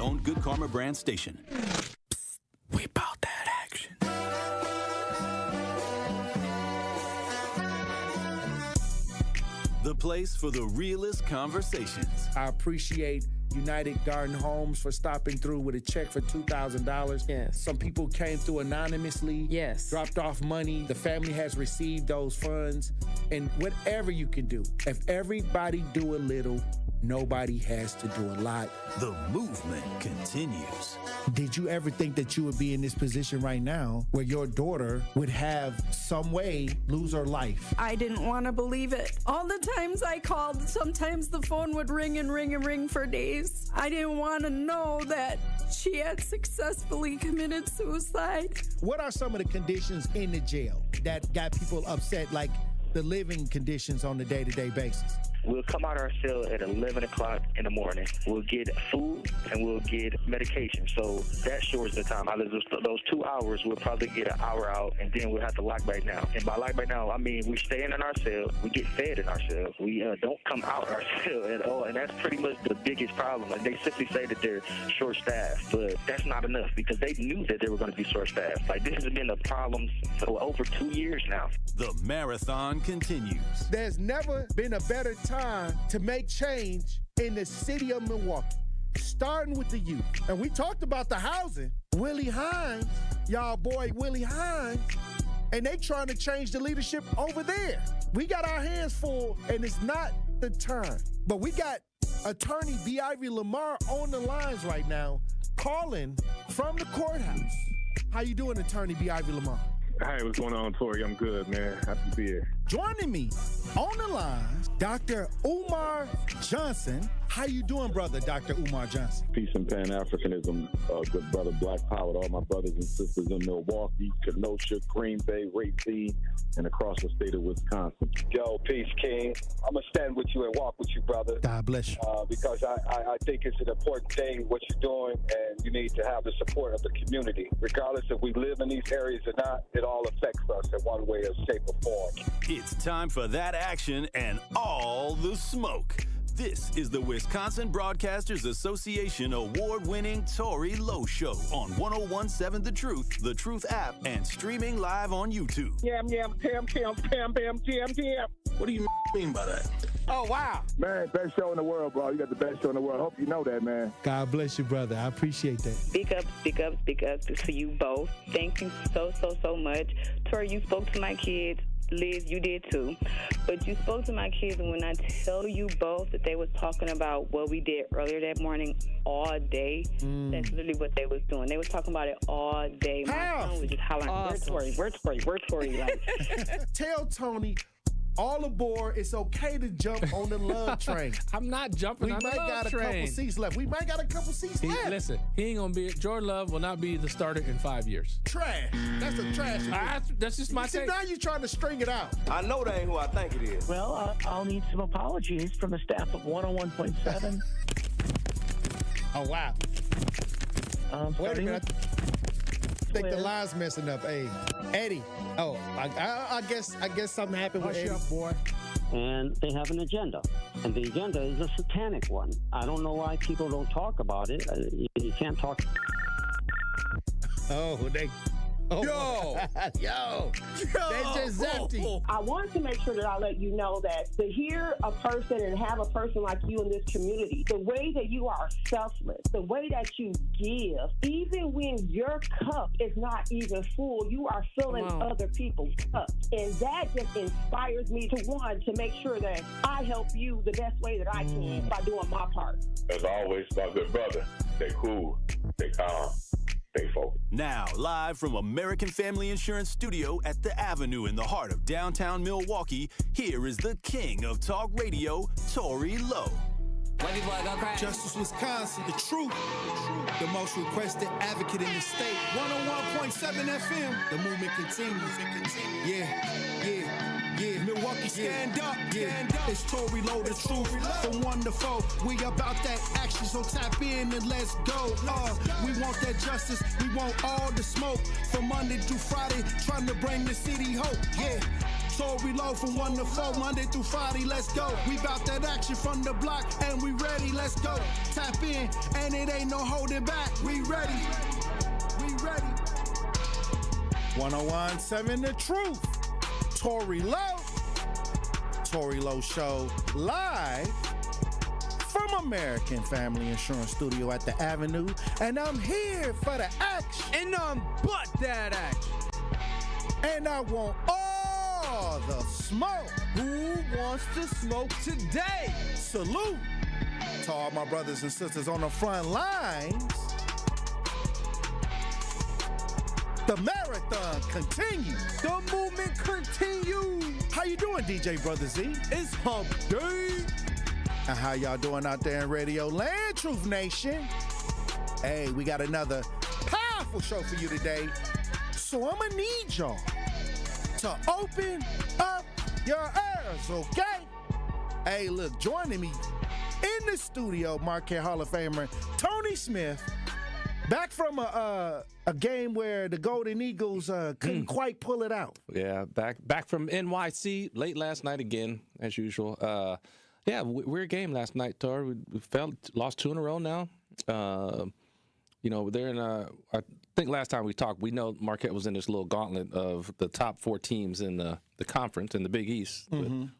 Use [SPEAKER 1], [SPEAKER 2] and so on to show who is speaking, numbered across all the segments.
[SPEAKER 1] family-owned Good Karma brand station.
[SPEAKER 2] Psst, we bought that action.
[SPEAKER 1] The place for the realest conversations.
[SPEAKER 3] I appreciate United Garden Homes for stopping through with a check for $2,000.
[SPEAKER 4] Yes.
[SPEAKER 3] Some people came through anonymously.
[SPEAKER 4] Yes.
[SPEAKER 3] Dropped off money. The family has received those funds. And whatever you can do, if everybody do a little, nobody has to do a lot.
[SPEAKER 1] The movement continues.
[SPEAKER 3] Did you ever think that you would be in this position right now where your daughter would have some way lose her life?
[SPEAKER 5] I didn't want to believe it. All the times I called, sometimes the phone would ring and ring and ring for days. I didn't want to know that she had successfully committed suicide.
[SPEAKER 3] What are some of the conditions in the jail that got people upset, like the living conditions on a day-to-day basis?
[SPEAKER 6] We'll come out of our cell at 11 o'clock in the morning. We'll get food and we'll get medication. So that shortens the time. Out of those 2 hours, we'll probably get an hour out, and then we'll have to lock back down. And by lock back down, I mean we stay in our cell. We get fed in our cell. We don't come out our cell at all, and that's pretty much the biggest problem. Like, they simply say that they're short-staffed, but that's not enough because they knew that they were going to be short-staffed. Like, this has been a problem for over 2 years now.
[SPEAKER 1] The marathon continues.
[SPEAKER 3] There's never been a better time to make change in the city of Milwaukee, starting with the youth. And we talked about the housing. Willie Hines, y'all boy Willie Hines, and they trying to change the leadership over there. We got our hands full, and it's not the time. But we got attorney B. Ivy Lamar on the lines right now, calling from the courthouse. How you doing, attorney B. Ivy Lamar?
[SPEAKER 7] Hey, what's going on, Tory? I'm good, man. Happy to be here.
[SPEAKER 3] Joining me on the line, Dr. Umar Johnson. How you doing, brother, Dr. Umar Johnson?
[SPEAKER 7] Peace and Pan-Africanism, good brother, Black Power, to all my brothers and sisters in Milwaukee, Kenosha, Green Bay, Racine, and across the state of Wisconsin.
[SPEAKER 8] Yo, peace, King. I'm going to stand with you and walk with you, brother.
[SPEAKER 3] God bless you.
[SPEAKER 8] Because I think it's an important thing, what you're doing, and you need to have the support of the community. Regardless if we live in these areas or not, it all affects us in one way or shape or form.
[SPEAKER 1] It's time for that action and all the smoke. This is the Wisconsin Broadcasters Association award-winning Tory Lowe Show on 101.7 The Truth app, and streaming live on YouTube.
[SPEAKER 9] Yam, pam, jam.
[SPEAKER 2] What do you mean by that?
[SPEAKER 3] Oh, wow.
[SPEAKER 7] Man, best show in the world, bro. You got the best show in the world. Hope you know that, man.
[SPEAKER 3] God bless you, brother. I appreciate that.
[SPEAKER 10] Speak up to you both. Thank you so much. Tory, you spoke to my kids. Liz, you did too. But you spoke to my kids, and when I tell you both that they was talking about what we did earlier that morning all day, that's literally what they was doing. They was talking about it all day. My son was just hollering, awesome. Where's Tory? Like,
[SPEAKER 3] tell Tony, all aboard. It's okay to jump on the love train.
[SPEAKER 4] I'm not jumping on the love train.
[SPEAKER 3] We might got a couple seats left. left.
[SPEAKER 4] Listen, he ain't going to be, Jordan Love will not be the starter in 5 years.
[SPEAKER 3] Trash. That's a trash.
[SPEAKER 4] That's just my take.
[SPEAKER 3] Now you're trying to string it out.
[SPEAKER 2] I know that ain't who I think it is.
[SPEAKER 9] Well, I'll need some apologies from the staff of 101.7.
[SPEAKER 3] Oh, wow. Wait a minute. I think the line's messing up. Hey, Eddie. Oh, I guess something happened with Eddie.
[SPEAKER 4] Hush up, boy.
[SPEAKER 11] And they have an agenda. And the agenda is a satanic one. I don't know why people don't talk about it. You can't talk.
[SPEAKER 3] Oh, Yo, they just empty.
[SPEAKER 9] I wanted to make sure that I let you know that to hear a person and have a person like you in this community, the way that you are selfless, the way that you give, even when your cup is not even full, you are filling other people's cups. And that just inspires me to make sure that I help you the best way that I can by doing my part.
[SPEAKER 7] As always, my good brother, stay cool, stay calm. Stay focused.
[SPEAKER 1] Now, live from American Family Insurance Studio at the Avenue in the heart of downtown Milwaukee, here is the king of talk radio, Tory Lowe.
[SPEAKER 3] Justice Wisconsin, the truth, the most requested advocate in the state. 101.7 FM, the movement continues. Yeah. Milwaukee, stand up. It's Tory Lowe, the truth. From 1 to 4, we about that action, so tap in and let's go. We want that justice, we want all the smoke. From Monday through Friday, trying to bring the city hope. Yeah. Tory Lowe from 1 to 4, Monday through Friday, let's go. We bout that action from the block, and we ready, let's go. Tap in, and it ain't no holding back. We ready. 101.7 The Truth. Tory Lowe. Tory Lowe Show live from American Family Insurance Studio at the Avenue. And I'm here for the action.
[SPEAKER 12] And I'm but that action.
[SPEAKER 3] And I want all the smoke.
[SPEAKER 12] Who wants to smoke today?
[SPEAKER 3] Salute to all my brothers and sisters on the front lines. The marathon continues.
[SPEAKER 12] The movement continues.
[SPEAKER 3] How you doing, DJ Brother Z?
[SPEAKER 12] It's hump day.
[SPEAKER 3] And how y'all doing out there in Radio Land, Truth Nation? Hey, we got another powerful show for you today. So I'm gonna need y'all to open up your ears, okay? Hey, look, joining me in the studio, Marquette Hall of Famer Tony Smith, back from a game where the Golden Eagles couldn't quite pull it out.
[SPEAKER 4] Yeah, back from NYC late last night again, as usual. Weird game last night, Tory. We lost 2 in a row now. They're in I think last time we talked, we know Marquette was in this little gauntlet of the top 4 teams in the conference in the Big East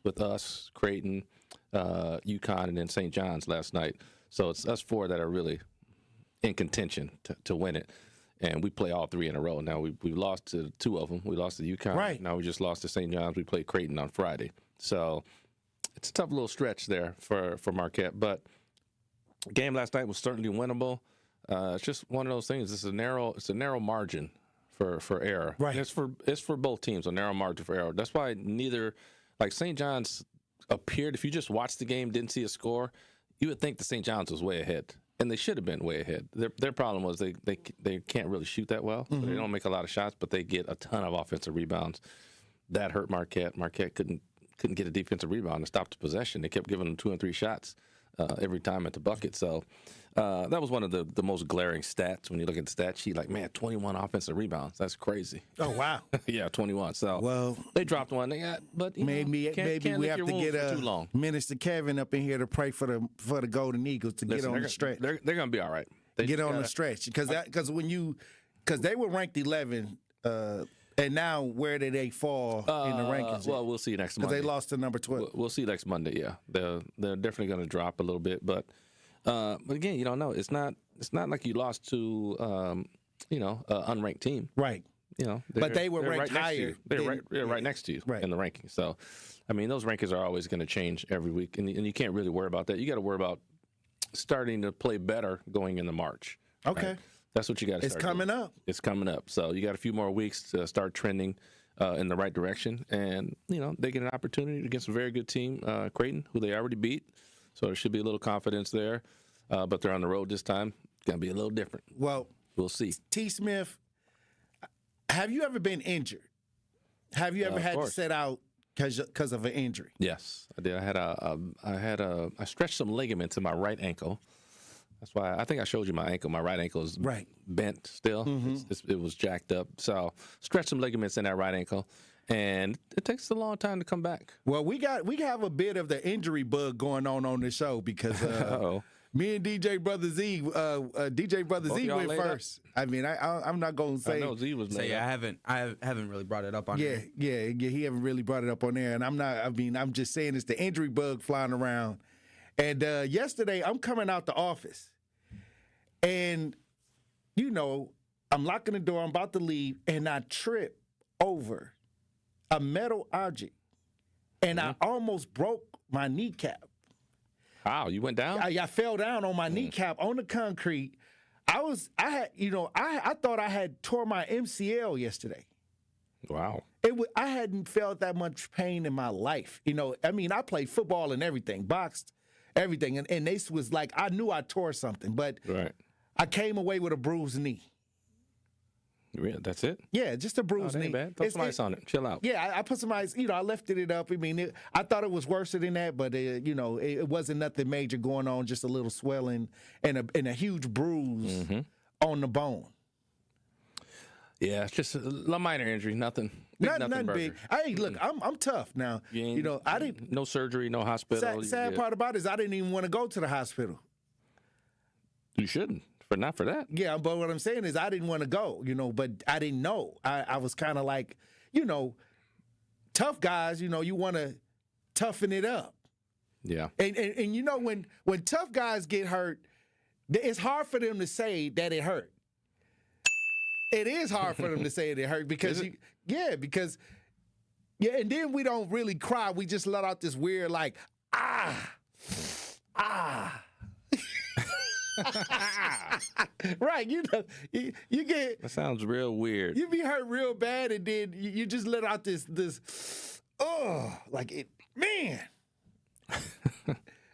[SPEAKER 4] with us, Creighton, UConn, and then St. John's last night. So it's us 4 that are really in contention to win it. And we play all 3 in a row. Now, we lost to 2 of them. We lost to UConn.
[SPEAKER 3] Right.
[SPEAKER 4] Now we just lost to St. John's. We played Creighton on Friday. So it's a tough little stretch there for Marquette. But the game last night was certainly winnable. It's just one of those things. It's a narrow margin for error.
[SPEAKER 3] Right.
[SPEAKER 4] And it's for both teams, a narrow margin for error. That's why neither, like St. John's appeared, if you just watched the game, didn't see a score, you would think the St. John's was way ahead. And they should have been way ahead. Their problem was they can't really shoot that well. So they don't make a lot of shots, but they get a ton of offensive rebounds. That hurt Marquette. Marquette couldn't get a defensive rebound to stop the possession. They kept giving them 2 and 3 shots every time at the bucket. So that was one of the most glaring stats when you look at the stat sheet. Like, man, 21 offensive rebounds. That's crazy.
[SPEAKER 3] Oh, wow.
[SPEAKER 4] Yeah, 21. So
[SPEAKER 3] well,
[SPEAKER 4] they dropped one. But
[SPEAKER 3] maybe we have to get
[SPEAKER 4] too long.
[SPEAKER 3] Minister Kevin up in here to pray for the Golden Eagles to get on the stretch.
[SPEAKER 4] They're going to be all right.
[SPEAKER 3] They get on the stretch because they were ranked 11. And now, where did they fall in the rankings?
[SPEAKER 4] Well, we'll see next Monday.
[SPEAKER 3] Because they lost to number 12.
[SPEAKER 4] We'll see next Monday. Yeah, they're definitely going to drop a little bit, but again, you don't know. It's not like you lost to an unranked team,
[SPEAKER 3] right? But they were ranked
[SPEAKER 4] right
[SPEAKER 3] higher.
[SPEAKER 4] They're right next to you in the rankings. So, I mean, those rankings are always going to change every week, and you can't really worry about that. You got to worry about starting to play better going into March.
[SPEAKER 3] Okay.
[SPEAKER 4] Right? That's what you got to start.
[SPEAKER 3] It's coming up.
[SPEAKER 4] It's coming up. So you got a few more weeks to start trending in the right direction. And, they get an opportunity against a very good team, Creighton, who they already beat. So there should be a little confidence there. But they're on the road this time. It's going to be a little different.
[SPEAKER 3] Well,
[SPEAKER 4] we'll see.
[SPEAKER 3] T. Smith, have you ever been injured? Have you ever had to sit out because of an injury?
[SPEAKER 4] Yes, I did. I stretched some ligaments in my right ankle. That's why I think I showed you my ankle. My right ankle is bent still. It was jacked up. So stretched some ligaments in that right ankle, and it takes a long time to come back.
[SPEAKER 3] Well, we have a bit of the injury bug going on the show because me and DJ Brother Z went first.
[SPEAKER 4] Up?
[SPEAKER 3] I mean, I'm not going to say.
[SPEAKER 4] I know Z was laid up.
[SPEAKER 12] I haven't really brought it up on there.
[SPEAKER 3] Yeah. He haven't really brought it up on there, and I'm just saying it's the injury bug flying around. And yesterday, I'm coming out the office. And, I'm locking the door. I'm about to leave, and I trip over a metal object, and I almost broke my kneecap.
[SPEAKER 4] Wow, you went down?
[SPEAKER 3] I fell down on my kneecap on the concrete. I thought I had tore my MCL yesterday.
[SPEAKER 4] Wow.
[SPEAKER 3] I hadn't felt that much pain in my life. I played football and everything, boxed, everything, and this was like I knew I tore something, but.
[SPEAKER 4] Right.
[SPEAKER 3] I came away with a bruised knee.
[SPEAKER 4] Yeah, that's it?
[SPEAKER 3] Yeah, just a bruised knee.
[SPEAKER 4] Ain't bad. Put some ice on it. Chill out.
[SPEAKER 3] Yeah, I put some ice. I lifted it up. I mean, I thought it was worse than that, but it wasn't nothing major going on. Just a little swelling and a huge bruise on the bone.
[SPEAKER 4] Yeah, it's just a minor injury, nothing
[SPEAKER 3] Nothing big. Hey, look, I'm tough now. You know, I didn't.
[SPEAKER 4] No surgery, no hospital.
[SPEAKER 3] Sad part about it is I didn't even want to go to the hospital.
[SPEAKER 4] You shouldn't, but not for that.
[SPEAKER 3] Yeah, but what I'm saying is I didn't want to go, you know, but I didn't know. I was kind of like, you know, tough guys, you know, you want to toughen it up.
[SPEAKER 4] Yeah.
[SPEAKER 3] And you know, when tough guys get hurt, it's hard for them to say that it hurt. It is hard for them to say it hurt because and then we don't really cry. We just let out this weird like right, you know, you get
[SPEAKER 4] that sounds real weird.
[SPEAKER 3] You be hurt real bad, and then you just let out this like it, man.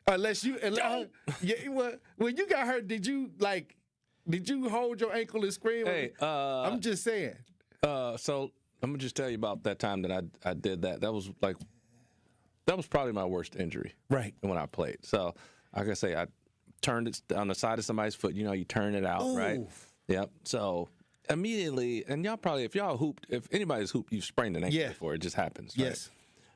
[SPEAKER 3] Unless when you got hurt, did you hold your ankle and scream?
[SPEAKER 4] Hey,
[SPEAKER 3] I'm just saying.
[SPEAKER 4] So I'm gonna just tell you about that time that I did that. That was probably my worst injury.
[SPEAKER 3] Right.
[SPEAKER 4] When I played. So like I say, I turned it on the side of somebody's foot. You know, you turn it out, right? Yep. So immediately, and y'all probably, if anybody's hooped, you've sprained an ankle before. It just happens. Right?
[SPEAKER 3] Yes.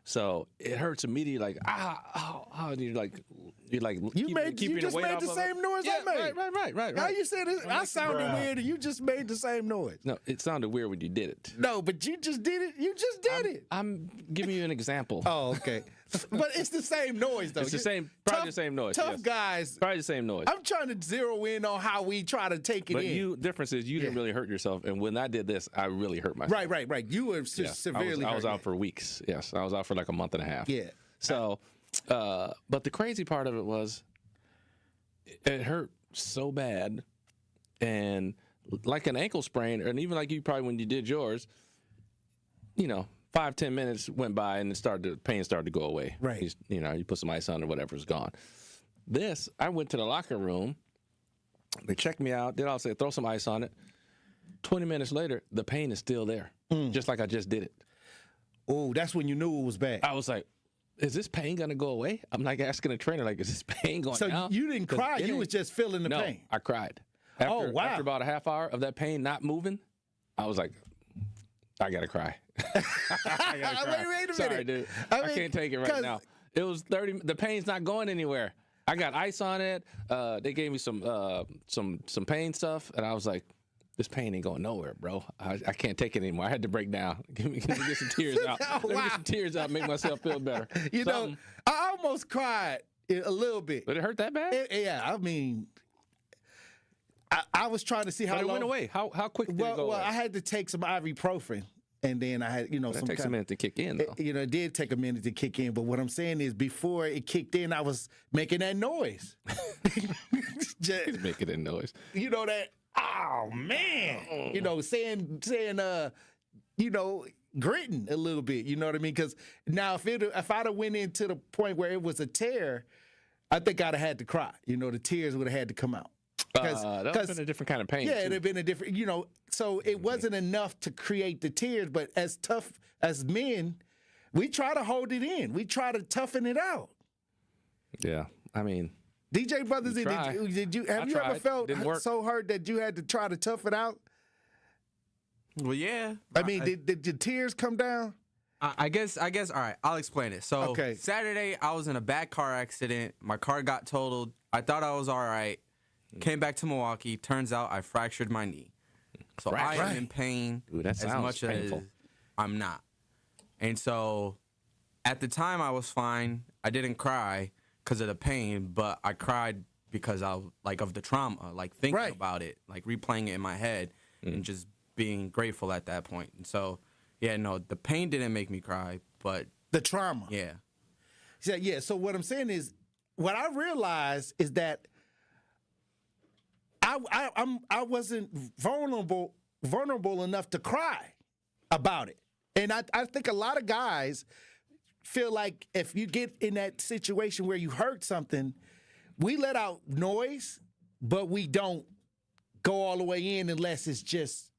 [SPEAKER 4] So it hurts immediately, like and you're like
[SPEAKER 3] you just made the same noise I made.
[SPEAKER 4] Right.
[SPEAKER 3] How you said it? I sounded weird, and you just made the same noise.
[SPEAKER 4] No, it sounded weird when you did it.
[SPEAKER 3] No, but you just did it. You just did it.
[SPEAKER 4] I'm giving you an example.
[SPEAKER 3] Oh, okay. But it's the same noise, though.
[SPEAKER 4] It's the same, probably the same noise.
[SPEAKER 3] Tough guys.
[SPEAKER 4] Probably the same noise.
[SPEAKER 3] I'm trying to zero in on how we try to take it in.
[SPEAKER 4] But difference is you didn't really hurt yourself, and when I did this, I really hurt myself.
[SPEAKER 3] Right. You were severely hurt.
[SPEAKER 4] I was out for weeks. Yes, I was out for like a month and a half.
[SPEAKER 3] Yeah.
[SPEAKER 4] So, but the crazy part of it was, it hurt so bad, and like an ankle sprain, and even like you probably when you did yours, you know, 5-10 minutes went by and the pain started to go away.
[SPEAKER 3] Right.
[SPEAKER 4] You put some ice on it, whatever, it's gone. This, I went to the locker room. They checked me out. Then I'll say, throw some ice on it. 20 minutes later, the pain is still there, just like I just did it.
[SPEAKER 3] Oh, that's when you knew it was bad.
[SPEAKER 4] I was like, is this pain going to go away? I'm like asking the trainer, like, is this pain going down?
[SPEAKER 3] So you didn't cry. You was just feeling the pain.
[SPEAKER 4] No, I cried.
[SPEAKER 3] Wow.
[SPEAKER 4] After about a half hour of that pain not moving, I was like, I got to cry. I gotta cry.
[SPEAKER 3] Wait a minute.
[SPEAKER 4] Sorry, dude. I can't take it right now. It was 30. The pain's not going anywhere. I got ice on it. They gave me some pain stuff, and I was like, this pain ain't going nowhere, bro. I can't take it anymore. I had to break down. Let me get some tears out. Let me get some tears out, make myself feel better.
[SPEAKER 3] You know, I almost cried a little bit.
[SPEAKER 4] But it hurt that bad?
[SPEAKER 3] Yeah, I mean, I was trying to see how
[SPEAKER 4] long.
[SPEAKER 3] It
[SPEAKER 4] went away. How quick did it go away?
[SPEAKER 3] Well, I had to take some ibuprofen. And then I had,
[SPEAKER 4] that takes a minute to kick in, though.
[SPEAKER 3] It did take a minute to kick in. But what I'm saying is, before it kicked in, I was making that noise.
[SPEAKER 4] He's making that noise.
[SPEAKER 3] You know that? Oh man! You know, saying, gritting a little bit. You know what I mean? Because now, if I'd have went into the point where it was a tear, I think I'd have had to cry. You know, the tears would have had to come out.
[SPEAKER 4] That would have been a different kind of pain.
[SPEAKER 3] Yeah, it'd have been a different, so it wasn't enough to create the tears, but as tough as men, we try to hold it in. We try to toughen it out.
[SPEAKER 4] Yeah, I mean.
[SPEAKER 3] DJ Brothers, have you ever felt so hurt that you had to try to tough it out?
[SPEAKER 12] Well, yeah.
[SPEAKER 3] I mean, did your tears come down?
[SPEAKER 12] I guess, all right, I'll explain it. So Saturday, I was in a bad car accident. My car got totaled. I thought I was all right. Came back to Milwaukee. Turns out I fractured my knee. So I am in pain as much painful. As I'm not. And so at the time I was fine. I didn't cry because of the pain, but I cried because of the trauma, like thinking about it, like replaying it in my head and just being grateful at that point. And so, the pain didn't make me cry, but
[SPEAKER 3] the trauma.
[SPEAKER 12] Yeah.
[SPEAKER 3] Yeah, so what I'm saying is, what I realized is that I wasn't vulnerable enough to cry about it. And I think a lot of guys feel like if you get in that situation where you hurt something, we let out noise, but we don't go all the way in unless it's just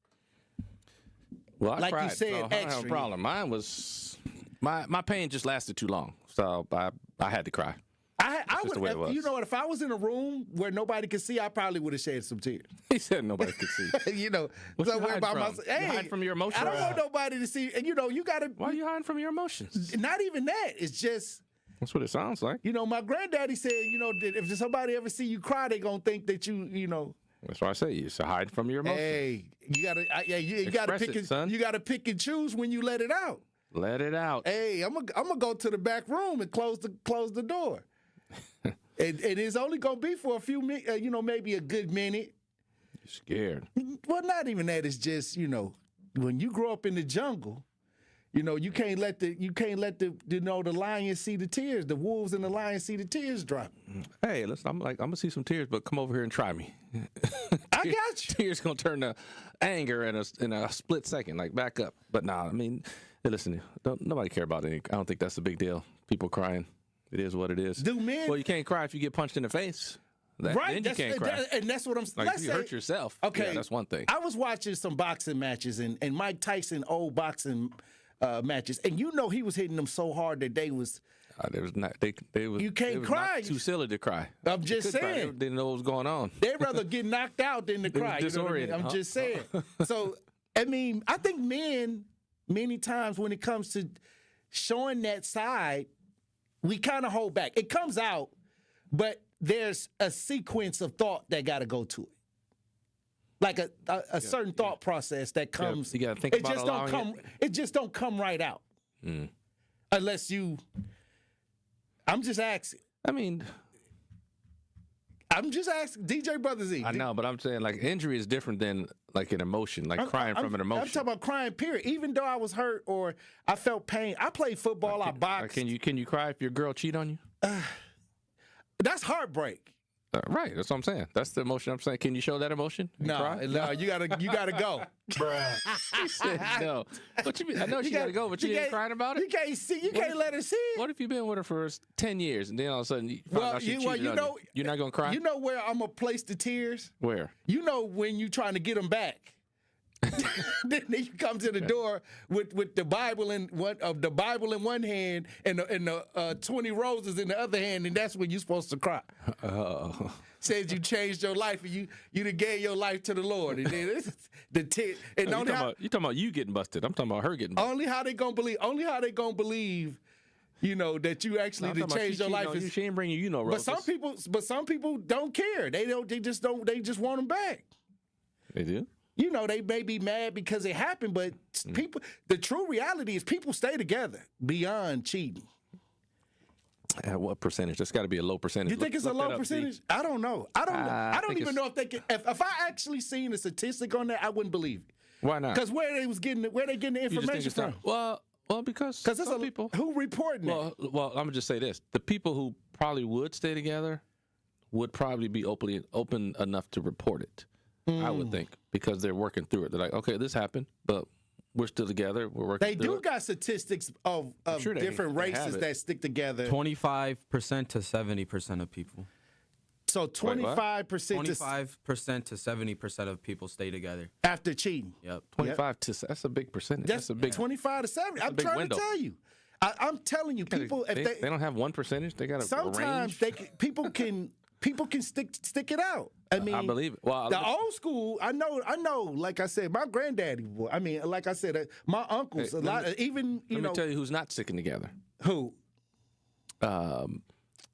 [SPEAKER 4] I
[SPEAKER 3] like
[SPEAKER 4] cried,
[SPEAKER 3] you said,
[SPEAKER 4] so I don't have a problem. Mine was my pain just lasted too long, so I had to cry.
[SPEAKER 3] I would, you know what? If I was in a room where nobody could see, I probably would have shed some tears.
[SPEAKER 4] He said nobody could see.
[SPEAKER 3] You know,
[SPEAKER 4] somewhere by myself.
[SPEAKER 3] Hey,
[SPEAKER 4] you hide from your emotions.
[SPEAKER 3] I don't want nobody to see. And you know, you gotta.
[SPEAKER 4] Why are you hiding from your emotions?
[SPEAKER 3] Not even that. It's just.
[SPEAKER 4] That's what it sounds like.
[SPEAKER 3] You know, my granddaddy said, you know, that if somebody ever see you cry, they gonna think that you know.
[SPEAKER 4] That's why I say you should hide from your emotions.
[SPEAKER 3] Hey, you gotta pick son. You gotta pick and choose when you let it out.
[SPEAKER 4] Let it out.
[SPEAKER 3] Hey, I'm gonna go to the back room and close the door. And it's only gonna be for a few minutes, you know, maybe a good minute.
[SPEAKER 4] You're scared.
[SPEAKER 3] Well, not even that. It's just, you know, when you grow up in the jungle, you know, you can't let the lions see the tears. The wolves and the lions see the tears drop.
[SPEAKER 4] Hey, listen, I'm gonna see some tears, but come over here and try me.
[SPEAKER 3] I got you.
[SPEAKER 4] Tears gonna turn to anger in a split second. Like, back up. But nah, I mean, hey, listen, nobody care about it. I don't think that's a big deal. People crying. It is what it is.
[SPEAKER 3] Do men?
[SPEAKER 4] Well, you can't cry if you get punched in the face.
[SPEAKER 3] Right.
[SPEAKER 4] Then you can't cry.
[SPEAKER 3] And that's what I'm saying.
[SPEAKER 4] Like, if you hurt yourself.
[SPEAKER 3] Okay.
[SPEAKER 4] Yeah, that's one thing.
[SPEAKER 3] I was watching some boxing matches and Mike Tyson old boxing matches, and you know he was hitting them so hard that they was. You can't cry.
[SPEAKER 4] Too silly to cry.
[SPEAKER 3] I'm just saying.
[SPEAKER 4] They didn't know what was going on.
[SPEAKER 3] They'd rather get knocked out than to cry. You know what I mean? I'm just saying. So, I mean, I think men, many times when it comes to showing that side, we kind of hold back. It comes out, but there's a sequence of thought that got to go to it. Like a certain thought process that comes.
[SPEAKER 4] You got to think about
[SPEAKER 3] it just don't come right out. Unless you. I'm just asking.
[SPEAKER 4] I mean,
[SPEAKER 3] I'm just asking. DJ Brother Z.
[SPEAKER 4] I know, but I'm saying, like, injury is different than like an emotion, like crying from an emotion.
[SPEAKER 3] I'm talking about crying, period. Even though I was hurt or I felt pain, I played football, I boxed.
[SPEAKER 4] Can you cry if your girl cheat on you?
[SPEAKER 3] That's heartbreak.
[SPEAKER 4] Right, that's what I'm saying. That's the emotion I'm saying. Can you show that emotion?
[SPEAKER 3] No, you gotta go.
[SPEAKER 4] Bruh. He said no. What you mean? I know she gotta go, but you ain't crying about it?
[SPEAKER 3] You can't see. You can't let her see it.
[SPEAKER 4] What if you've been with her for 10 years and then all of a sudden you find out she cheated on you? You're not gonna cry?
[SPEAKER 3] You know where I'm gonna place the tears?
[SPEAKER 4] Where?
[SPEAKER 3] You know when you trying to get them back. Then you come to the door with the Bible in one hand and the 20 roses in the other hand, and that's when you're supposed to cry.
[SPEAKER 4] Oh.
[SPEAKER 3] Says you changed your life and you done gave your life to the Lord. And then you talking
[SPEAKER 4] about you getting busted. I'm talking about her getting busted.
[SPEAKER 3] Only how they gonna believe. You know that you actually changed your life.
[SPEAKER 4] She ain't bringing you no roses.
[SPEAKER 3] But some people don't care. They just want them back.
[SPEAKER 4] They do.
[SPEAKER 3] You know, they may be mad because it happened, but the true reality is people stay together beyond cheating.
[SPEAKER 4] At what percentage? That's got to be a low percentage.
[SPEAKER 3] You think it's a low percentage? I don't know. I don't even know if they can. If I actually seen a statistic on that, I wouldn't believe it.
[SPEAKER 4] Why not?
[SPEAKER 3] Because where they getting the information from?
[SPEAKER 4] Well, because
[SPEAKER 3] there's some people who reporting it.
[SPEAKER 4] Well, I'm gonna just say this: the people who probably would stay together would probably be open enough to report it. I would think, because they're working through it. They're like, okay, this happened, but we're still together. We're working.
[SPEAKER 3] They do got statistics of different races that stick together.
[SPEAKER 12] 25% to 70% of people.
[SPEAKER 3] So 25%.
[SPEAKER 12] 25% to 70% of people stay together
[SPEAKER 3] after cheating.
[SPEAKER 12] Yep.
[SPEAKER 4] 25 to that's a big percentage. That's a big
[SPEAKER 3] 25 to 70. I'm trying to tell you. I'm telling you, people.
[SPEAKER 4] If they don't have one percentage, they got to.
[SPEAKER 3] Sometimes people can stick it out. I mean,
[SPEAKER 4] I believe it. Well,
[SPEAKER 3] the old school, I know. Like I said, my granddaddy, like I said, my uncles, let me
[SPEAKER 4] tell you who's not sticking together.
[SPEAKER 3] Who?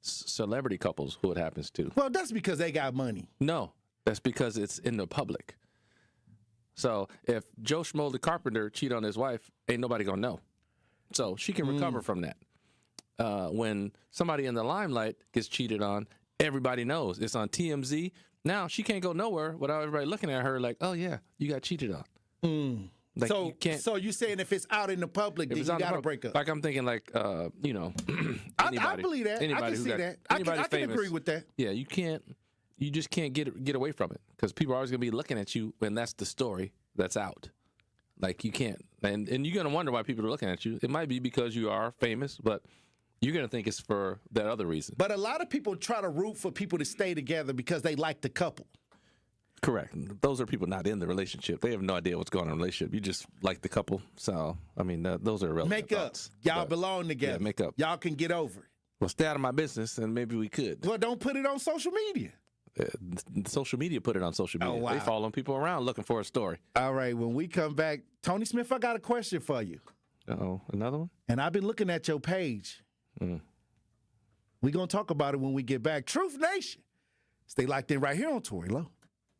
[SPEAKER 4] Celebrity couples, who it happens to.
[SPEAKER 3] Well, that's because they got money.
[SPEAKER 4] No, that's because it's in the public. So if Joe Schmo the carpenter cheat on his wife, ain't nobody gonna know. So she can recover from that. When somebody in the limelight gets cheated on, everybody knows. It's on TMZ. Now she can't go nowhere without everybody looking at her like, oh, yeah, you got cheated on. Like,
[SPEAKER 3] so you saying if it's out in the public, then you got to break up?
[SPEAKER 4] Like, I'm thinking like, anybody.
[SPEAKER 3] I believe that. I can see that. I can agree with that.
[SPEAKER 4] Yeah, you just can't get away from it because people are always going to be looking at you when that's the story that's out. Like, you can't. And you're going to wonder why people are looking at you. It might be because you are famous, but you're going to think it's for that other reason.
[SPEAKER 3] But a lot of people try to root for people to stay together because they like the couple.
[SPEAKER 4] Correct. Those are people not in the relationship. They have no idea what's going on in the relationship. You just like the couple. So, I mean, those are irrelevant
[SPEAKER 3] Make up.
[SPEAKER 4] thoughts.
[SPEAKER 3] Y'all belong together.
[SPEAKER 4] Yeah, make up.
[SPEAKER 3] Y'all can get over it.
[SPEAKER 4] Well, stay out of my business, and maybe we could.
[SPEAKER 3] Well, don't put it on social media.
[SPEAKER 4] Social media put it on social media.
[SPEAKER 3] Oh, wow.
[SPEAKER 4] They following people around looking for a story.
[SPEAKER 3] All right, when we come back, Tony Smith, I got a question for you.
[SPEAKER 4] Uh-oh, another one?
[SPEAKER 3] And I've been looking at your page. We're going to talk about it when we get back. Truth Nation. Stay locked in right here on Tory Lowe.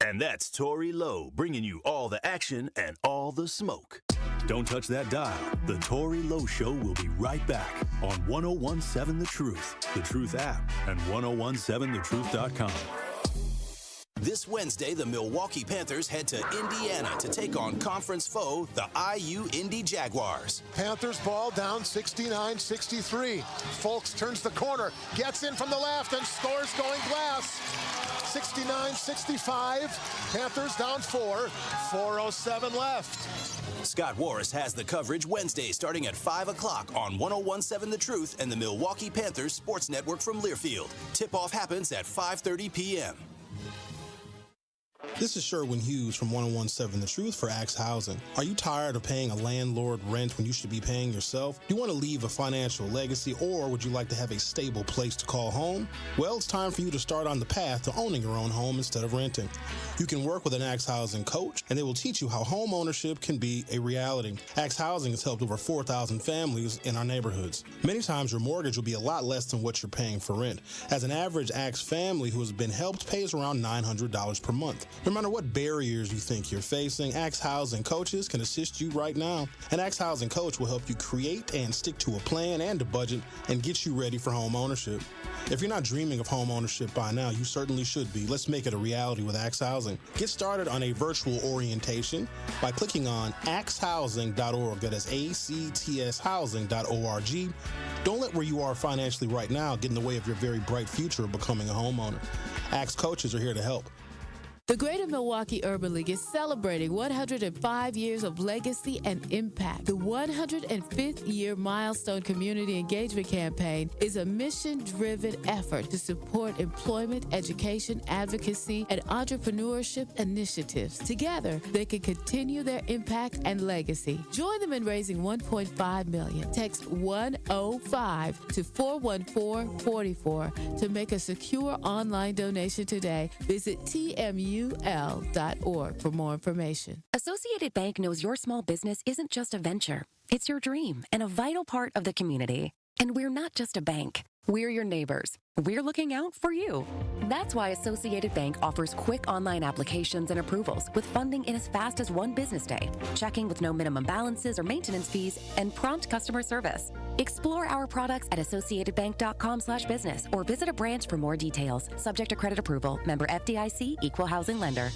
[SPEAKER 1] And that's Tory Lowe, bringing you all the action and all the smoke. Don't touch that dial. The Tory Lowe Show will be right back on 1017 The Truth, The Truth app, and 1017thetruth.com. This Wednesday, the Milwaukee Panthers head to Indiana to take on conference foe, the IU Indy Jaguars.
[SPEAKER 13] Panthers ball down 69-63. Folks turns the corner, gets in from the left, and scores going glass. 69-65. Panthers down 4. 4:07 left.
[SPEAKER 1] Scott Warris has the coverage Wednesday starting at 5 o'clock on 1017 The Truth and the Milwaukee Panthers Sports Network from Learfield. Tip-off happens at 5:30 p.m.
[SPEAKER 14] This is Sherwin Hughes from 1017 The Truth for Axe Housing. Are you tired of paying a landlord rent when you should be paying yourself? Do you want to leave a financial legacy, or would you like to have a stable place to call home? Well, it's time for you to start on the path to owning your own home instead of renting. You can work with an Axe Housing coach, and they will teach you how home ownership can be a reality. Axe Housing has helped over 4,000 families in our neighborhoods. Many times your mortgage will be a lot less than what you're paying for rent. As an average Axe family who has been helped pays around $900 per month. No matter what barriers you think you're facing, Axe Housing coaches can assist you right now. An Axe Housing coach will help you create and stick to a plan and a budget and get you ready for home ownership. If you're not dreaming of home ownership by now, you certainly should be. Let's make it a reality with Axe Housing. Get started on a virtual orientation by clicking on axehousing.org. That is ACTS housing.org. Don't let where you are financially right now get in the way of your very bright future of becoming a homeowner. Axe coaches are here to help.
[SPEAKER 15] The Greater Milwaukee Urban League is celebrating 105 years of legacy and impact. The 105th year milestone community engagement campaign is a mission-driven effort to support employment, education, advocacy, and entrepreneurship initiatives. Together, they can continue their impact and legacy. Join them in raising $1.5 million. Text 105 to 41444 to make a secure online donation today. Visit TMU.org for more information.
[SPEAKER 16] Associated Bank knows your small business isn't just a venture. It's your dream and a vital part of the community. And we're not just a bank. We're your neighbors. We're looking out for you. That's why Associated Bank offers quick online applications and approvals with funding in as fast as one business day, checking with no minimum balances or maintenance fees, and prompt customer service. Explore our products at associatedbank.com/business or visit a branch for more details. Subject to credit approval. Member FDIC, Equal Housing Lender.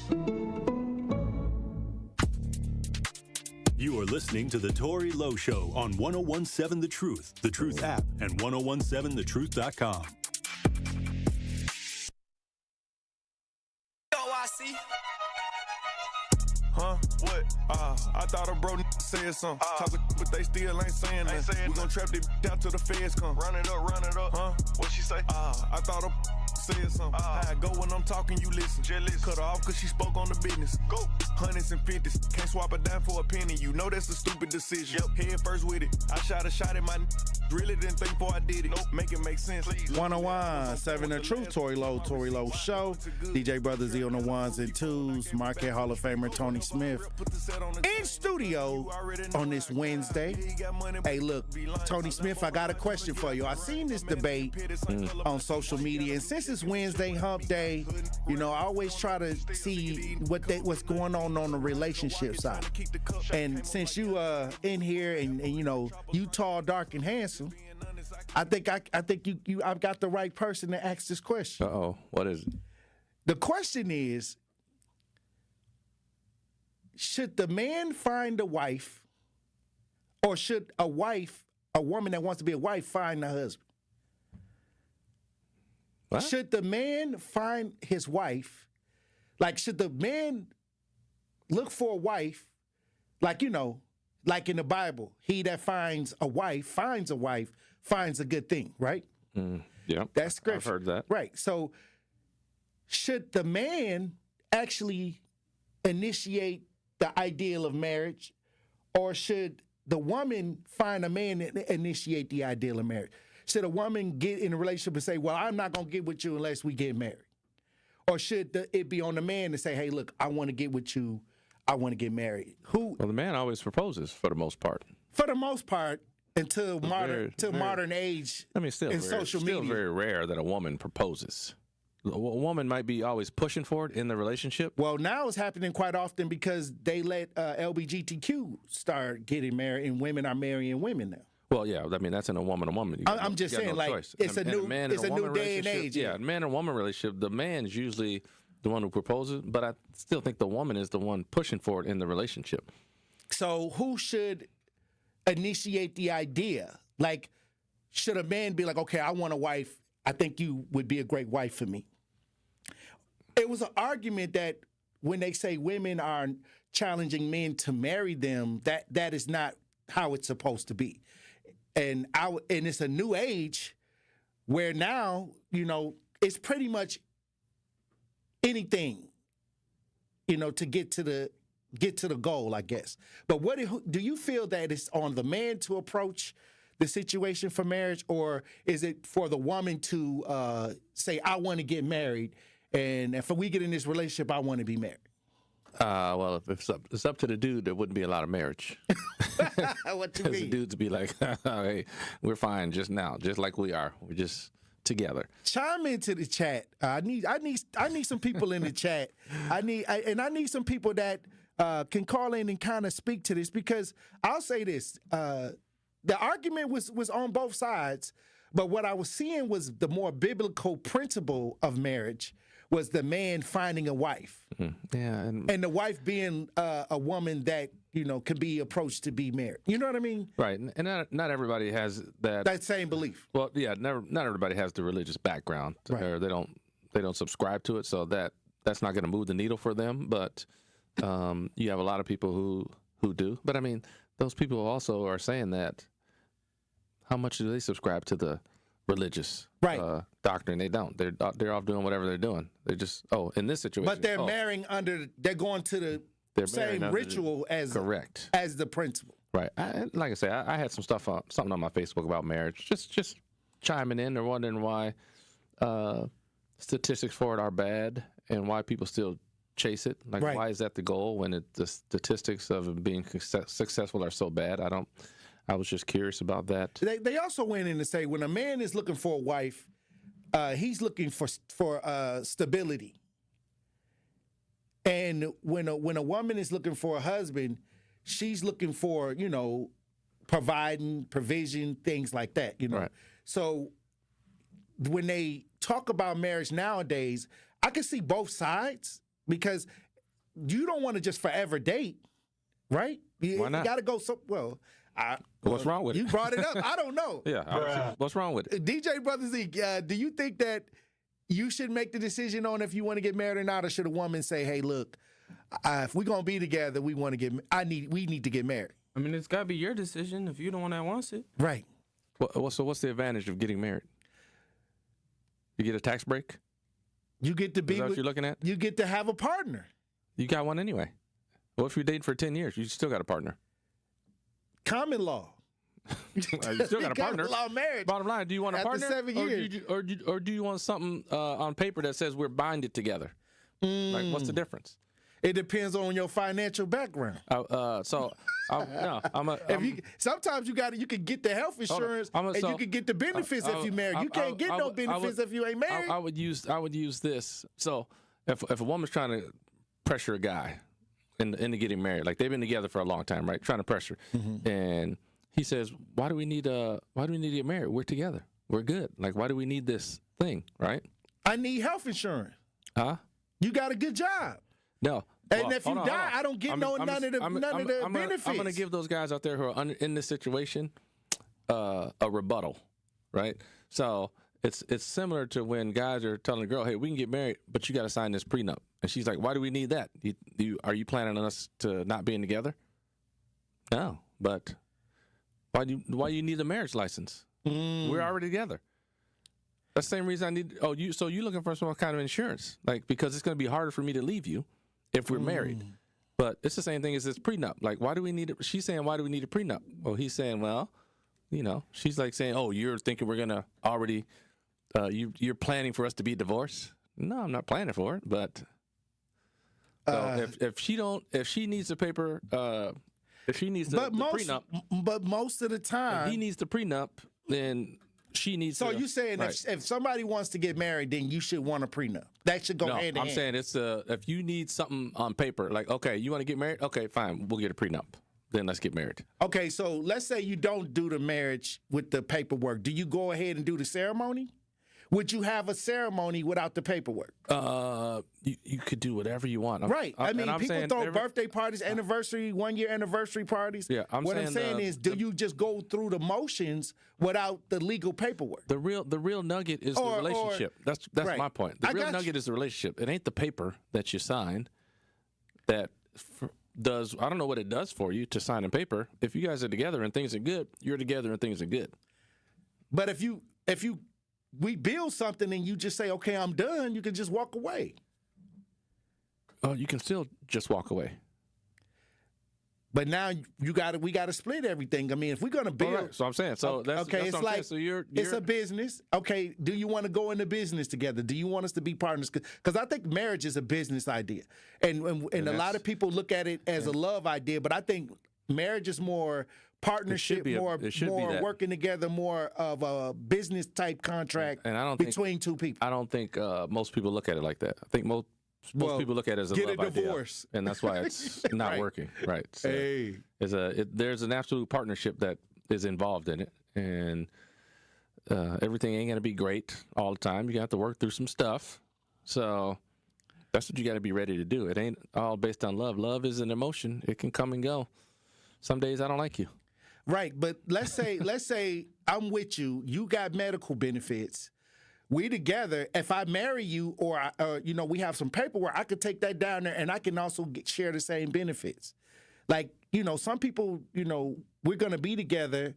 [SPEAKER 1] You are listening to The Tory Lowe Show on 1017 The Truth app, and 1017thetruth.com.
[SPEAKER 17] Huh? What? I thought a bro said something. Talking, but they still ain't saying nothing. We gon' trap this down till the feds come. Run it up. Huh? What she say? I thought a said something. How I go when I'm talking, you listen. Cut her off cause she spoke on the business. Go. Hundreds and fifties. Can't swap a dime for a penny. You know that's a stupid decision. Head first with it. I shot a shot at my really didn't think before I did it. Nope. Make it make sense.
[SPEAKER 3] 101.7 The Truth, Tory Lowe Show. DJ Brother Z on the ones and twos. Marquette Hall of Famer Tony Smith in studio on this Wednesday. Hey, look, Tony Smith, I got a question for you. I seen this debate on social media, and since it's Wednesday, hump day, you know, I always try to see what's going on the relationship side. And since you in here and you know, you tall, dark, and handsome, I think I've got the right person to ask this question.
[SPEAKER 4] Uh-oh, what is it?
[SPEAKER 3] The question is, should the man find a wife, or should a woman that wants to be a wife, find a husband? What? Should the man find his wife? Like, should the man look for a wife? Like, you know, like in the Bible, he that finds a wife finds a good thing, right?
[SPEAKER 4] Yeah,
[SPEAKER 3] that's scripture.
[SPEAKER 4] I've heard that.
[SPEAKER 3] Right. So, should the man actually initiate the ideal of marriage, or should the woman find a man and initiate the ideal of marriage? Should a woman get in a relationship and say, well, I'm not going to get with you unless we get married? Or should it be on the man to say, hey, look, I want to get with you. I want to get married? Well,
[SPEAKER 4] the man always proposes for the most part.
[SPEAKER 3] For the most part, until modern age.
[SPEAKER 4] I mean, still
[SPEAKER 3] social media.
[SPEAKER 4] Still very rare that a woman proposes. A woman might be always pushing for it in the relationship.
[SPEAKER 3] Well, now it's happening quite often because they let LGBTQ start getting married, and women are marrying women now.
[SPEAKER 4] Well, yeah, I mean that's in a woman-to-woman.
[SPEAKER 3] I'm just saying, like choice. It's a new day and age.
[SPEAKER 4] Yeah, man and woman relationship. The man is usually the one who proposes, but I still think the woman is the one pushing for it in the relationship.
[SPEAKER 3] So who should initiate the idea? Like, should a man be like, okay, I want a wife. I think you would be a great wife for me. It was an argument that when they say women are challenging men to marry them, that is not how it's supposed to be. And it's a new age where now, it's pretty much anything, to get to the goal, I guess. But do you feel that it's on the man to approach the situation for marriage, or is it for the woman to say, I want to get married, and if we get in this relationship, I want to be married?
[SPEAKER 4] Well, if it's up to the dude, there wouldn't be a lot of marriage.
[SPEAKER 3] What you mean?
[SPEAKER 4] The dudes be like, hey, we're fine just now, just like we are. We're just together.
[SPEAKER 3] Chime into the chat. I need some people in the chat. I need some people that can call in and kind of speak to this, because I'll say this. The argument was on both sides, but what I was seeing was the more biblical principle of marriage was the man finding a wife.
[SPEAKER 4] Mm-hmm. Yeah,
[SPEAKER 3] and the wife being a woman that can be approached to be married. You know what I mean?
[SPEAKER 4] Right, and not everybody has that
[SPEAKER 3] same belief.
[SPEAKER 4] Well, yeah, not everybody has the religious background,
[SPEAKER 3] right.
[SPEAKER 4] Or they don't subscribe to it, so that's not going to move the needle for them. But you have a lot of people who do. But I mean, those people also are saying that. How much do they subscribe to the religious doctrine? They don't. They're off doing whatever they're doing. They just in this situation.
[SPEAKER 3] But they're marrying they're going to the same ritual as the principle.
[SPEAKER 4] Right. Like I say, I had something on my Facebook about marriage. Just chiming in. They're wondering why statistics for it are bad and why people still chase it. Like, why is that the goal when the statistics of being successful are so bad? I was just curious about that.
[SPEAKER 3] They also went in to say when a man is looking for a wife, he's looking for stability. And when a woman is looking for a husband, she's looking for, providing, provision, things like that, Right. So when they talk about marriage nowadays, I can see both sides, because you don't want to just forever date, right?
[SPEAKER 4] Why not?
[SPEAKER 3] You got to go
[SPEAKER 4] what's wrong with it?
[SPEAKER 3] You brought it up. I don't know.
[SPEAKER 4] Yeah. What's wrong with it?
[SPEAKER 3] DJ Brother Zeke, do you think that you should make the decision on if you want to get married or not, or should a woman say, "Hey, look, if we're gonna be together, we need to get married"?
[SPEAKER 12] I mean, it's gotta be your decision if you're the one that wants it.
[SPEAKER 3] Right.
[SPEAKER 4] So what's the advantage of getting married? You get a tax break.
[SPEAKER 3] You get to be.
[SPEAKER 4] Is that what you're looking at?
[SPEAKER 3] You get to have a partner.
[SPEAKER 4] You got one anyway. What if you're dating for 10 years? You still got a partner.
[SPEAKER 3] Common law.
[SPEAKER 4] You still got a partner.
[SPEAKER 3] Common law marriage.
[SPEAKER 4] Bottom line, do you want a partner?
[SPEAKER 3] After 7 years.
[SPEAKER 4] Or do you want something on paper that says we're binded together? Like, what's the difference?
[SPEAKER 3] It depends on your financial background. Sometimes you can get the health insurance and you can get the benefits if you're married. You can't get no benefits if you ain't married.
[SPEAKER 4] I would use this. So if a woman's trying to pressure a guy into getting married, like they've been together for a long time, right? Trying to pressure, and he says, "Why do we need to get married? We're together. We're good. Like, why do we need this thing, right?"
[SPEAKER 3] I need health insurance.
[SPEAKER 4] Huh?
[SPEAKER 3] You got a good job.
[SPEAKER 4] No.
[SPEAKER 3] And if you die, I don't get none of the benefits.
[SPEAKER 4] I'm going to give those guys out there who are in this situation a rebuttal, right? So it's similar to when guys are telling a girl, "Hey, we can get married, but you got to sign this prenup," and she's like, "Why do we need that? Are you planning on us to not being together?" No, but why do you need a marriage license? We're already together. That's the same reason I need. So you looking for some kind of insurance, like, because it's going to be harder for me to leave you if we're married. But it's the same thing as this prenup. Like, why do we need it? She's saying, why do we need a prenup? Well, he's saying, well, she's like saying, "Oh, you're thinking we're gonna already, you're planning for us to be divorced." No, I'm not planning for it. But if she needs the paper, if she needs the prenup,
[SPEAKER 3] but most of the time,
[SPEAKER 4] if he needs the prenup, then she needs.
[SPEAKER 3] So you saying if somebody wants to get married, then you should want a prenup. That should go hand in hand.
[SPEAKER 4] I'm saying it's if you need something on paper, like, okay, you want to get married? Okay, fine, we'll get a prenup. Then let's get married.
[SPEAKER 3] Okay, so let's say you don't do the marriage with the paperwork. Do you go ahead and do the ceremony? Would you have a ceremony without the paperwork?
[SPEAKER 4] You could do whatever you want.
[SPEAKER 3] Right. I mean, people throw birthday parties, anniversary, 1-year anniversary parties.
[SPEAKER 4] Yeah,
[SPEAKER 3] what I'm saying is, do you just go through the motions without the legal paperwork?
[SPEAKER 4] The real nugget is the relationship. That's
[SPEAKER 3] right.
[SPEAKER 4] my point. The real nugget is the relationship. It ain't the paper that you sign that does. I don't know what it does for you to sign a paper. If you guys are together and things are good, you're together and things are good.
[SPEAKER 3] But if we build something and you just say, okay, I'm done, you can just walk away.
[SPEAKER 4] Oh, you can still just walk away.
[SPEAKER 3] But now we got to split everything. I mean, if we're going to build.
[SPEAKER 4] Right. So I'm saying, that's
[SPEAKER 3] it's like,
[SPEAKER 4] so you're
[SPEAKER 3] it's a business. Okay, do you want to go into business together? Do you want us to be partners? Because I think marriage is a business idea. And a lot of people look at it as a love idea, but I think marriage is more partnership, more working together, more of a business type contract between two people.
[SPEAKER 4] I don't think most people look at it like that. I think most people look at it as a love
[SPEAKER 3] divorce
[SPEAKER 4] idea, and that's why it's not working. Right? So
[SPEAKER 3] hey,
[SPEAKER 4] there's an absolute partnership that is involved in it, and everything ain't gonna be great all the time. You got to work through some stuff. So that's what you got to be ready to do. It ain't all based on love. Love is an emotion. It can come and go. Some days I don't like you.
[SPEAKER 3] Right, but let's say I'm with you. You got medical benefits. We together. If I marry you, or we have some paperwork, I could take that down there, and I can also share the same benefits. Like, some people, we're gonna be together.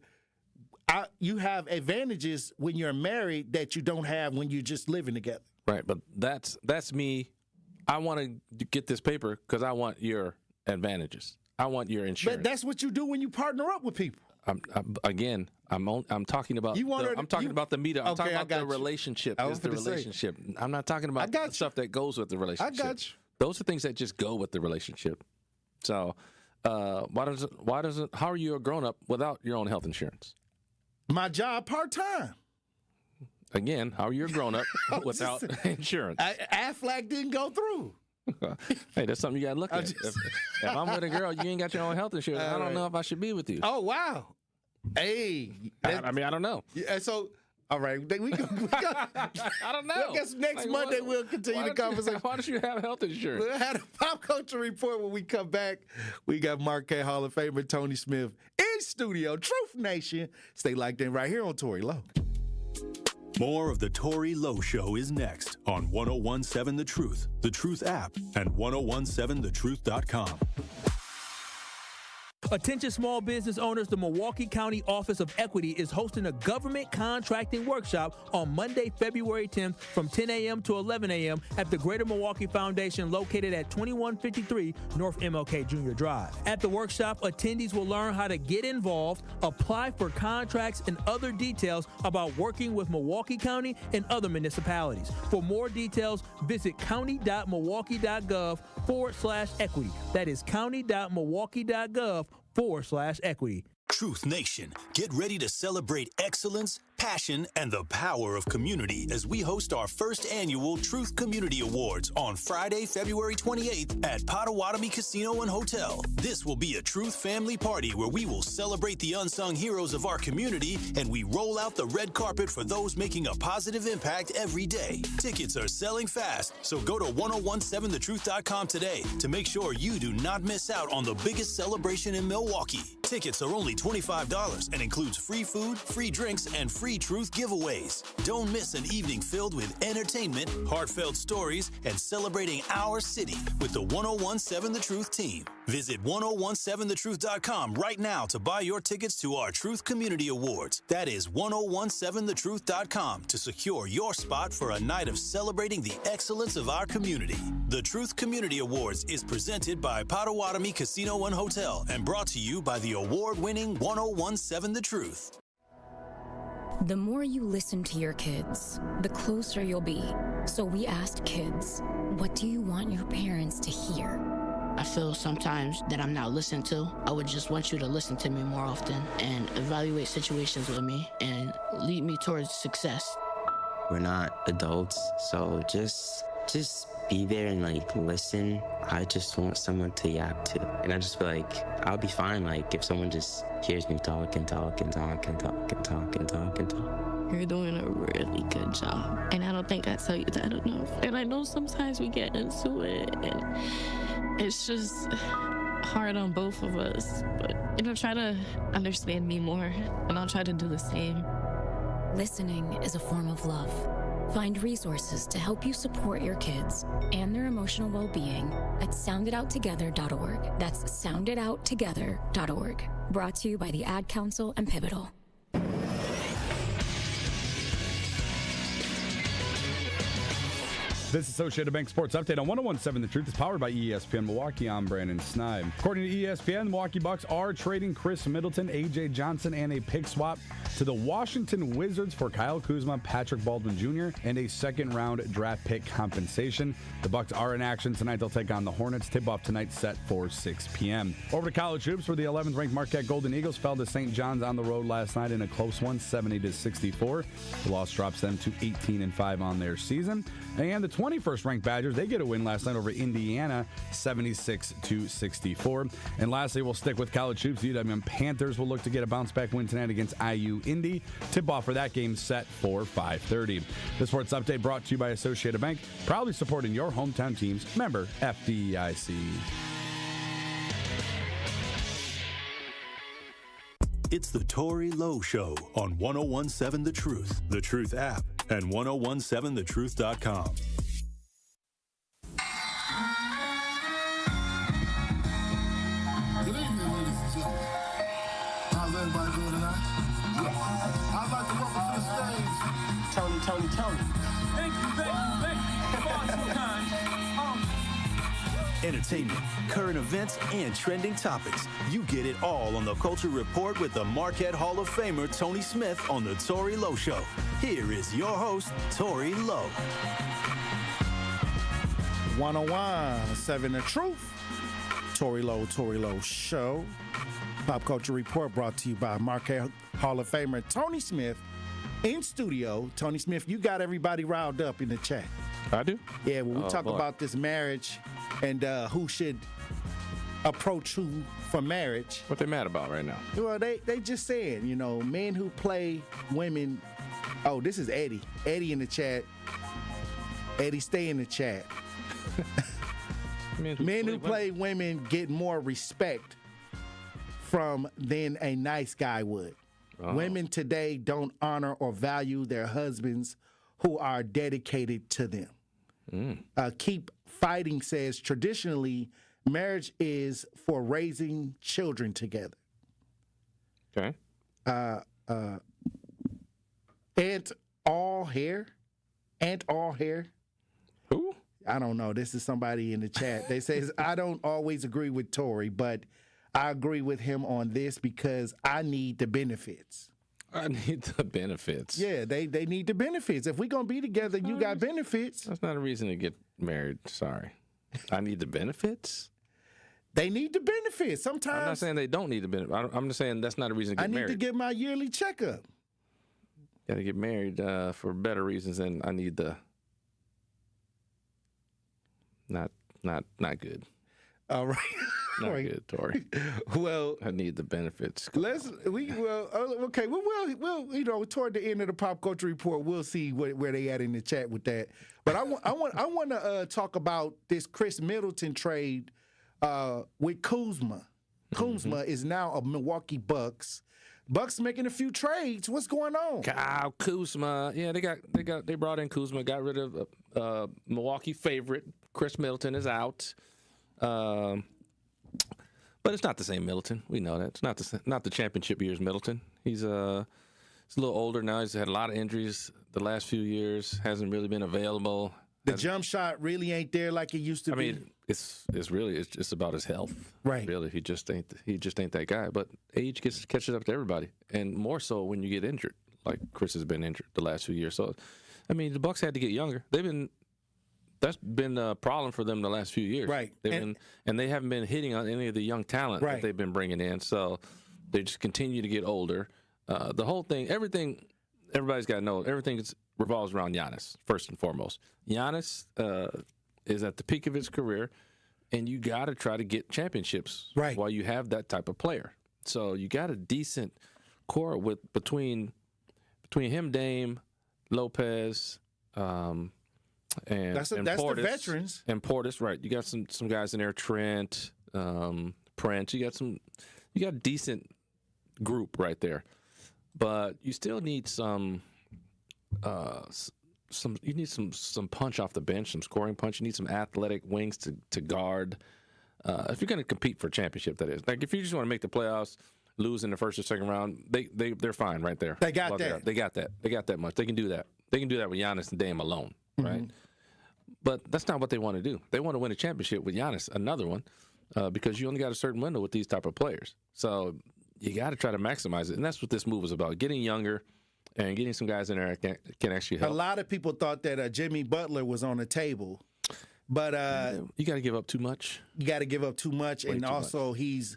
[SPEAKER 3] You have advantages when you're married that you don't have when you're just living together.
[SPEAKER 4] Right, but that's me. I want to get this paper because I want your advantages. I want your insurance.
[SPEAKER 3] But that's what you do when you partner up with people.
[SPEAKER 4] I'm talking about. I'm talking about the meter. I'm talking about the relationship. Is the relationship? I'm not talking about the stuff that goes with the relationship.
[SPEAKER 3] I got you.
[SPEAKER 4] Those are things that just go with the relationship. So, why does it? How are you a grown up without your own health insurance?
[SPEAKER 3] My job part time.
[SPEAKER 4] Again, how are you a grown up without insurance?
[SPEAKER 3] Aflac didn't go through.
[SPEAKER 4] Hey, that's something you got to look at. If I'm with a girl, you ain't got your own health insurance. I don't know if I should be with you.
[SPEAKER 3] Oh, wow. Hey.
[SPEAKER 4] I mean, I don't know.
[SPEAKER 3] Yeah, so, all right. We
[SPEAKER 4] I don't know.
[SPEAKER 3] I guess next Monday we'll continue the conversation.
[SPEAKER 4] Why don't you have health insurance?
[SPEAKER 3] We'll have a pop culture report when we come back. We got Marquette Hall of Famer Tony Smith in studio. Truth Nation. Stay locked in right here on Tory Lowe.
[SPEAKER 1] More of the Tory Lowe Show is next on 1017 The Truth app, and 1017thetruth.com.
[SPEAKER 18] Attention small business owners, the Milwaukee County Office of Equity is hosting a government contracting workshop on Monday, February 10th from 10 a.m. to 11 a.m. at the Greater Milwaukee Foundation located at 2153 North MLK Jr. Drive. At the workshop, attendees will learn how to get involved, apply for contracts, and other details about working with Milwaukee County and other municipalities. For more details, visit county.milwaukee.gov/equity. That is county.milwaukee.gov/equity.
[SPEAKER 1] Truth Nation, get ready to celebrate excellence, passion, and the power of community as we host our first annual Truth Community Awards on Friday, February 28th at Potawatomi Casino and Hotel. This will be a Truth family party where we will celebrate the unsung heroes of our community, and we roll out the red carpet for those making a positive impact every day. Tickets are selling fast, so go to 1017thetruth.com today to make sure you do not miss out on the biggest celebration in Milwaukee. Tickets are only $25 and includes free food, free drinks, and free Truth giveaways. Don't miss an evening filled with entertainment, heartfelt stories, and celebrating our city with the 1017 The Truth team. Visit 1017thetruth.com right now to buy your tickets to our Truth Community Awards. That is 1017thetruth.com to secure your spot for a night of celebrating the excellence of our community. The Truth Community Awards is presented by Potawatomi Casino and Hotel and brought to you by the award-winning 1017 The Truth.
[SPEAKER 19] The more you listen to your kids, the closer you'll be. So we asked kids, what do you want your parents to hear?
[SPEAKER 20] I feel sometimes that I'm not listened to. I would just want you to listen to me more often and evaluate situations with me and lead me towards success.
[SPEAKER 21] We're not adults, so just be there and like listen. I just want someone to yap to. And I just feel like I'll be fine like if someone just hears me talk and talk and talk and talk and talk and talk and talk.
[SPEAKER 22] You're doing a really good job. And I don't think I tell you that enough. And I know sometimes we get into it and it's just hard on both of us. But, try to understand me more and I'll try to do the same.
[SPEAKER 19] Listening is a form of love. Find resources to help you support your kids and their emotional well-being at sounditouttogether.org. That's sounditouttogether.org. Brought to you by the Ad Council and Pivotal.
[SPEAKER 23] This Associated Bank Sports Update on 101.7 The Truth is powered by ESPN Milwaukee. I'm Brandon Snibe. According to ESPN, the Milwaukee Bucks are trading Chris Middleton, A.J. Johnson, and a pick swap to the Washington Wizards for Kyle Kuzma, Patrick Baldwin Jr., and a second-round draft pick compensation. The Bucks are in action tonight. They'll take on the Hornets. Tip-off tonight set for 6 p.m. Over to college hoops, where the 11th-ranked Marquette Golden Eagles fell to St. John's on the road last night in a close one, 70-64. The loss drops them to 18-5 on their season. And the 21st ranked Badgers, they get a win last night over Indiana, 76-64. And lastly, we'll stick with college hoops. The UWM Panthers will look to get a bounce-back win tonight against IU Indy. Tip-off for that game set for 5:30. The Sports Update brought to you by Associated Bank, proudly supporting your hometown teams. Member FDIC.
[SPEAKER 1] It's the Tory Lowe Show on 101.7 The Truth, The Truth app, and 1017thetruth.com.
[SPEAKER 24] Good evening, ladies and gentlemen. How's everybody doing tonight? I'd like to welcome to the stage Tony.
[SPEAKER 25] Thank you. Far too kind.
[SPEAKER 1] Entertainment, current events, and trending topics. You get it all on the Culture Report with the Marquette Hall of Famer Tony Smith on the Tory Lowe Show. Here is your host, Tory Lowe.
[SPEAKER 3] 101.7 The Truth. Tory Lowe Show. Pop Culture Report brought to you by Marquette Hall of Famer Tony Smith. In studio, Tony Smith, you got everybody riled up in the chat.
[SPEAKER 4] I do?
[SPEAKER 3] Yeah, when we talk about this marriage and who should approach who for marriage.
[SPEAKER 4] What they mad about right now?
[SPEAKER 3] Well, they just saying, men who play women. Oh, this is Eddie. Eddie in the chat. Eddie, stay in the chat. Men who play women get more respect from than a nice guy would. Oh. Women today don't honor or value their husbands who are dedicated to them. Keep Fighting says, traditionally, marriage is for raising children together.
[SPEAKER 4] Okay.
[SPEAKER 3] Aunt All Hair.
[SPEAKER 4] Who?
[SPEAKER 3] I don't know. This is somebody in the chat. They says, I don't always agree with Tory, but I agree with him on this because I need the benefits.
[SPEAKER 4] I need the benefits.
[SPEAKER 3] Yeah, they need the benefits. If we're going to be together, you got benefits.
[SPEAKER 4] That's not a reason to get married. Sorry. I need the benefits?
[SPEAKER 3] They need the benefits. Sometimes.
[SPEAKER 4] I'm not saying they don't need the benefits. I'm just saying that's not a reason to get married.
[SPEAKER 3] I need to get my yearly checkup.
[SPEAKER 4] Got to get married for better reasons than I need the. Not good.
[SPEAKER 3] All right.
[SPEAKER 4] Not good, Tory.
[SPEAKER 3] Well,
[SPEAKER 4] I need the benefits.
[SPEAKER 3] Okay. We'll toward the end of the Pop Culture Report, we'll see where they at in the chat with that. But I want to talk about this Chris Middleton trade with Kuzma. Kuzma is now a Milwaukee Bucks. Bucks making a few trades. What's going on?
[SPEAKER 4] Kyle Kuzma. Yeah, they brought in Kuzma, got rid of Milwaukee favorite. Chris Middleton is out. But it's not the same Middleton. We know that. It's not the championship years Middleton. He's a little older now. He's had a lot of injuries the last few years. Hasn't really been available.
[SPEAKER 3] The jump shot really ain't there like it used to be.
[SPEAKER 4] I mean, it's just about his health.
[SPEAKER 3] Right.
[SPEAKER 4] Really, he just ain't that guy. But age catches up to everybody, and more so when you get injured. like Chris has been injured the last few years. So, I mean, the Bucks had to get younger. That's been a problem for them the last few years.
[SPEAKER 3] Right.
[SPEAKER 4] And they haven't been hitting on any of the young talent that they've been bringing in. So they just continue to get older. The whole thing, everything, everybody's got to know, everything revolves around Giannis, first and foremost. Giannis is at the peak of his career, and you got to try to get championships while you have that type of player. So you got a decent core between him, Dame, Lopez, and
[SPEAKER 3] that's
[SPEAKER 4] Portis,
[SPEAKER 3] the veterans.
[SPEAKER 4] And Portis, right. You got some guys in there, Trent, Prince. You got a decent group right there. But you still need some punch off the bench, some scoring punch. You need some athletic wings to guard. If you're going to compete for a championship, that is. Like if you just want to make the playoffs, lose in the first or second round, they're fine right there.
[SPEAKER 3] They got that.
[SPEAKER 4] They got that. They got that much. They can do that. They can do that with Giannis and Dame alone, right? But that's not what they want to do. They want to win a championship with Giannis, another one, because you only got a certain window with these type of players. So you got to try to maximize it, and that's what this move is about: getting younger and getting some guys in there that can actually help.
[SPEAKER 3] A lot of people thought that Jimmy Butler was on the table, but
[SPEAKER 4] you got to give up too much.
[SPEAKER 3] You got to give up too much, and also he's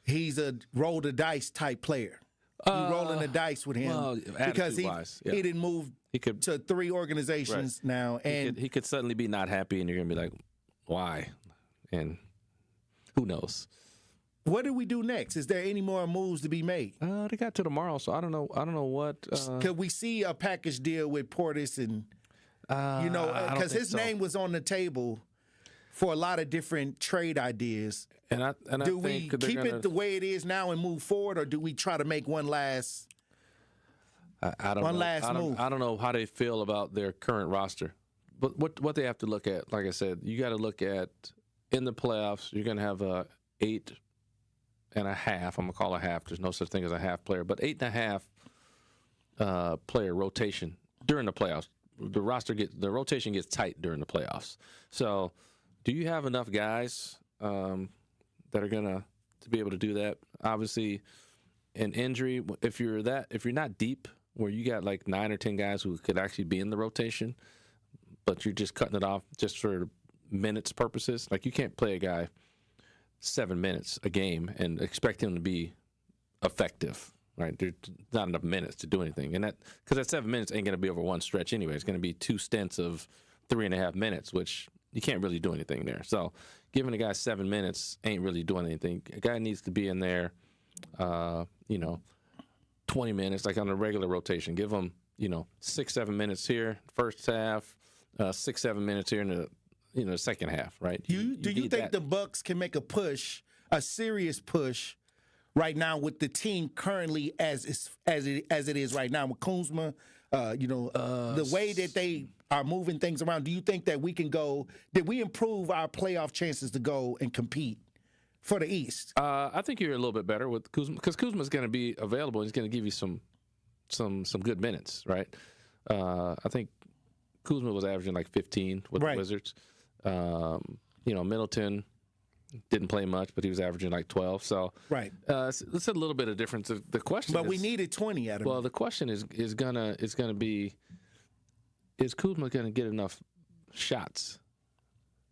[SPEAKER 3] a roll the dice type player. You rolling the dice with him because he didn't move to 3 organizations now, and
[SPEAKER 4] he could suddenly be not happy, and you're gonna be like, why? And who knows?
[SPEAKER 3] What do we do next? Is there any more moves to be made?
[SPEAKER 4] They got to tomorrow, so I don't know what.
[SPEAKER 3] Could we see a package deal with Portis and because his name was on the table for a lot of different trade ideas. Do we keep it the way it is now and move forward, or do we try to make one last?
[SPEAKER 4] I don't know.
[SPEAKER 3] Move.
[SPEAKER 4] I don't know how they feel about their current roster, but what they have to look at, like I said, you got to look at in the playoffs. You're going to have a 8.5. I'm gonna call a half. There's no such thing as a half player, but 8.5 player rotation during the playoffs. The rotation gets tight during the playoffs. So, do you have enough guys that are to be able to do that? Obviously, an injury. If you're not deep, where you got like 9 or 10 guys who could actually be in the rotation, but you're just cutting it off just for minutes purposes. Like you can't play a guy 7 minutes a game and expect him to be effective, right? There's not enough minutes to do anything, and because that 7 minutes ain't going to be over one stretch anyway. It's going to be 2 stints of 3.5 minutes, which you can't really do anything there. So giving a guy 7 minutes ain't really doing anything. A guy needs to be in there, 20 minutes, like on a regular rotation. Give him, 6-7 minutes here, first half, 6-7 minutes here in the second half, right?
[SPEAKER 3] Do you think the Bucks can make a serious push right now with the team currently as it is right now with Kuzma? The way that they are moving things around. Do you think that we can go? Did we improve our playoff chances to go and compete for the East?
[SPEAKER 4] I think you're a little bit better with Kuzma because Kuzma's going to be available. He's going to give you some good minutes, right? I think Kuzma was averaging like 15 with the Wizards. Middleton didn't play much, but he was averaging like 12. So it's a little bit of difference. The question,
[SPEAKER 3] but we needed 20 out of him.
[SPEAKER 4] Well, the question is gonna be, is Kuzma gonna get enough shots?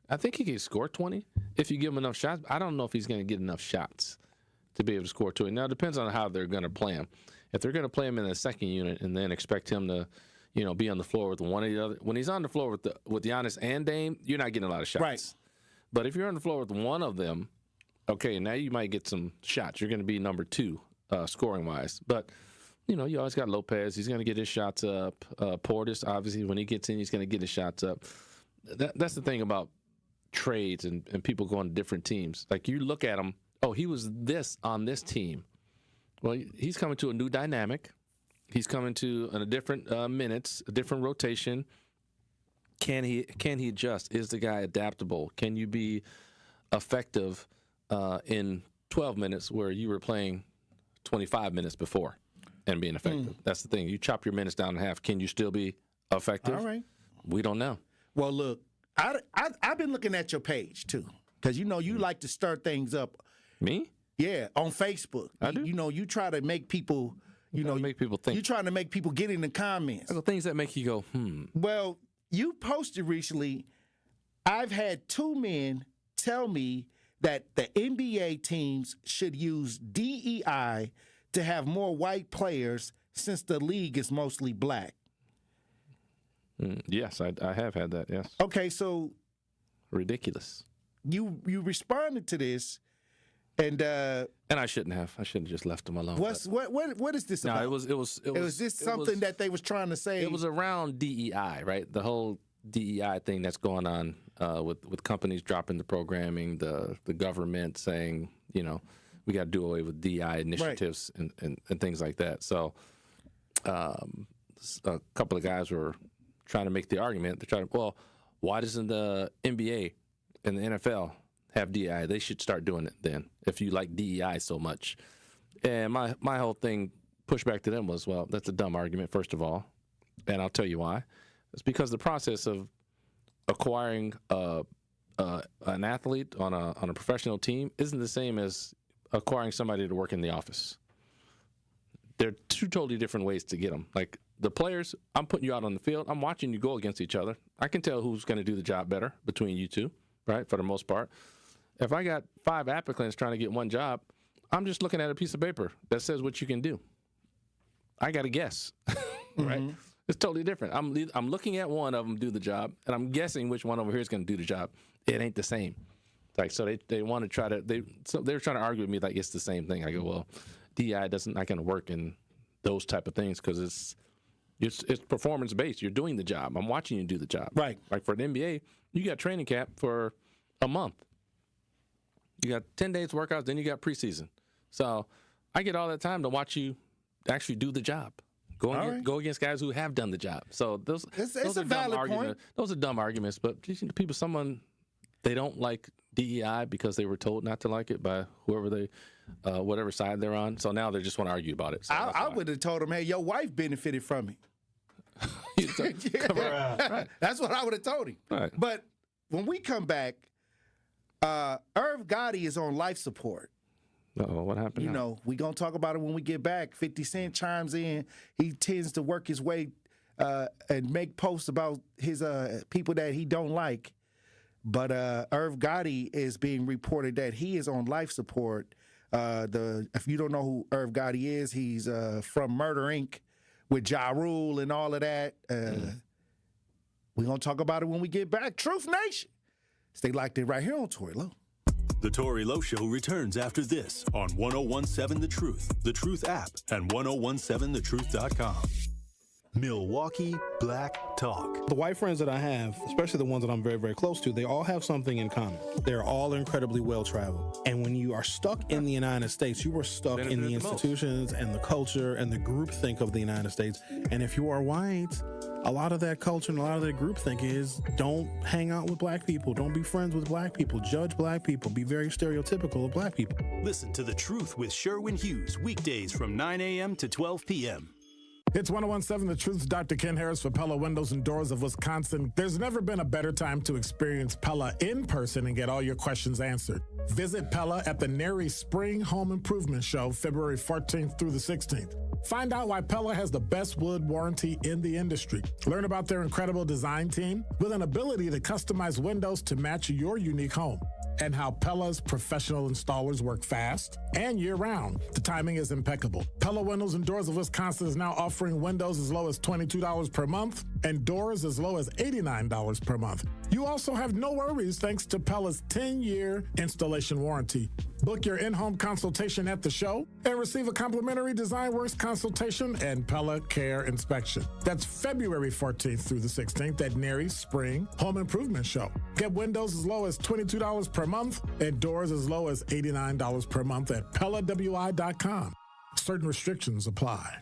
[SPEAKER 4] I think he can score 20 if you give him enough shots. I don't know if he's gonna get enough shots to be able to score 20. Now it depends on how they're gonna play him. If they're gonna play him in the second unit and then expect him to, be on the floor with one of the other. When he's on the floor with Giannis and Dame, you're not getting a lot of shots.
[SPEAKER 3] Right.
[SPEAKER 4] But if you're on the floor with one of them, okay, now you might get some shots. You're going to be number 2 scoring-wise. But, you always got Lopez. He's going to get his shots up. Portis, obviously, when he gets in, he's going to get his shots up. That's the thing about trades and people going to different teams. Like, you look at him, he was this on this team. Well, he's coming to a new dynamic. He's coming to a different minutes, a different rotation. Can he adjust? Is the guy adaptable? Can you be effective in 12 minutes where you were playing 25 minutes before and being effective? That's the thing. You chop your minutes down in half. Can you still be effective?
[SPEAKER 3] All right.
[SPEAKER 4] We don't know.
[SPEAKER 3] Well, look, I've been looking at your page too because you like to stir things up.
[SPEAKER 4] Me?
[SPEAKER 3] Yeah, on Facebook.
[SPEAKER 4] I do.
[SPEAKER 3] You try to make people You know,
[SPEAKER 4] make people think.
[SPEAKER 3] You're trying to make people get in the comments.
[SPEAKER 4] Things that make you go,
[SPEAKER 3] Well, you posted recently, I've had 2 men tell me that the NBA teams should use DEI to have more white players since the league is mostly black.
[SPEAKER 4] Yes, I have had that, yes.
[SPEAKER 3] Okay, so...
[SPEAKER 4] Ridiculous.
[SPEAKER 3] You responded to this, and
[SPEAKER 4] I shouldn't have. I should have just left them alone.
[SPEAKER 3] What is this about?
[SPEAKER 4] No, it was
[SPEAKER 3] this something that they was trying to say?
[SPEAKER 4] It was around DEI, right? The whole DEI thing that's going on with companies dropping the programming, the government saying, you know, we got to do away with DEI initiatives and things like that. So a couple of guys were trying to make the argument. They're trying to, well, why doesn't the NBA and the NFL have DEI? They should start doing it then, if you like DEI so much. And my whole thing, pushback to them was, well, that's a dumb argument, first of all. And I'll tell you why. It's because the process of acquiring an athlete on a professional team isn't the same as acquiring somebody to work in the office. They're 2 totally different ways to get them. Like the players, I'm putting you out on the field. I'm watching you go against each other. I can tell who's going to do the job better between you 2, right, for the most part. If I got 5 applicants trying to get 1 job, I'm just looking at a piece of paper that says what you can do. I got to guess, right? Mm-hmm. It's totally different. I'm looking at one of them do the job, and I'm guessing which one over here is going to do the job. It ain't the same. Like, so they want to try to they were trying to argue with me like it's the same thing. I go, well, DEI not going to work in those type of things because it's performance based. You're doing the job. I'm watching you do the job.
[SPEAKER 3] Right.
[SPEAKER 4] Like for an NBA, you got training camp for a month. You got 10 days workouts, then you got preseason. So I get all that time to watch you actually do the job. Go against guys who have done the job. So those are dumb arguments. Those are dumb arguments, but they don't like DEI because they were told not to like it by whoever whatever side they're on. So now they just want to argue about it. So
[SPEAKER 3] I would have told them, hey, your wife benefited from it. Right. That's what I would have told him.
[SPEAKER 4] Right.
[SPEAKER 3] But when we come back, Irv Gotti is on life support.
[SPEAKER 4] Uh-oh, what happened?
[SPEAKER 3] You know, we're going to talk about it when we get back. 50 Cent chimes in. He tends to work his way and make posts about his people that he don't like. But Irv Gotti is being reported that he is on life support. If you don't know who Irv Gotti is, he's from Murder, Inc. with Ja Rule and all of that. We're going to talk about it when we get back. Truth Nation. Stay locked in right here on Tory Lowe.
[SPEAKER 1] The Tory Lowe Show returns after this on 101.7 The Truth app, and 1017thetruth.com. Milwaukee Black Talk.
[SPEAKER 14] The white friends that I have, especially the ones that I'm very, very close to, they all have something in common. They're all incredibly well-traveled. And when you are stuck in the United States, you are stuck in the institutions and the culture and the groupthink of the United States. And if you are white, a lot of that culture and a lot of that groupthink is don't hang out with black people. Don't be friends with black people. Judge black people. Be very stereotypical of black people.
[SPEAKER 1] Listen to The Truth with Sherwin Hughes, weekdays from 9 a.m. to 12 p.m.
[SPEAKER 2] It's 101.7 The Truth's Dr. Ken Harris for Pella Windows and Doors of Wisconsin. There's never been a better time to experience Pella in person and get all your questions answered. Visit Pella at the Neri Spring Home Improvement Show, February 14th through the 16th. Find out why Pella has the best wood warranty in the industry. Learn about their incredible design team with an ability to customize windows to match your unique home. And how Pella's professional installers work fast and year-round. The timing is impeccable. Pella Windows and Doors of Wisconsin is now offering windows as low as $22 per month and doors as low as $89 per month. You also have no worries thanks to Pella's 10-year installation warranty. Book your in-home consultation at the show and receive a complimentary Design Works consultation and Pella Care inspection. That's February 14th through the 16th at Neri Spring Home Improvement Show. Get windows as low as $22 per month and doors as low as $89 per month at PellaWI.com. Certain restrictions apply.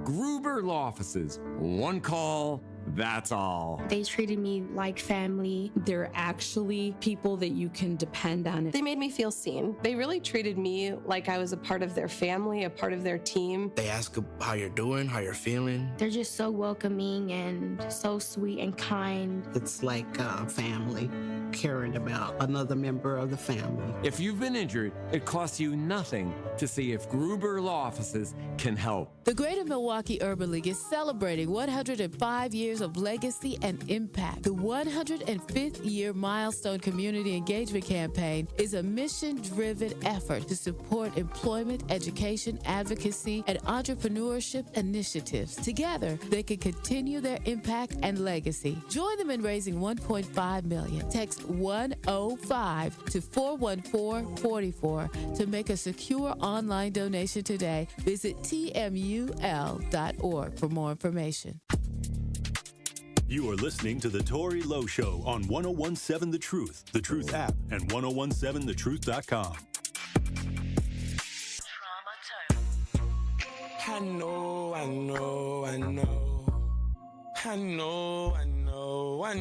[SPEAKER 5] Gruber Law Offices. One call, That's all.
[SPEAKER 6] They treated me like family.
[SPEAKER 8] They're actually people that you can depend on.
[SPEAKER 10] They made me feel seen. They really treated me like I was a part of their family, a part of their team.
[SPEAKER 11] They ask how you're doing, how you're feeling.
[SPEAKER 6] They're just so welcoming and so sweet and kind.
[SPEAKER 26] It's like family, caring about another member of the family.
[SPEAKER 5] If you've been injured, it costs you nothing to see if Gruber Law Offices can help.
[SPEAKER 15] The Greater Milwaukee Urban League is celebrating 105 years of legacy and impact. The 105th year milestone community engagement campaign is a mission-driven effort to support employment, education, advocacy, and entrepreneurship initiatives. Together, they can continue their impact and legacy. Join them in raising $1.5 million. Text 105 to 41444 to make a secure online donation today. Visit tmul.org for more information.
[SPEAKER 1] You are listening to The Tory Lowe Show on 1017 The Truth app, and 1017thetruth.com.
[SPEAKER 27] I know. What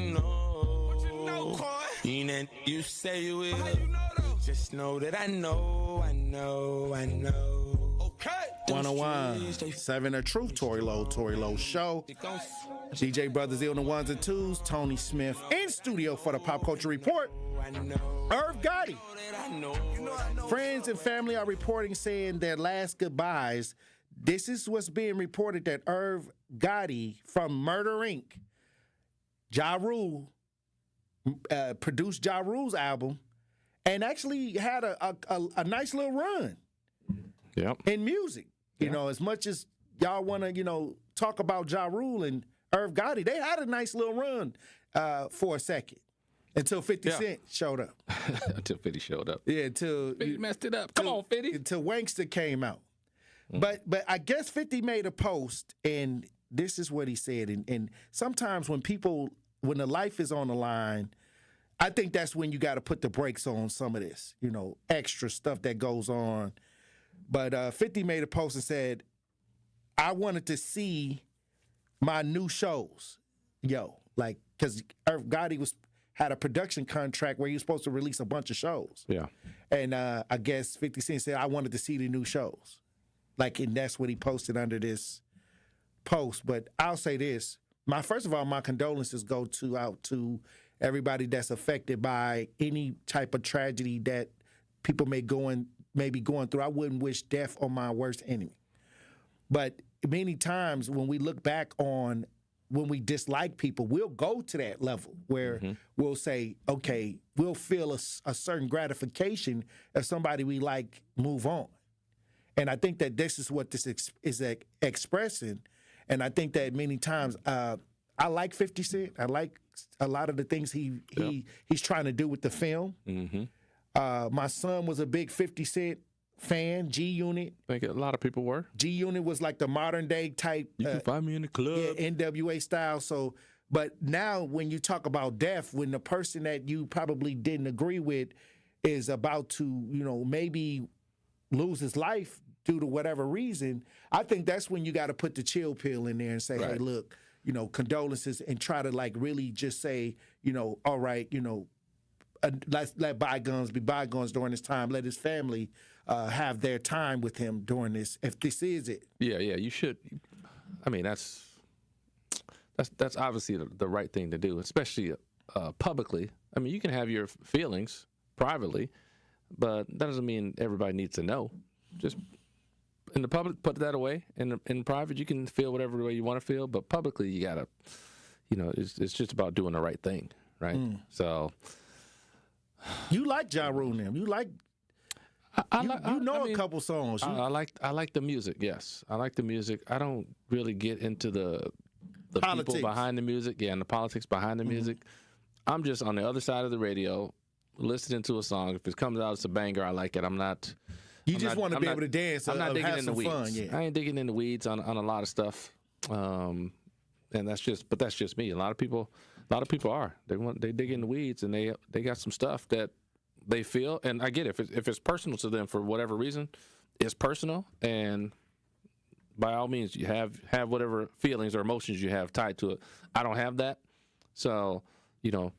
[SPEAKER 27] you know, Coy? And you say you will. How you know, though? Just know that I know. Okay.
[SPEAKER 3] 101.7 The Truth, Tory Lowe Show. DJ Brothers on the ones and twos, Tony Smith in studio for the Pop Culture Report. Irv Gotti. Friends and family are reporting saying their last goodbyes. This is what's being reported, that Irv Gotti from Murder Inc., Ja Rule, produced Ja Rule's album and actually had a nice little run in music. You know, as much as y'all want to, talk about Ja Rule and Irv Gotti, they had a nice little run for a second until 50 Cent showed up.
[SPEAKER 4] Until 50 showed up.
[SPEAKER 3] Yeah, until
[SPEAKER 4] 50 messed it up. Come on, 50.
[SPEAKER 3] Until Wankster came out. But I guess 50 made a post, and this is what he said. And sometimes when the life is on the line, I think that's when you got to put the brakes on some of this, extra stuff that goes on. But 50 made a post and said, I wanted to see my new shows. Because Irv Gotti had a production contract where he was supposed to release a bunch of shows. Yeah. And I guess 50 Cent said, I wanted to see the new shows. And that's what he posted under this post. But I'll say this. First of all, my condolences go out to everybody that's affected by any type of tragedy that people may be going through. I wouldn't wish death on my worst enemy. But many times when we look back on when we dislike people, we'll go to that level where we'll say, okay, we'll feel a certain gratification if somebody we like move on. And I think that this is what this is expressing. And I think that many times I like 50 Cent. I like a lot of the things he's trying to do with the film. My son was a big 50 Cent fan, G-Unit.
[SPEAKER 4] I think a lot of people were.
[SPEAKER 3] G-Unit was like the modern day type.
[SPEAKER 4] You can find me in the club.
[SPEAKER 3] Yeah, NWA style. So, but now when you talk about death, when the person that you probably didn't agree with is about to, maybe lose his life due to whatever reason, I think that's when you got to put the chill pill in there and say, hey, look, condolences, and try to really just say, all right, let's let bygones be bygones during this time. Let his family have their time with him during this, if this is it.
[SPEAKER 4] Yeah, you should. I mean, that's obviously the right thing to do, especially publicly. I mean, you can have your feelings privately, but that doesn't mean everybody needs to know. Just in the public, put that away. In private, you can feel whatever way you want to feel, but publicly, you gotta, it's just about doing the right thing, right? So,
[SPEAKER 3] you like Ja Rule now? You like? A couple songs.
[SPEAKER 4] I like the music. Yes, I like the music. I don't really get into the people behind the music. Yeah, and the politics behind the music. I'm just on the other side of the radio, listening to a song. If it comes out, it's a banger. I like it. I'm not.
[SPEAKER 3] You just want to be able to dance.
[SPEAKER 4] I'm not digging
[SPEAKER 3] have
[SPEAKER 4] in
[SPEAKER 3] some
[SPEAKER 4] the weeds.
[SPEAKER 3] Fun, yeah.
[SPEAKER 4] I ain't digging in the weeds on a lot of stuff. And that's just me. A lot of people are. They dig in the weeds, and they got some stuff that they feel, and I get it. If it's personal to them for whatever reason, it's personal, and by all means, you have whatever feelings or emotions you have tied to it. I don't have that. So, you know,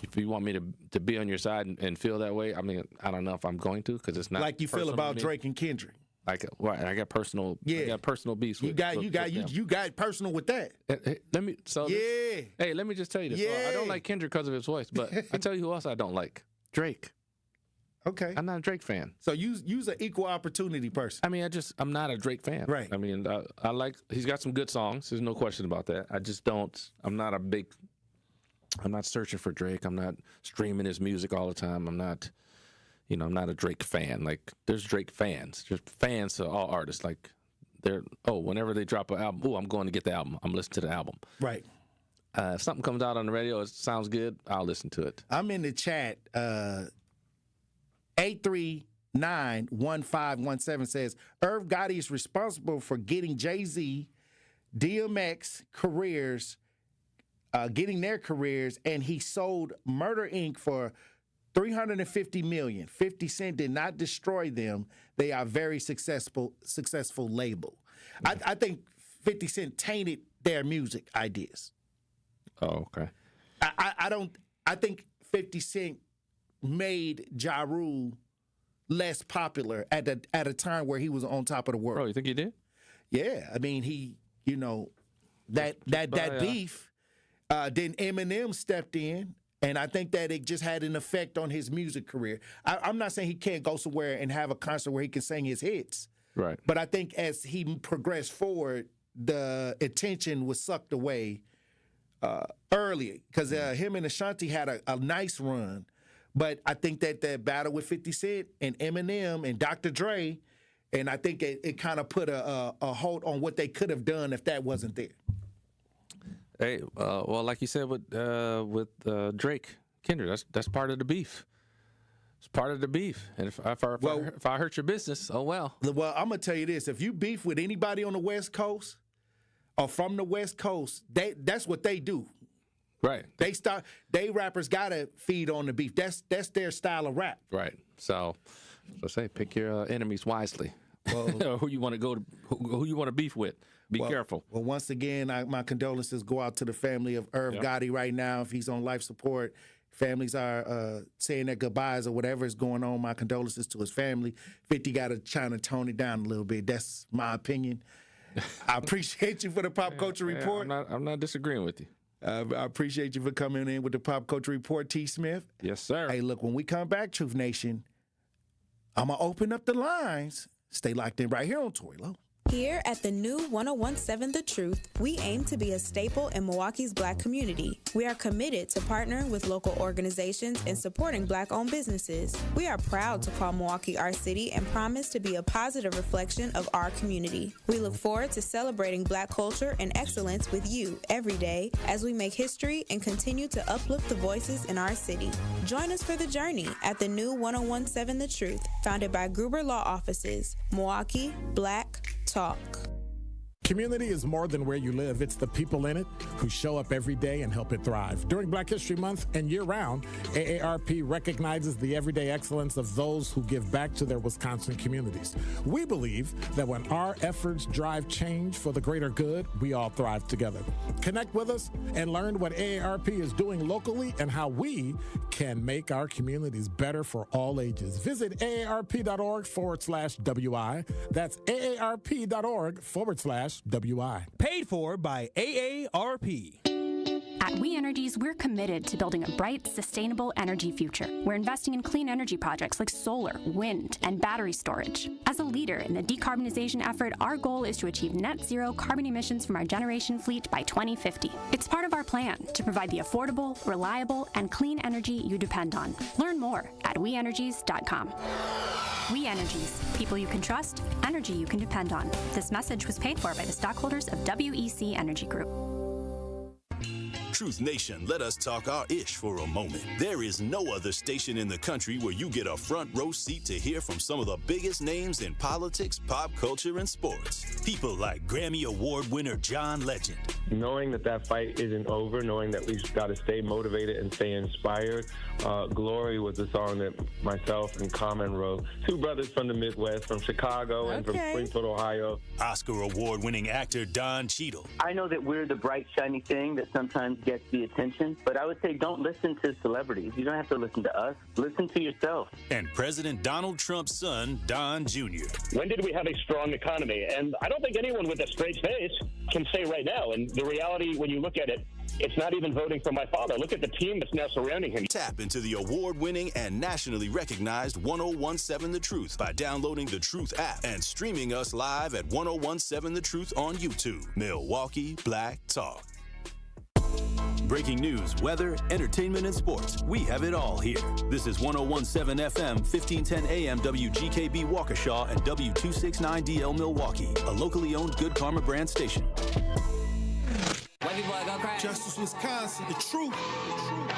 [SPEAKER 4] if you want me to be on your side and feel that way, I mean, I don't know if I'm going to, because it's not
[SPEAKER 3] like you feel about Drake and Kendrick.
[SPEAKER 4] Like, right, I got personal. Yeah, I got personal beefs. You
[SPEAKER 3] got personal with that.
[SPEAKER 4] Let me. So hey, let me just tell you this. Yeah. I don't like Kendrick because of his voice, but I tell you who else I don't like. Drake.
[SPEAKER 3] Okay.
[SPEAKER 4] I'm not a Drake fan.
[SPEAKER 3] So you's an equal opportunity person.
[SPEAKER 4] I mean, I'm not a Drake fan.
[SPEAKER 3] Right.
[SPEAKER 4] I mean, I like. He's got some good songs. There's no question about that. I just don't. I'm not searching for Drake. I'm not streaming his music all the time. I'm not. You know, I'm not a Drake fan. Like, there's Drake fans. There's fans to all artists. Like, whenever they drop an album, I'm going to get the album. I'm listening to the album.
[SPEAKER 3] Right.
[SPEAKER 4] If something comes out on the radio, it sounds good, I'll listen to it.
[SPEAKER 3] I'm in the chat. 8391517 says, Irv Gotti is responsible for getting Jay-Z, DMX careers, getting their careers, and he sold Murder Inc. for $350 million. 50 Cent did not destroy them. They are very successful label. Yeah. I think 50 Cent tainted their music ideas.
[SPEAKER 4] Oh, okay.
[SPEAKER 3] I think 50 Cent made Ja Rule less popular at a time where he was on top of the world.
[SPEAKER 4] Oh, you think he did?
[SPEAKER 3] Yeah. I mean, he, you know, that beef, then Eminem stepped in. And I think that it just had an effect on his music career. I'm not saying he can't go somewhere and have a concert where he can sing his hits.
[SPEAKER 4] Right.
[SPEAKER 3] But I think as he progressed forward, the attention was sucked away earlier. Because him and Ashanti had a nice run. But I think that battle with 50 Cent and Eminem and Dr. Dre, and I think it kind of put a hold on what they could have done if that wasn't there.
[SPEAKER 4] Hey, well, like you said with Drake, Kendrick, that's part of the beef. It's part of the beef. And if I hurt your business, oh well.
[SPEAKER 3] Well, I'm gonna tell you this: if you beef with anybody on the West Coast or from the West Coast, that's what they do.
[SPEAKER 4] Right.
[SPEAKER 3] They rappers gotta feed on the beef. That's their style of rap.
[SPEAKER 4] Right. So say pick your enemies wisely. Well, who you want to beef with. Be careful.
[SPEAKER 3] Well, once again, my condolences go out to the family of Irv Gotti right now. If he's on life support, families are saying their goodbyes or whatever is going on. My condolences to his family. 50 got to try to tone it down a little bit. That's my opinion. I appreciate you for the Pop Culture Report.
[SPEAKER 4] I'm not disagreeing with you.
[SPEAKER 3] I appreciate you for coming in with the Pop Culture Report, T. Smith.
[SPEAKER 4] Yes, sir.
[SPEAKER 3] Hey, look, when we come back, Truth Nation, I'm going to open up the lines. Stay locked in right here on Tory Lowe.
[SPEAKER 7] Here at the new 1017 The Truth, we aim to be a staple in Milwaukee's Black community. We are committed to partnering with local organizations and supporting Black-owned businesses. We are proud to call Milwaukee our city and promise to be a positive reflection of our community. We look forward to celebrating Black culture and excellence with you every day as we make history and continue to uplift the voices in our city. Join us for the journey at the new 1017 The Truth, founded by Gruber Law Offices. Milwaukee Black Talk.
[SPEAKER 2] Community is more than where you live. It's the people in it who show up every day and help it thrive. During Black History Month and year-round, AARP recognizes the everyday excellence of those who give back to their Wisconsin communities. We believe that when our efforts drive change for the greater good, we all thrive together. Connect with us and learn what AARP is doing locally and how we can make our communities better for all ages. Visit aarp.org/WI. That's aarp.org/WI.
[SPEAKER 9] Paid for by AARP.
[SPEAKER 12] At We Energies, we're committed to building a bright, sustainable energy future. We're investing in clean energy projects like solar, wind, and battery storage. As a leader in the decarbonization effort, our goal is to achieve net zero carbon emissions from our generation fleet by 2050. It's part of our plan to provide the affordable, reliable, and clean energy you depend on. Learn more at WeEnergies.com. We Energies, people you can trust, energy you can depend on. This message was paid for by the stockholders of WEC Energy Group.
[SPEAKER 1] Truth Nation, let us talk our ish for a moment. There is no other station in the country where you get a front row seat to hear from some of the biggest names in politics, pop culture, and sports. People like Grammy Award winner John Legend,
[SPEAKER 13] knowing that fight isn't over, knowing that we've got to stay motivated and stay inspired. Glory was a song that myself and Common wrote. Two brothers from the Midwest, from Chicago and from Springfield, Ohio.
[SPEAKER 1] Oscar award-winning actor Don Cheadle.
[SPEAKER 16] I know that we're the bright, shiny thing that sometimes gets the attention, but I would say don't listen to celebrities. You don't have to listen to us. Listen to yourself.
[SPEAKER 1] And President Donald Trump's son, Don Jr.
[SPEAKER 17] When did we have a strong economy? And I don't think anyone with a straight face can say right now. And the reality, when you look at it, it's not even voting for my father. Look at the team that's now surrounding him.
[SPEAKER 1] Tap into the award-winning and nationally recognized 1017 The Truth by downloading the Truth app and streaming us live at 1017 The Truth on YouTube. Milwaukee Black Talk. Breaking news, weather, entertainment, and sports. We have it all here. This is 1017 FM, 1510 AM WGKB Waukesha and W269DL Milwaukee, a locally owned Good Karma brand station.
[SPEAKER 18] Justice Wisconsin, the truth,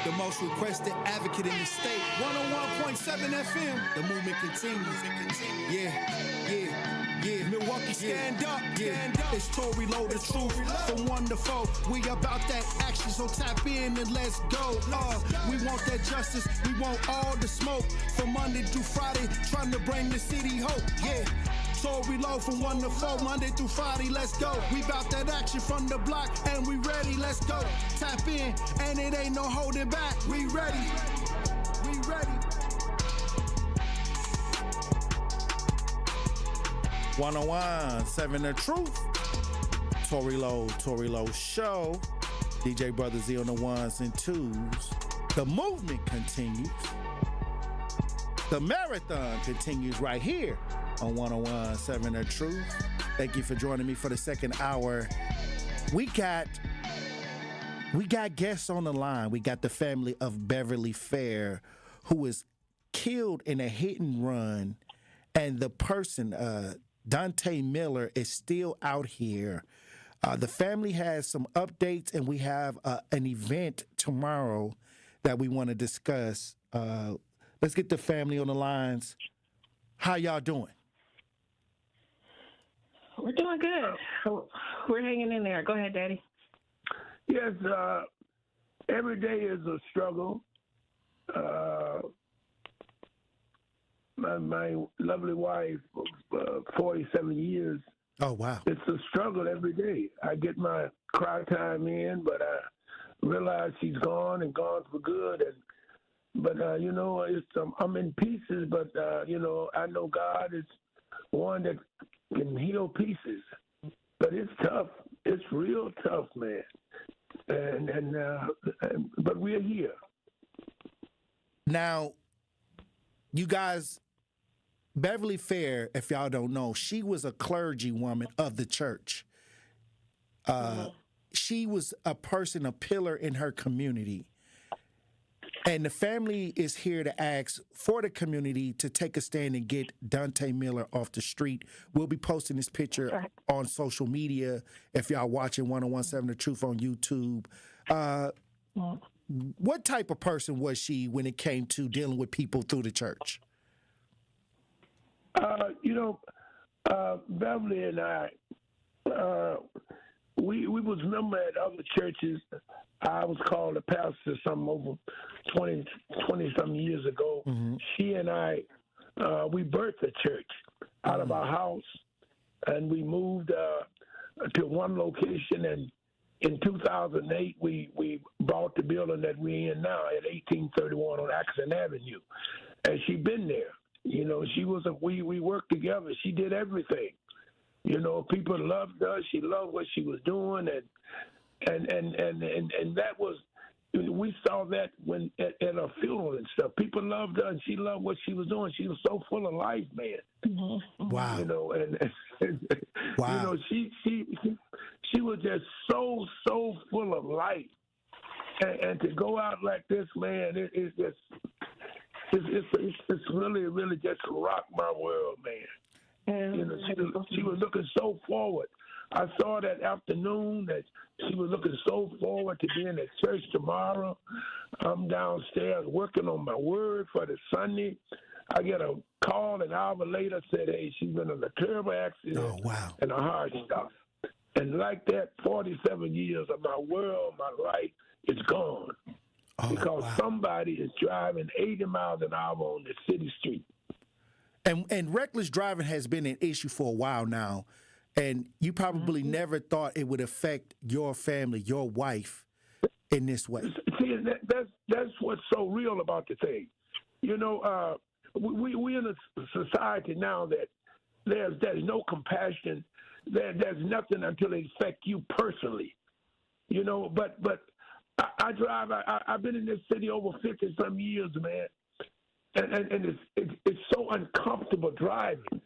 [SPEAKER 18] the most requested advocate in the state. 101.7 FM, the movement continues. Yeah. Milwaukee, stand up. It's Tory, Lowe, the truth. From 1 to 4, we about that action, so tap in and let's go. We want that justice, we want all the smoke. From Monday through Friday, trying to bring the city hope. Yeah. Tory, Lowe from 1 to 4, Monday through Friday, let's go. We bout that action from the block, and we ready, let's go. Tap in, and it ain't no holding back. We ready. 101.7 The Truth. Tory Lowe Show. DJ Brother Z on the ones and twos. The movement continues. The marathon continues right here on 101.7 The Truth. Thank you for joining me for the second hour. We got guests on the line. We got the family of Beverly Fair, who was killed in a hit and run, and the person, Dante Miller, is still out here. The family has some updates, and we have an event tomorrow that we want to discuss. Let's get the family on the lines. How y'all doing?
[SPEAKER 20] We're doing good. We're hanging in there. Go ahead, Daddy.
[SPEAKER 24] Yes, every day is a struggle. My lovely wife of 47 years.
[SPEAKER 2] Oh, wow.
[SPEAKER 24] It's a struggle every day. I get my cry time in, but I realize she's gone and gone for good. But I'm in pieces, but, I know God is one that can heal pieces. But it's tough. It's real tough, man. But we're here.
[SPEAKER 2] Now, you guys, Beverly Fair, if y'all don't know, she was a clergy woman of the church. She was a person, a pillar in her community. And the family is here to ask for the community to take a stand and get Dante Miller off the street. We'll be posting this picture on social media if y'all watching 1017 The Truth on YouTube. What type of person was she when it came to dealing with people through the church?
[SPEAKER 24] Beverly and I, we was member at other churches. I was called a pastor some over 20-some years ago. Mm-hmm. She and I, we birthed a church out of our house, and we moved to one location, and in 2008, we bought the building that we're in now at 1831 on Axon Avenue, and she been there. She was we worked together. She did everything. People loved her. She loved what she was doing, and that was, we saw that when at her funeral and stuff. People loved her, and she loved what she was doing. She was so full of life, man.
[SPEAKER 2] Mm-hmm. Wow.
[SPEAKER 24] Wow. She was just so full of life, and to go out like this, man, it's just. It's really just rocked my world, man. She was looking so forward. I saw that afternoon that she was looking so forward to being at church tomorrow. I'm downstairs working on my word for the Sunday. I get a call an hour later, said, hey, she's been in a terrible accident.
[SPEAKER 2] Oh, wow.
[SPEAKER 24] And her heart stopped. And like that, 47 years of my world, my life is gone. Because somebody is driving 80 miles an hour on the city street.
[SPEAKER 3] And reckless driving has been an issue for a while now. And you probably never thought it would affect your family, your wife, in this way.
[SPEAKER 24] See, that's what's so real about the thing. You know, we in a society now that there's no compassion. There's nothing until it affects you personally. You know, but I drive. I've been in this city over 50-some years, man, and it's so uncomfortable driving.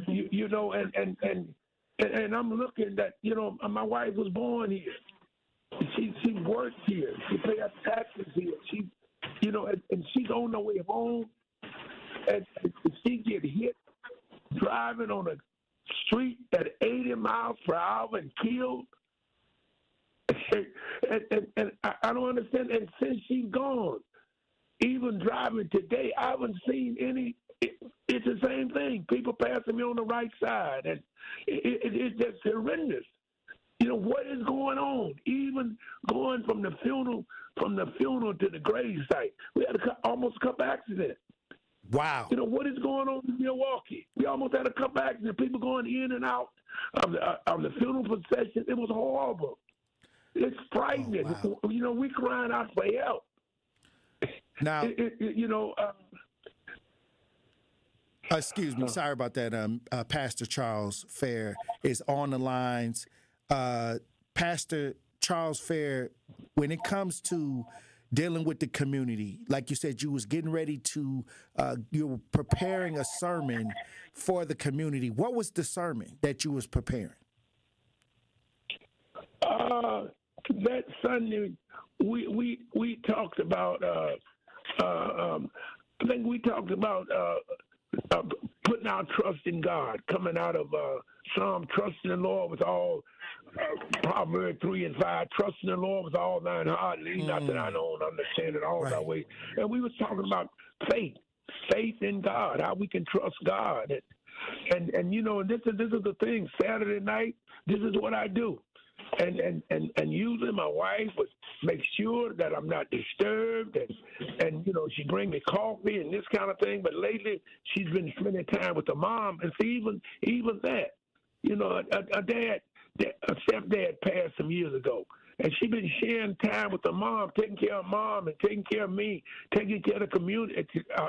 [SPEAKER 24] You know, and I'm looking at, you know, my wife was born here. She worked here. She paid her taxes here. She, you know, and she's on the way home, and she get hit driving on a street at 80 miles per hour and killed. And I don't understand. And since she's gone, even driving today, I haven't seen any. It's the same thing. People passing me on the right side, and it's just horrendous. You know, what is going on? Even going from the funeral to the grave site, we had almost a couple accidents.
[SPEAKER 3] Wow.
[SPEAKER 24] You know, what is going on in Milwaukee? We almost had a couple accidents. People going in and out of the funeral procession. It was horrible. It's frightening. Oh, wow. You know, we crying out for help.
[SPEAKER 3] Now,
[SPEAKER 24] you know.
[SPEAKER 3] Excuse me. Sorry about that. Pastor Charles Fair is on the lines. Pastor Charles Fair, when it comes to dealing with the community, like you said, you was getting ready to, you were preparing a sermon for the community. What was the sermon that you was preparing?
[SPEAKER 24] That Sunday, we talked about. I think we talked about putting our trust in God, coming out of Psalm, trusting the Lord with all, Proverbs 3:5, trusting the Lord with all thine heart, lean not that I don't understand it all that way. And we was talking about faith in God, how we can trust God, and you know, this is the thing. Saturday night, this is what I do. And usually my wife would make sure that I'm not disturbed, and you know, she bring me coffee and this kind of thing. But lately she's been spending time with the mom, and see, even that, you know, a stepdad passed some years ago, and she's been sharing time with the mom, taking care of mom and taking care of me, taking care of the community,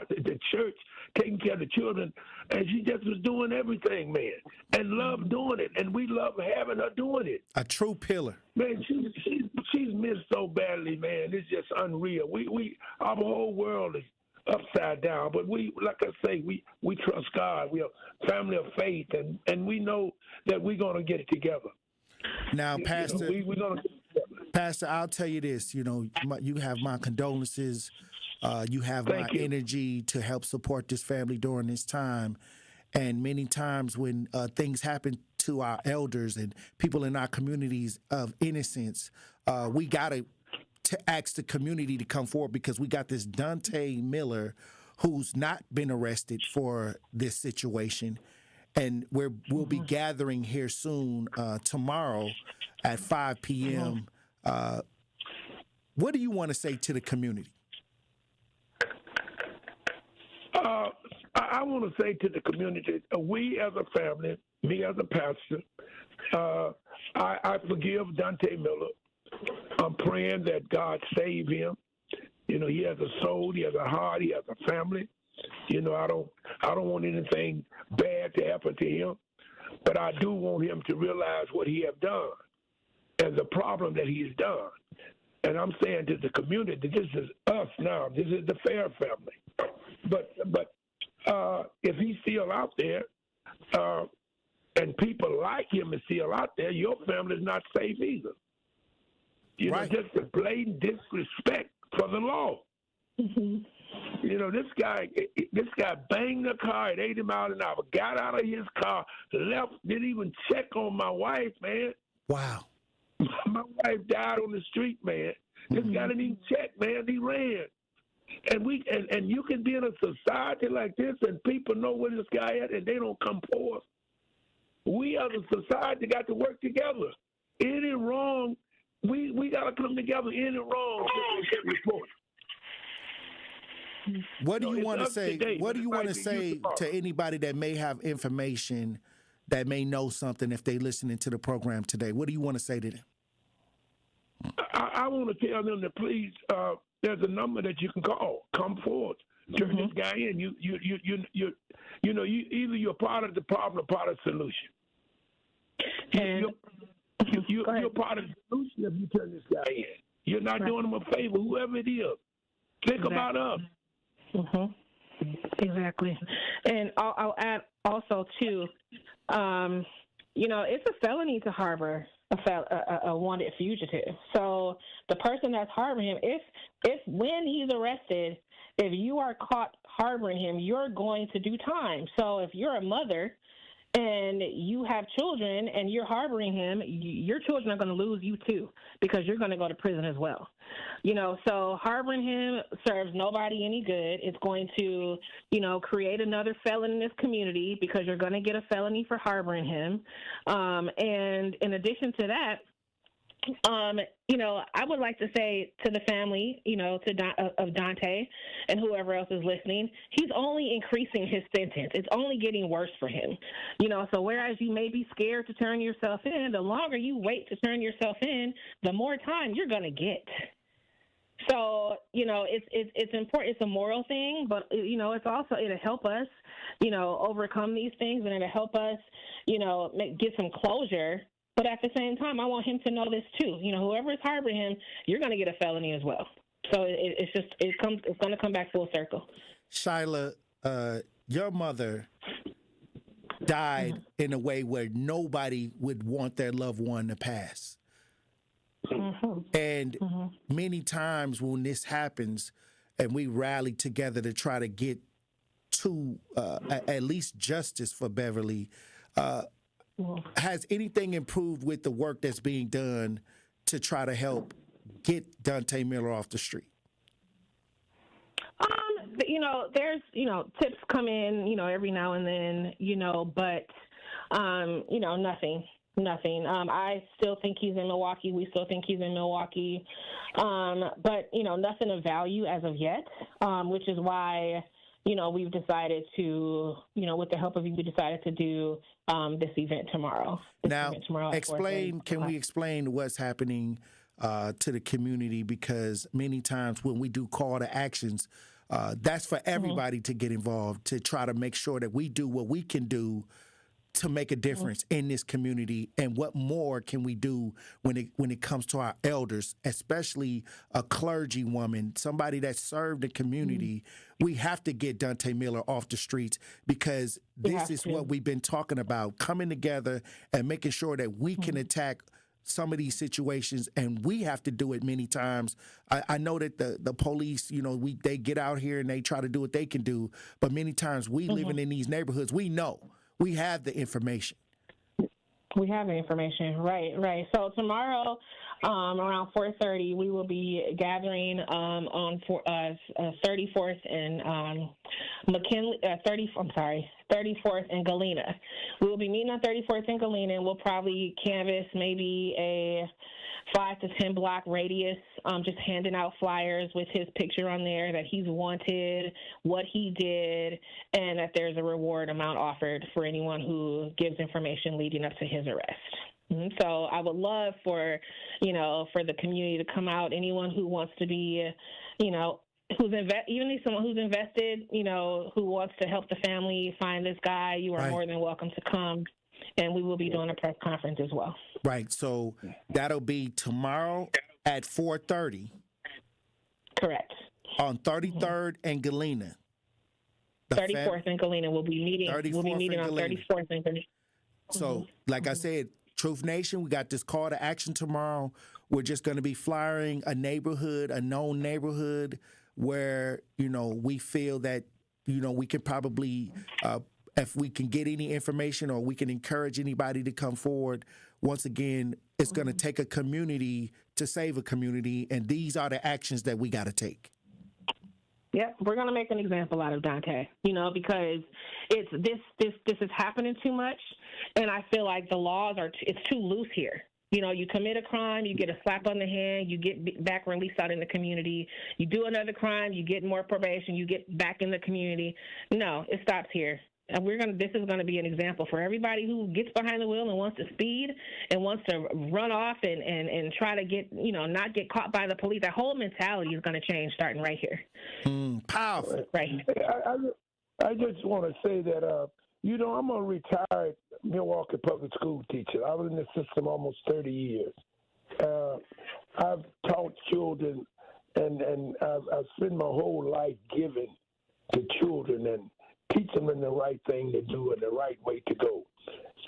[SPEAKER 24] the church, taking care of the children, and she just was doing everything, man, and loved doing it, and we love having her doing it.
[SPEAKER 3] A true pillar.
[SPEAKER 24] Man, she's missed so badly, man. It's just unreal. Our whole world is upside down, but we, like I say, we trust God. We are a family of faith, and we know that we're going to get it together.
[SPEAKER 3] Now, Pastor,
[SPEAKER 24] we're going to.
[SPEAKER 3] Pastor, I'll tell you this. You know, you have my condolences. You have my energy to help support this family during this time. And many times when things happen to our elders and people in our communities of innocence, we got to ask the community to come forward, because we got this Dante Miller who's not been arrested for this situation. And we'll be gathering here soon, tomorrow at 5 p.m. What do you want to say to the community?
[SPEAKER 24] I want to say to the community, we as a family, me as a pastor, I forgive Dante Miller. I'm praying that God save him. You know, he has a soul, he has a heart, he has a family. You know, I don't want anything bad to happen to him, but I do want him to realize what he have done and the problem that he's done. And I'm saying to the community, this is us now. This is the Fair family. But if he's still out there, and people like him is still out there, your family is not safe either. You know, just a blatant disrespect for the law.
[SPEAKER 20] Mm-hmm.
[SPEAKER 24] You know, this guy banged the car at 80 miles an hour, got out of his car, left, didn't even check on my wife, man.
[SPEAKER 3] Wow.
[SPEAKER 24] My wife died on the street, man. This guy didn't even check, man. He ran. And you can be in a society like this and people know where this guy at and they don't come forth. We as a society got to work together. Any wrong, we got to come together. Any wrong, get report.
[SPEAKER 3] What do you want to say? What do you want to say to anybody that may have information, that may know something if they listening to the program today? What do you want to say to them?
[SPEAKER 24] I want to tell them to please. There's a number that you can call. Come forward. Turn this guy in. You either you're part of the problem or part of the solution. You're part of the solution if you turn this guy in. You're not doing him a favor, whoever it is. Think about us.
[SPEAKER 20] Exactly. And I'll add also, too, it's a felony to harbor a wanted fugitive. So the person that's harboring him, if when he's arrested, if you are caught harboring him, you're going to do time. So if you're a mother and you have children and you're harboring him, your children are going to lose you too, because you're going to go to prison as well. So harboring him serves nobody any good. It's going to, create another felon in this community, because you're going to get a felony for harboring him. And in addition to that, I would like to say to the family, of Dante and whoever else is listening, he's only increasing his sentence. It's only getting worse for him. So whereas you may be scared to turn yourself in, the longer you wait to turn yourself in, the more time you're going to get. So, it's important. It's a moral thing, but, it's also, it'll help us, overcome these things, and it'll help us, get some closure. But at the same time, I want him to know this too. Whoever is harboring him, you're going to get a felony as well. So it's going to come back full circle.
[SPEAKER 3] Shyla, your mother died in a way where nobody would want their loved one to pass. And many times when this happens and we rally together to try to get to at least justice for Beverly, has anything improved with the work that's being done to try to help get Dante Miller off the street?
[SPEAKER 20] There's, tips come in, every now and then, but, nothing. I still think he's in Milwaukee. We still think he's in Milwaukee. But, nothing of value as of yet, which is why, we've decided to, with the help of you, we decided to do this event tomorrow.
[SPEAKER 3] Can we explain what's happening to the community? Because many times when we do call to actions, that's for everybody to get involved, to try to make sure that we do what we can do to make a difference in this community. And what more can we do when it comes to our elders, especially a clergy woman, somebody that served the community? We have to get Dante Miller off the streets, because this is what we've been talking about, coming together and making sure that we can attack some of these situations, and we have to do it many times. I know that the police, they get out here and they try to do what they can do, but many times we living in these neighborhoods, we know. We have the information.
[SPEAKER 20] We have the information, right. So tomorrow, around 4:30, we will be gathering on 34th and McKinley. 34th and Galena. We will be meeting on 34th and Galena, and we'll probably canvass maybe a 5 to 10 block radius, just handing out flyers with his picture on there that he's wanted, what he did, and that there's a reward amount offered for anyone who gives information leading up to his arrest. So I would love for the community to come out. Anyone who wants to be, even someone who's invested, who wants to help the family find this guy, you are more than welcome to come. And we will be doing a press conference as well.
[SPEAKER 3] Right. So that'll be tomorrow at 4:30.
[SPEAKER 20] Correct.
[SPEAKER 3] On 33rd and Galena.
[SPEAKER 20] 34th and Galena. We'll be meeting on 34th and Galena.
[SPEAKER 3] So, like I said, Truth Nation, we got this call to action tomorrow. We're just going to be flyering a neighborhood, a known neighborhood where, we feel that, we can probably, if we can get any information or we can encourage anybody to come forward. Once again, it's going to take a community to save a community, and these are the actions that we got to take.
[SPEAKER 20] Yep, we're gonna make an example out of Dante, because it's this is happening too much, and I feel like the laws it's too loose here. You commit a crime, you get a slap on the hand, you get back released out in the community. You do another crime, you get more probation, you get back in the community. No, it stops here. And this is gonna be an example for everybody who gets behind the wheel and wants to speed and wants to run off and try to get, not get caught by the police. That whole mentality is gonna change starting right here.
[SPEAKER 2] Powerful.
[SPEAKER 20] Right.
[SPEAKER 24] I just want to say that I'm a retired Milwaukee public school teacher. I was in the system almost 30 years. I've taught children, and I've spent my whole life giving to children and teach them in the right thing to do and the right way to go.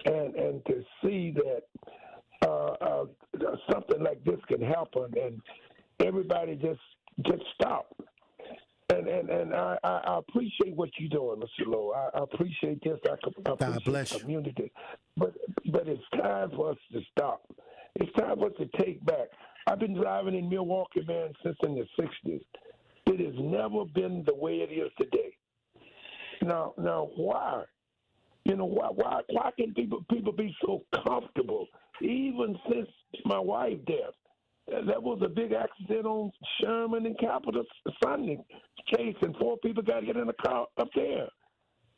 [SPEAKER 24] And to see that something like this can happen and everybody just stop. And I appreciate what you're doing, Mr. Lowe. I appreciate this. I appreciate the community. But it's time for us to stop. It's time for us to take back. I've been driving in Milwaukee, man, since in the 60s. It has never been the way it is today. Now, why? Why can people be so comfortable? Even since my wife's death, that was a big accident on Sherman and Capitol Sunday case, and 4 people got hit in a car up there.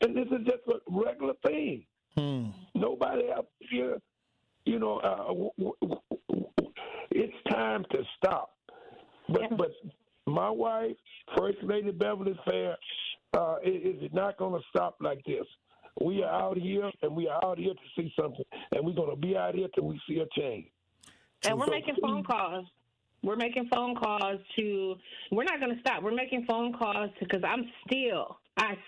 [SPEAKER 24] And this is just a regular thing. Nobody up here, it's time to stop. But my wife, First Lady Beverly Fair, is not going to stop like this. We are out here, and we are out here to see something, and we're going to be out here till we see a change.
[SPEAKER 20] And we're making phone calls. We're not going to stop. We're making phone calls because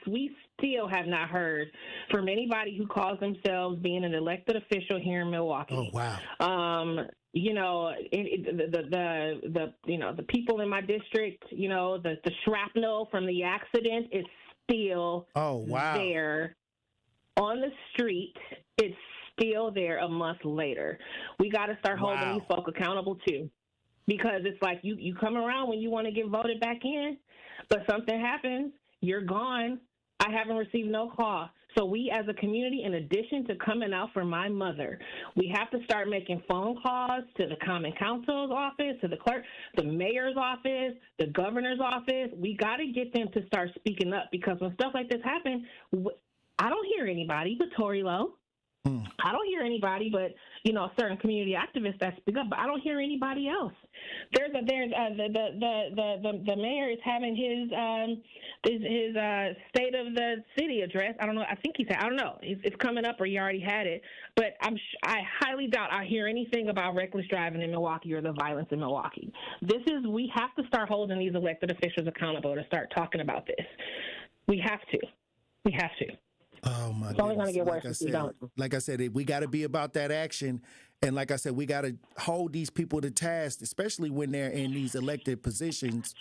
[SPEAKER 20] we still have not heard from anybody who calls themselves being an elected official here in Milwaukee.
[SPEAKER 2] Oh, wow.
[SPEAKER 20] The people in my district, the shrapnel from the accident is still there on the street. It's still there a month later. We got to start holding these folk accountable too, because it's like you come around when you want to get voted back in, but something happens, you're gone. I haven't received no call. So we as a community, in addition to coming out for my mother, we have to start making phone calls to the Common Council's office, to the clerk, the mayor's office, the governor's office. We got to get them to start speaking up, because when stuff like this happens, I don't hear anybody but Tory Lowe. I don't hear anybody but certain community activists that speak up, but I don't hear anybody else. The mayor is having his state of the city address. I don't know. I think he said, I don't know. It's coming up, or he already had it. But I highly doubt I hear anything about reckless driving in Milwaukee or the violence in Milwaukee. We have to start holding these elected officials accountable to start talking about this. We have to.
[SPEAKER 8] Oh my!
[SPEAKER 20] It's only going to get worse if we don't.
[SPEAKER 8] Like I said, we got to be about that action, and like I said, we got to hold these people to task, especially when they're in these elected positions.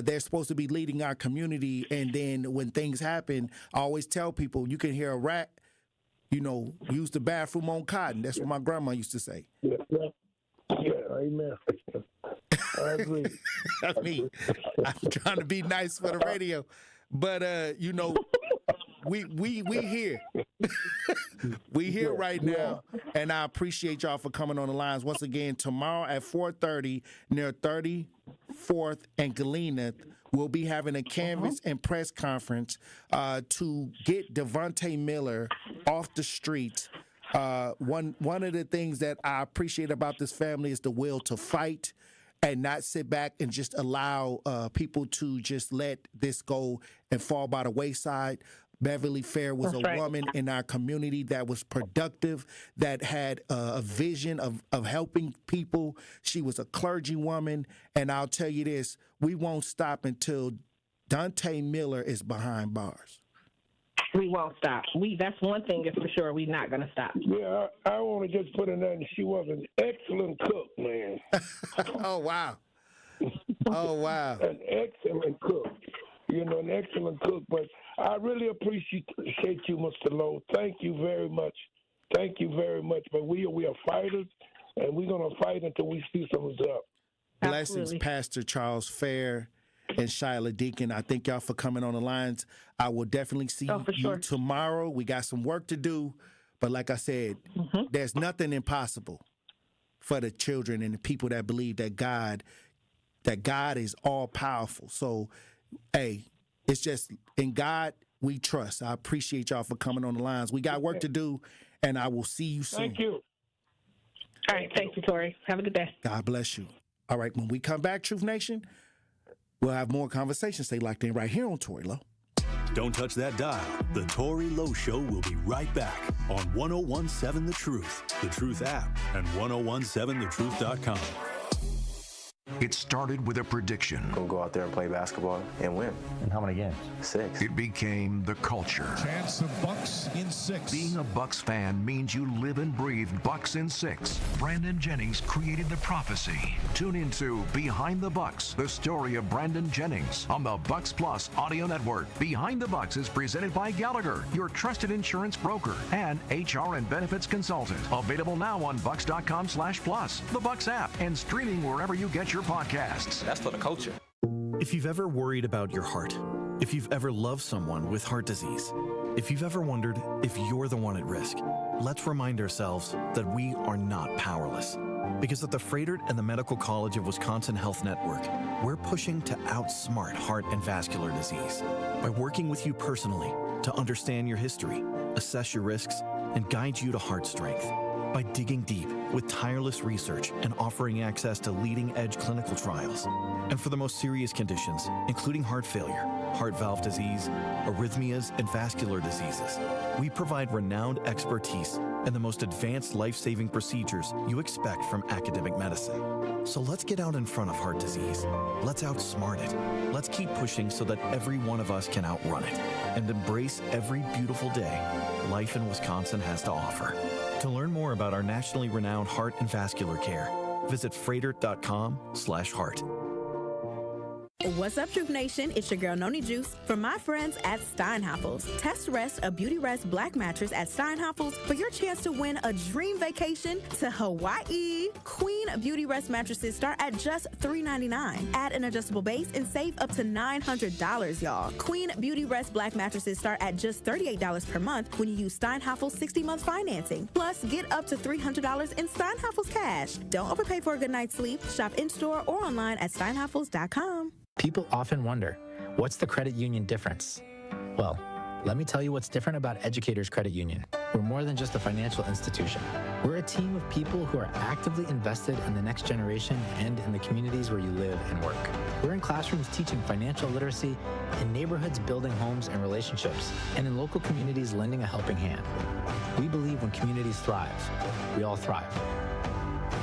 [SPEAKER 8] They're supposed to be leading our community, and then when things happen, I always tell people, you can hear a rat, use the bathroom on cotton. That's what my grandma used to say.
[SPEAKER 24] Yeah, amen. I agree.
[SPEAKER 8] I mean, I'm trying to be nice for the radio, but we here. We here right now, and I appreciate y'all for coming on the lines once again. Tomorrow at 4:30 near 34th and Galena, we'll be having a canvas and press conference to get Devontae Miller off the streets. One of the things that I appreciate about this family is the will to fight and not sit back and just allow people to just let this go and fall by the wayside. Beverly Fair was woman in our community that was productive, that had a vision of helping people. She was a clergy woman, and I'll tell you this, we won't stop until Dante Miller is behind bars.
[SPEAKER 20] We won't stop. That's one thing is for sure. We're not going to stop.
[SPEAKER 24] Yeah, I want to just put in there, she was an excellent cook, man.
[SPEAKER 8] Oh, wow. Oh, wow.
[SPEAKER 24] An excellent cook. An excellent cook. But I really appreciate you, Mr. Lowe. Thank you very much. Thank you very much. But we are fighters, and we're going to fight until we see something's up.
[SPEAKER 8] Blessings, Pastor Charles Fair. and Shyla Deacon. I thank y'all for coming on the lines. I will definitely see you tomorrow. We got some work to do, but like I said, there's nothing impossible for the children and the people that believe that God is all powerful. So, hey, it's just in God we trust. I appreciate y'all for coming on the lines. We got work to do, and I will see you soon.
[SPEAKER 24] Thank you.
[SPEAKER 20] All right, thank you, Tory. Have a good day.
[SPEAKER 8] God bless you. All right, when we come back, Truth Nation, we'll have more conversations. Stay locked in right here on Tory Lowe.
[SPEAKER 1] Don't touch that dial. The Tory Lowe Show will be right back on 1017 The Truth, The Truth app, and 1017thetruth.com.
[SPEAKER 10] It started with a prediction.
[SPEAKER 14] Go out there and play basketball and win.
[SPEAKER 19] And how many games?
[SPEAKER 14] 6.
[SPEAKER 10] It became the culture.
[SPEAKER 21] Chance of Bucks in 6.
[SPEAKER 10] Being a Bucks fan means you live and breathe Bucks in 6. Brandon Jennings created the prophecy. Tune into Behind the Bucks, the story of Brandon Jennings on the Bucks Plus audio network. Behind the Bucks is presented by Gallagher, your trusted insurance broker and HR and benefits consultant. Available now on bucks.com/plus, the Bucks app, and streaming wherever you get your podcasts.
[SPEAKER 14] That's for the culture.
[SPEAKER 22] If you've ever worried about your heart, if you've ever loved someone with heart disease, if you've ever wondered if you're the one at risk, let's remind ourselves that we are not powerless. Because at the Froedtert and the Medical College of Wisconsin Health Network, we're pushing to outsmart heart and vascular disease by working with you personally to understand your history, assess your risks, and guide you to heart strength. By digging deep with tireless research and offering access to leading-edge clinical trials. And for the most serious conditions, including heart failure, heart valve disease, arrhythmias, and vascular diseases, we provide renowned expertise and the most advanced life-saving procedures you expect from academic medicine. So let's get out in front of heart disease. Let's outsmart it. Let's keep pushing so that every one of us can outrun it and embrace every beautiful day life in Wisconsin has to offer. To learn more about our nationally renowned heart and vascular care, visit froedtert.com/heart.
[SPEAKER 7] What's up, Truth Nation? It's your girl, Noni Juice, from my friends at Steinhafels. Test Rest, a Beauty Rest black mattress at Steinhafels for your chance to win a dream vacation to Hawaii. Queen Beauty Rest mattresses start at just $399. Add an adjustable base and save up to $900, y'all. Queen Beauty Rest black mattresses start at just $38 per month when you use Steinhafels 60-month financing. Plus, get up to $300 in Steinhafels cash. Don't overpay for a good night's sleep. Shop in-store or online at steinhafels.com.
[SPEAKER 19] People often wonder, what's the credit union difference? Well, let me tell you what's different about Educators Credit Union. We're more than just a financial institution. We're a team of people who are actively invested in the next generation and in the communities where you live and work. We're in classrooms teaching financial literacy, in neighborhoods building homes and relationships, and in local communities lending a helping hand. We believe when communities thrive, we all thrive.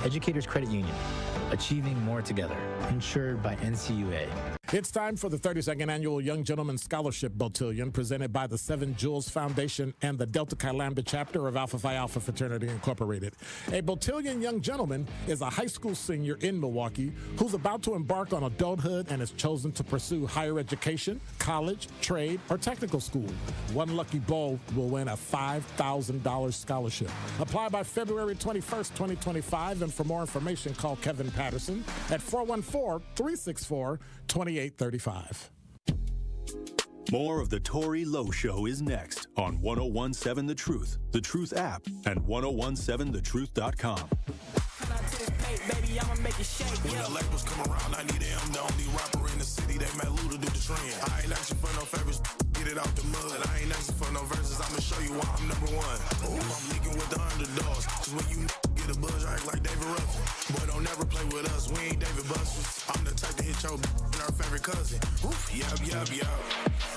[SPEAKER 19] Educators Credit Union, achieving more together, insured by NCUA.
[SPEAKER 2] It's time for the 32nd Annual Young Gentleman Scholarship Botillion, presented by the Seven Jewels Foundation and the Delta Chi Lambda chapter of Alpha Phi Alpha Fraternity Incorporated. A Botillion young gentleman is a high school senior in Milwaukee who's about to embark on adulthood and has chosen to pursue higher education, college, trade, or technical school. One lucky bowl will win a $5,000 scholarship. Apply by February 21st, 2025, and for more information, call Kevin Patterson at 414-364-2835.
[SPEAKER 1] More of the Tory Lowe Show is next on 1017 The Truth, The Truth app, and 1017thetruth.com.
[SPEAKER 27] Baby, I'ma make it shake. When the labels come around, I need it. I'm the only rapper in the city. They met Luda do the trend. I ain't asking for no favors. Get it out the mud. And I ain't asking for no verses. I'ma show you why I'm number one. Ooh, I'm leaking with the underdogs. Cause when you get a buzz, I act like David Ruffin. Boy, don't never play with us. We ain't David Busters. I'm the type to hit your and our favorite cousin. Oof, yup.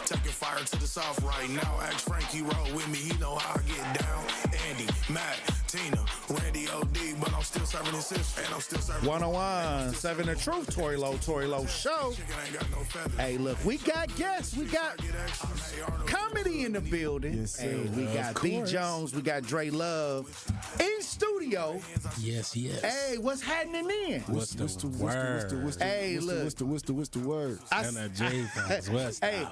[SPEAKER 27] Taking fire to the south right now. Ask Frankie roll with me. He know how I get down. Andy, Matt, Tina, Randy OD, but I'm still serving his sister, and I'm still serving
[SPEAKER 8] 101.7 The Truth, Tory Lowe Show. Hey, look, we got guests. We got comedy in the building.
[SPEAKER 19] Yes,
[SPEAKER 8] hey, we got B. Jones. We got Dre Love in studio.
[SPEAKER 19] Yes.
[SPEAKER 8] Hey, what's happening then?
[SPEAKER 19] What's the word?
[SPEAKER 8] Hey, look.
[SPEAKER 19] What's the word?
[SPEAKER 8] Hey,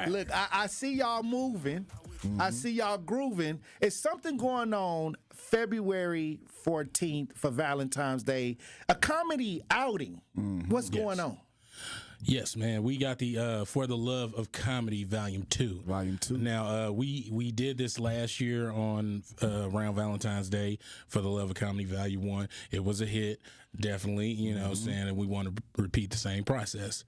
[SPEAKER 8] look, I see y'all moving. Mm-hmm. I see y'all grooving. It's something going on February 14th for Valentine's Day, a comedy outing. Mm-hmm. What's going on?
[SPEAKER 5] Yes, man. We got the For the Love of Comedy Volume 2.
[SPEAKER 6] Volume 2.
[SPEAKER 5] Now, we did this last year on around Valentine's Day, For the Love of Comedy Volume 1. It was a hit, definitely, you know what I'm saying, and we want to repeat the same process.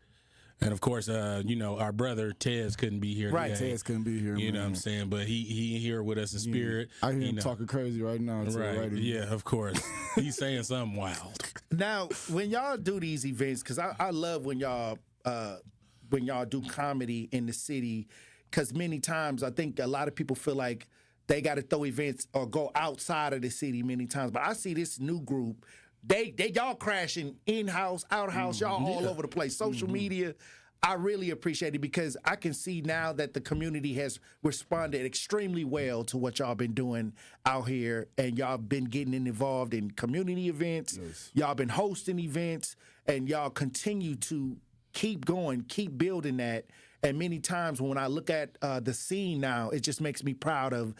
[SPEAKER 5] And of course, our brother Tez couldn't be here
[SPEAKER 6] Right,
[SPEAKER 5] today.
[SPEAKER 6] Tez couldn't be here.
[SPEAKER 5] You know what I'm saying? But he here with us in spirit.
[SPEAKER 6] I hear him talking crazy right now.
[SPEAKER 5] Right. Yeah, of course. He's saying something wild.
[SPEAKER 8] Now, when y'all do these events, because I love when y'all do comedy in the city, because many times I think a lot of people feel like they got to throw events or go outside of the city many times. But I see this new group. They y'all crashing in-house, out-house, y'all all over the place. Social media, I really appreciate it because I can see now that the community has responded extremely well to what y'all been doing out here, and y'all been getting involved in community events. Yes. Y'all been hosting events, and y'all continue to keep going, keep building that. And many times when I look at the scene now, it just makes me proud of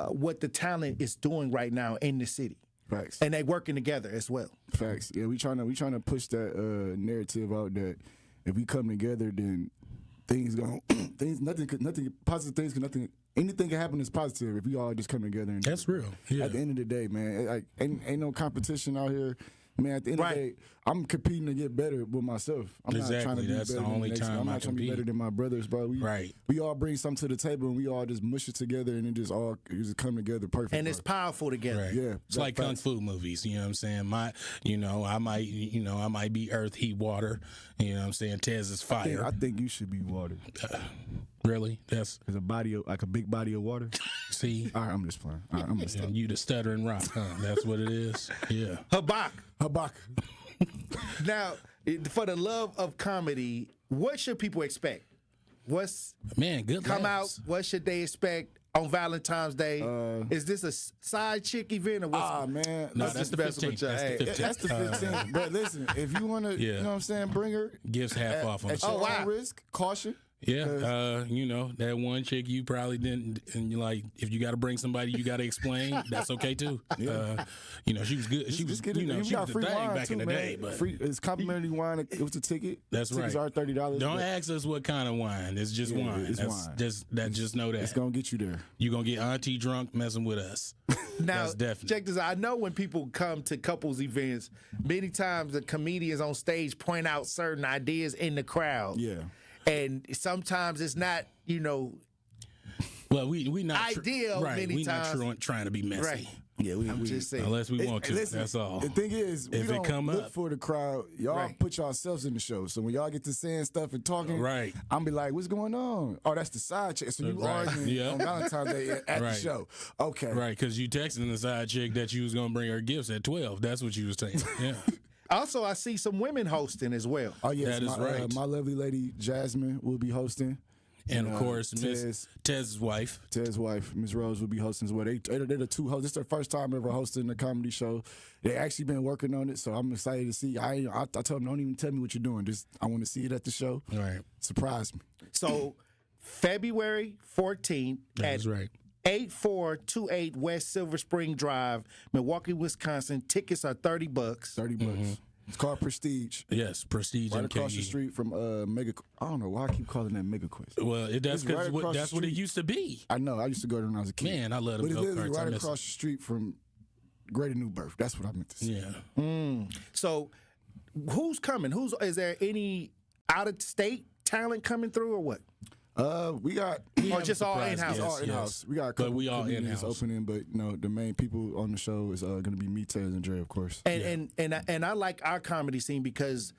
[SPEAKER 8] what the talent is doing right now in the city.
[SPEAKER 6] Facts.
[SPEAKER 8] And they working together as well.
[SPEAKER 6] Facts. Yeah, we trying to push that narrative out that if we come together, then nothing positive things anything can happen is positive if we all just come together. And
[SPEAKER 5] that's real. Yeah.
[SPEAKER 6] At the end of the day, man, ain't no competition out here. Man, at the end of the day, I'm competing to get better with myself. I'm not trying to be
[SPEAKER 5] That's
[SPEAKER 6] better
[SPEAKER 5] the only
[SPEAKER 6] than the next
[SPEAKER 5] time
[SPEAKER 6] I'm
[SPEAKER 5] I
[SPEAKER 6] not trying to be better than my brothers, bro. We all bring something to the table and we all just mush it together and it just come together perfect.
[SPEAKER 8] And it's powerful together.
[SPEAKER 5] Right.
[SPEAKER 6] Yeah.
[SPEAKER 5] It's like kung fu movies, you know what I'm saying? I might be earth, heat, water. You know what I'm saying? Tez is fire.
[SPEAKER 6] I think you should be water.
[SPEAKER 5] Really? That's
[SPEAKER 6] a big body of water.
[SPEAKER 5] See?
[SPEAKER 6] All right, I'm just playing. All right, I'm just
[SPEAKER 5] you the stuttering rock, huh? That's what it is. Yeah.
[SPEAKER 8] Habak. Now, for the love of comedy, what should people expect?
[SPEAKER 5] Good
[SPEAKER 8] come
[SPEAKER 5] laughs.
[SPEAKER 8] out? What should they expect on Valentine's Day? Is this a side chick event or what's?
[SPEAKER 6] Man,
[SPEAKER 5] no, that's the 15th.
[SPEAKER 6] That's the 15th. But listen, if you want to, you know what I'm saying, bring her.
[SPEAKER 5] Gives half off on
[SPEAKER 6] at
[SPEAKER 5] the
[SPEAKER 6] your own risk, caution.
[SPEAKER 5] Yeah, that one chick you probably didn't, and you like, if you got to bring somebody, you got to explain. That's okay too.
[SPEAKER 6] Yeah.
[SPEAKER 5] She was good. She was the thing back in the day. But
[SPEAKER 6] it's complimentary wine. It was a ticket.
[SPEAKER 5] That's right.
[SPEAKER 6] Tickets are $30.
[SPEAKER 5] Don't ask us what kind of wine. It's just wine.
[SPEAKER 6] It's wine.
[SPEAKER 5] Just know that
[SPEAKER 6] it's gonna get you there.
[SPEAKER 5] You're gonna get auntie drunk messing with us.
[SPEAKER 8] Now,
[SPEAKER 5] that's definitely.
[SPEAKER 8] Check this out. I know when people come to couples events, many times the comedians on stage point out certain ideas in the crowd.
[SPEAKER 6] Yeah.
[SPEAKER 8] And sometimes it's not,
[SPEAKER 5] well, we not
[SPEAKER 8] ideal.
[SPEAKER 5] Right,
[SPEAKER 8] many times.
[SPEAKER 5] Not trying to be messy.
[SPEAKER 8] Right.
[SPEAKER 6] Yeah,
[SPEAKER 8] I'm just saying.
[SPEAKER 5] Unless we want to.
[SPEAKER 6] Listen,
[SPEAKER 5] that's all.
[SPEAKER 6] The thing is, we
[SPEAKER 5] if
[SPEAKER 6] don't
[SPEAKER 5] it come
[SPEAKER 6] look
[SPEAKER 5] up
[SPEAKER 6] for the crowd. Y'all put yourselves in the show. So when y'all get to saying stuff and talking, I'm be like, "What's going on?" Oh, that's the side chick. So you arguing on Valentine's Day at the show? Okay,
[SPEAKER 5] right? Because you texting the side chick that you was gonna bring her gifts at 12. That's what you was saying. Yeah.
[SPEAKER 8] Also, I see some women hosting as well.
[SPEAKER 6] Oh yes,
[SPEAKER 5] that is right.
[SPEAKER 6] My lovely lady Jasmine will be hosting.
[SPEAKER 5] And of course, Tez's wife.
[SPEAKER 6] Tez's wife, Miss Rose, will be hosting as well. They're the two hosts. This is their first time ever hosting a comedy show. They actually been working on it, so I'm excited to see. I told them, don't even tell me what you're doing. Just I want to see it at the show.
[SPEAKER 5] All right.
[SPEAKER 6] Surprise me.
[SPEAKER 8] So February 14th
[SPEAKER 5] That's right.
[SPEAKER 8] 8428 West Silver Spring Drive, Milwaukee, Wisconsin. Tickets are $30.
[SPEAKER 6] $30 bucks. It's called Prestige.
[SPEAKER 5] Yes, Prestige.
[SPEAKER 6] Right across the street from Mega. I don't know why I keep calling that Mega Quest.
[SPEAKER 5] Well, that's because that's what it used to be.
[SPEAKER 6] I know. I used to go there when I was a kid.
[SPEAKER 5] Man, I love them
[SPEAKER 6] go-karts. But it is right
[SPEAKER 5] across
[SPEAKER 6] the street from Greater New Birth. That's what I meant to say.
[SPEAKER 5] Yeah.
[SPEAKER 8] So, who's coming? Is there any out of state talent coming through or what?
[SPEAKER 6] We got
[SPEAKER 8] or just all in-house.
[SPEAKER 6] All in-house. We got a couple
[SPEAKER 5] we all in-house
[SPEAKER 6] opening, but the main people on the show is going to be me, Tez, and Dre, of course.
[SPEAKER 8] And I like our comedy scene because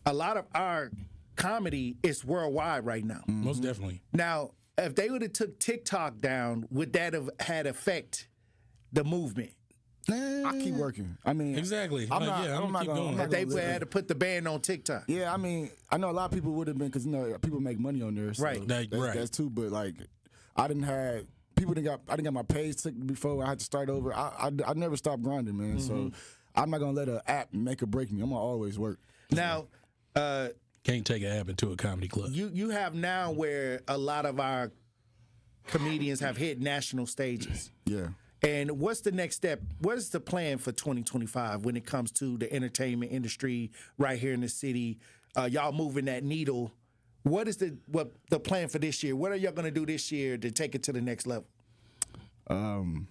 [SPEAKER 8] a lot of our comedy is worldwide right now.
[SPEAKER 5] Mm-hmm. Most definitely.
[SPEAKER 8] Now, if they would have took TikTok down, would that have had affect the movement?
[SPEAKER 6] I keep working. I mean,
[SPEAKER 5] exactly.
[SPEAKER 6] I'm not going to.
[SPEAKER 8] They would have to put the band on TikTok.
[SPEAKER 6] Yeah, I mean, I know a lot of people would have been because people make money on there. So
[SPEAKER 8] right.
[SPEAKER 6] That's too. But like, I didn't get my page taken before I had to start over. I never stopped grinding, man. Mm-hmm. So I'm not gonna let an app make or break me. I'm gonna always work.
[SPEAKER 8] Now,
[SPEAKER 5] can't take an app into a comedy club.
[SPEAKER 8] You have now where a lot of our comedians have hit national stages.
[SPEAKER 6] Yeah.
[SPEAKER 8] And what's the next step? What is the plan for 2025 when it comes to the entertainment industry right here in the city? y'all moving that needle. What is the plan for this year? What are y'all going to do this year to take it to the next level?
[SPEAKER 6] You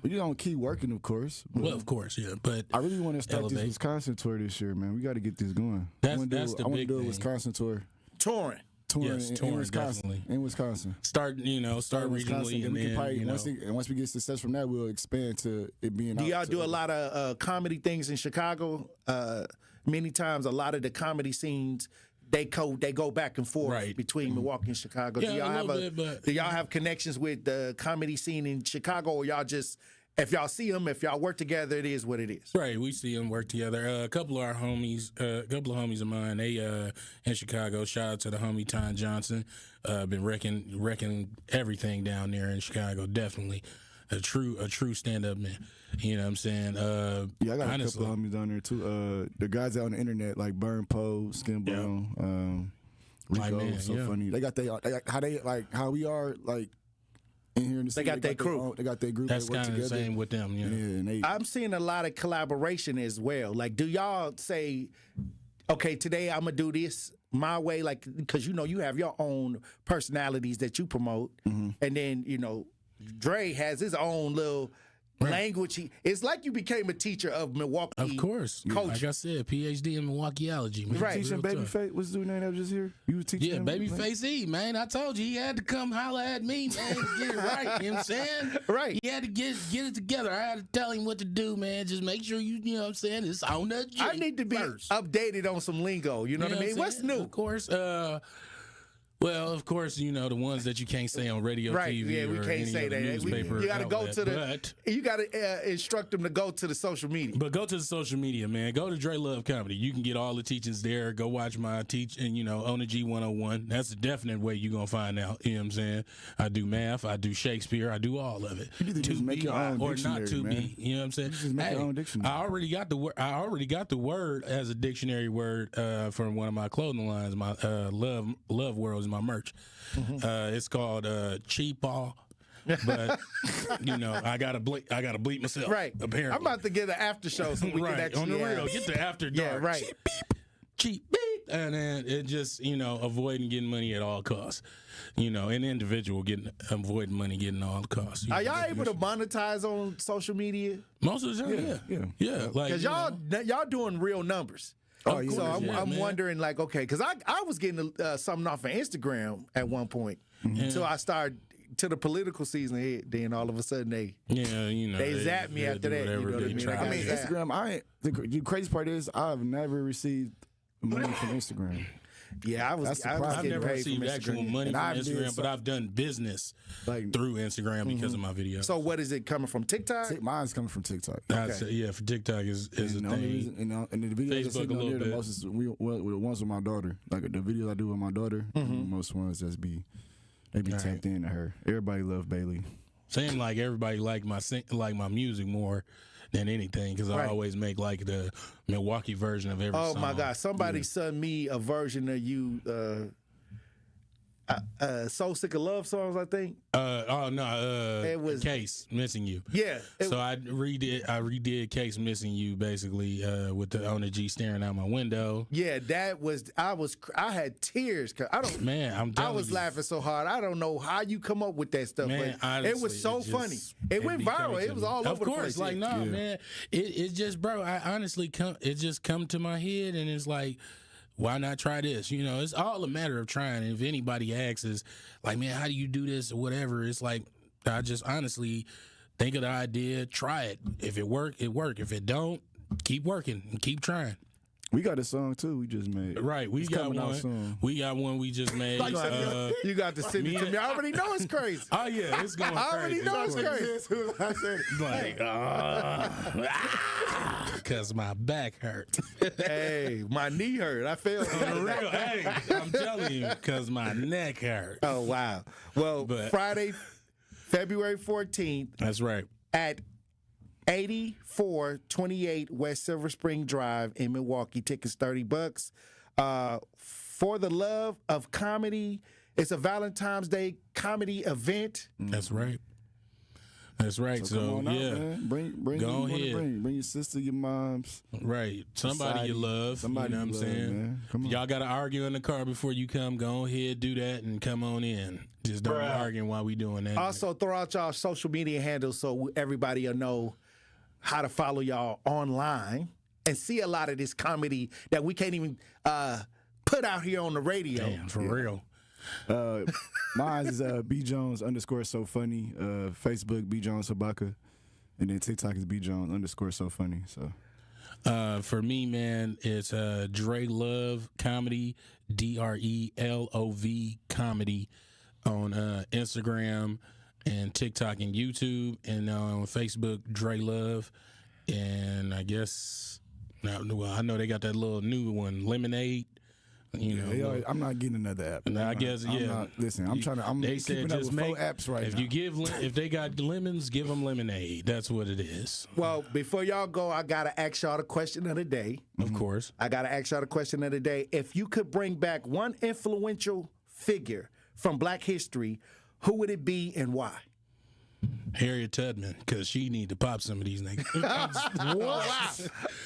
[SPEAKER 6] don't keep working, of course.
[SPEAKER 5] Well, of course, yeah. But
[SPEAKER 6] I really want to start this Wisconsin tour this year, man. We got to get this going.
[SPEAKER 5] That's
[SPEAKER 6] I want to do a
[SPEAKER 5] thing.
[SPEAKER 6] Wisconsin tour.
[SPEAKER 8] Touring.
[SPEAKER 5] Yes,
[SPEAKER 6] in Wisconsin.
[SPEAKER 5] definitely.
[SPEAKER 6] In Wisconsin.
[SPEAKER 5] Start regionally, and then,
[SPEAKER 6] probably, once we get success from that, we'll expand to it being.
[SPEAKER 8] Do y'all do a lot of comedy things in Chicago? Many times, a lot of the comedy scenes they go back and forth between Milwaukee and Chicago.
[SPEAKER 5] Yeah,
[SPEAKER 8] do y'all have connections with the comedy scene in Chicago, or y'all just? If y'all see them, if y'all work together, it is what it is.
[SPEAKER 5] Right, we see them work together. A couple of our homies, a couple of homies of mine, they in Chicago. Shout out to the homie Tom Johnson. Been wrecking everything down there in Chicago. Definitely a true stand up man. You know what I'm saying?
[SPEAKER 6] I got a couple of homies down there too. The guys out on the internet like Burn Poe, Skinbone, Rico, funny. They got how we are like. In here in the city,
[SPEAKER 8] they got their crew.
[SPEAKER 6] They got their group.
[SPEAKER 5] That's
[SPEAKER 6] kind
[SPEAKER 5] of the same with them. Yeah.
[SPEAKER 6] And
[SPEAKER 8] I'm seeing a lot of collaboration as well. Like, do y'all say, okay, today I'm going to do this my way? Like, because, you have your own personalities that you promote.
[SPEAKER 6] Mm-hmm.
[SPEAKER 8] And then, Dre has his own little language. It's like you became a teacher of Milwaukee.
[SPEAKER 5] Of course.
[SPEAKER 8] Culture.
[SPEAKER 5] Like I said, PhD in Milwaukeeology. Man.
[SPEAKER 8] Right.
[SPEAKER 6] You teaching Babyface? What's the dude name that was just here? You was teaching him?
[SPEAKER 5] Babyface E, man. I told you he had to come holler at me, man, to get it right. You know what I'm saying?
[SPEAKER 8] Right.
[SPEAKER 5] He had to get it together. I had to tell him what to do, man. Just make sure you know what I'm saying, it's on the G
[SPEAKER 8] I need to be updated on some lingo. You know what I mean? What's new?
[SPEAKER 5] Of course. Well, of course, the ones that you can't say on radio, TV,
[SPEAKER 8] yeah, we
[SPEAKER 5] or
[SPEAKER 8] can't
[SPEAKER 5] any
[SPEAKER 8] say
[SPEAKER 5] other
[SPEAKER 8] that.
[SPEAKER 5] newspaper
[SPEAKER 8] You got to go
[SPEAKER 5] outlet,
[SPEAKER 8] to you got to instruct them to go to the social media.
[SPEAKER 5] But go to the social media, man. Go to Dre Love Comedy. You can get all the teachings there. Go watch my teaching, on the G101. That's a definite way you're going to find out. You know what I'm saying? I do math. I do Shakespeare. I do all of it.
[SPEAKER 6] You need to just make your own
[SPEAKER 5] or
[SPEAKER 6] dictionary,
[SPEAKER 5] not to
[SPEAKER 6] man.
[SPEAKER 5] be. You know what I'm saying?
[SPEAKER 6] You just make your own dictionary.
[SPEAKER 5] I already got the word as a dictionary word from one of my clothing lines. My Love World is my merch.
[SPEAKER 8] Mm-hmm.
[SPEAKER 5] It's called Cheapaw. But I gotta bleep myself.
[SPEAKER 8] Right.
[SPEAKER 5] Apparently,
[SPEAKER 8] I'm about to get an after show so we can actually
[SPEAKER 5] on the real. Get the after dark.
[SPEAKER 8] Yeah, right.
[SPEAKER 5] Cheap beep. And then it just avoiding getting money at all costs. An individual avoiding money getting all costs.
[SPEAKER 8] Are y'all able to monetize on social media?
[SPEAKER 5] Most of the time, yeah. Like,
[SPEAKER 8] because y'all doing real numbers.
[SPEAKER 6] Oh, yeah.
[SPEAKER 8] So I'm wondering, like, okay, because I was getting something off of Instagram at one point. Until I started to the political season hit, then all of a sudden they zapped me after that. You know what I mean?
[SPEAKER 6] Instagram. The crazy part is I've never received money from Instagram.
[SPEAKER 8] Yeah,
[SPEAKER 5] I've never received actual money from Instagram, but I've done business through Instagram because of my videos.
[SPEAKER 8] So what is it coming from? TikTok?
[SPEAKER 6] Mine's coming from TikTok.
[SPEAKER 5] Okay. For TikTok is a thing.
[SPEAKER 6] And the videos
[SPEAKER 5] Facebook a little bit.
[SPEAKER 6] The most is the ones with my daughter. Like the videos I do with my daughter, the most ones they be tapped into her. Everybody love Bailey.
[SPEAKER 5] Seems like everybody like my music more than anything because I always make like the Milwaukee version of every song.
[SPEAKER 8] Oh my God! Somebody sent me a version of you. So Sick of Love songs, I think.
[SPEAKER 5] It was Case Missing You.
[SPEAKER 8] Yeah.
[SPEAKER 5] So I redid Case Missing You basically with the on the G staring out my window.
[SPEAKER 8] Yeah, I had tears. I was laughing so hard. I don't know how you come up with that stuff,
[SPEAKER 5] man,
[SPEAKER 8] but
[SPEAKER 5] honestly,
[SPEAKER 8] it was so funny. It went viral. It was all over the place.
[SPEAKER 5] Of course, man. It just, bro. I honestly it just come to my head, and it's like, why not try this? It's all a matter of trying. And if anybody asks us, like, man, how do you do this or whatever, it's like, I just honestly think of the idea, try it. If it work, it work. If it don't, keep working and keep trying.
[SPEAKER 6] We got a song too we just made.
[SPEAKER 5] Right, we got one. We got one we just made.
[SPEAKER 8] You got to send it to me. I already know it's crazy.
[SPEAKER 5] Oh yeah, it's going crazy.
[SPEAKER 8] I already know it's crazy.
[SPEAKER 6] I said it.
[SPEAKER 5] Like, because my back hurt.
[SPEAKER 8] Hey, my knee hurt. I fell.
[SPEAKER 5] On the real, hey, I'm telling you, because my neck hurt.
[SPEAKER 8] Oh wow. Well, Friday, February 14th.
[SPEAKER 5] That's right.
[SPEAKER 8] At 8428 West Silver Spring Drive in Milwaukee. Tickets $30. For the love of comedy. It's a Valentine's Day comedy event.
[SPEAKER 5] That's right. That's right. So
[SPEAKER 6] come on out,
[SPEAKER 5] yeah,
[SPEAKER 6] man. Bring
[SPEAKER 5] go
[SPEAKER 6] who you
[SPEAKER 5] ahead.
[SPEAKER 6] wanna bring your sister, your moms.
[SPEAKER 5] Right. Somebody you love.
[SPEAKER 6] Somebody
[SPEAKER 5] you know what I'm saying?
[SPEAKER 6] man. Come on.
[SPEAKER 5] Y'all got to argue in the car before you come. Go ahead, do that, and come on in. Just don't be arguing while we doing that.
[SPEAKER 8] Also, throw out y'all social media handles so everybody will know how to follow y'all online and see a lot of this comedy that we can't even put out here on the radio.
[SPEAKER 5] Damn, for real.
[SPEAKER 6] Mine is B Jones _ so funny. Facebook B Jones Habaka, and then TikTok is B Jones _ so funny. So
[SPEAKER 5] for me, man, it's Dre Love Comedy, DRELOV Comedy on Instagram and TikTok and YouTube, and on Facebook Dre Love, and I guess I know they got that little new one, Lemonade. You know,
[SPEAKER 6] I'm not getting another app.
[SPEAKER 5] And I guess
[SPEAKER 6] listen, I'm
[SPEAKER 5] they
[SPEAKER 6] keeping
[SPEAKER 5] said
[SPEAKER 6] up
[SPEAKER 5] just
[SPEAKER 6] with
[SPEAKER 5] make
[SPEAKER 6] 4 apps right
[SPEAKER 5] if
[SPEAKER 6] now.
[SPEAKER 5] you if they got lemons, give them lemonade. That's what it is.
[SPEAKER 8] Well, before y'all go, I gotta ask y'all the question of the day.
[SPEAKER 5] Of course,
[SPEAKER 8] I gotta ask y'all the question of the day. If you could bring back one influential figure from Black history, who would it be and why?
[SPEAKER 5] Harriet Tubman, because she need to pop some of these niggas.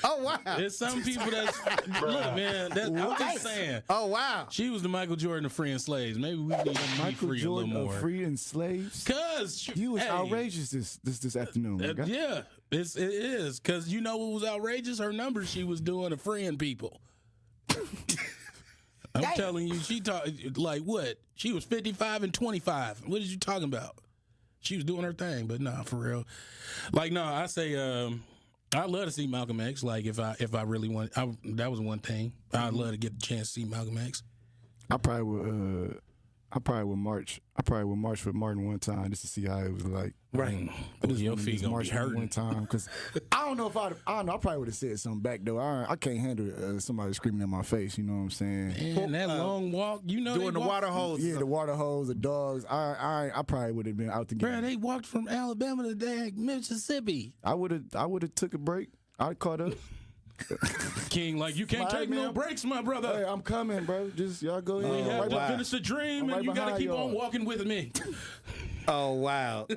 [SPEAKER 8] Oh wow!
[SPEAKER 5] There's some people that's look, man. I'm just saying.
[SPEAKER 8] Oh wow!
[SPEAKER 5] She was the Michael Jordan of freeing slaves. Maybe we need to be
[SPEAKER 6] Michael
[SPEAKER 5] free
[SPEAKER 6] Jordan
[SPEAKER 5] a little more.
[SPEAKER 6] of freeing slaves.
[SPEAKER 5] Cause
[SPEAKER 6] you was outrageous this afternoon. My guy.
[SPEAKER 5] Yeah, it is. Cause you know what was outrageous? Her numbers she was doing of freeing people. I'm telling you, she talked like what? She was 55 and 25. What are you talking about? She was doing her thing, but nah, for real. Like, no, I say I'd love to see Malcolm X. Like, if I really want, that was one thing. I'd love to get the chance to see Malcolm X.
[SPEAKER 6] I probably would march. I probably would march with Martin one time just to see how it was like.
[SPEAKER 5] Right. Your feet gonna be hurting
[SPEAKER 6] one time because I don't know if I don't know. I probably would have said something back though. I can't handle somebody screaming in my face. You know what I'm saying?
[SPEAKER 5] And that long walk, you know,
[SPEAKER 8] doing the water hose.
[SPEAKER 6] Yeah, the water hose, the dogs. I probably would have been out the game.
[SPEAKER 5] Bro, they walked from Alabama to Mississippi.
[SPEAKER 6] I would have took a break. I'd caught up.
[SPEAKER 5] King, like, you can't take no breaks, my brother.
[SPEAKER 6] Hey, I'm coming, bro. Just y'all go ahead.
[SPEAKER 5] We have to finish the dream, and you got to keep on walking with me.
[SPEAKER 8] Oh, wow.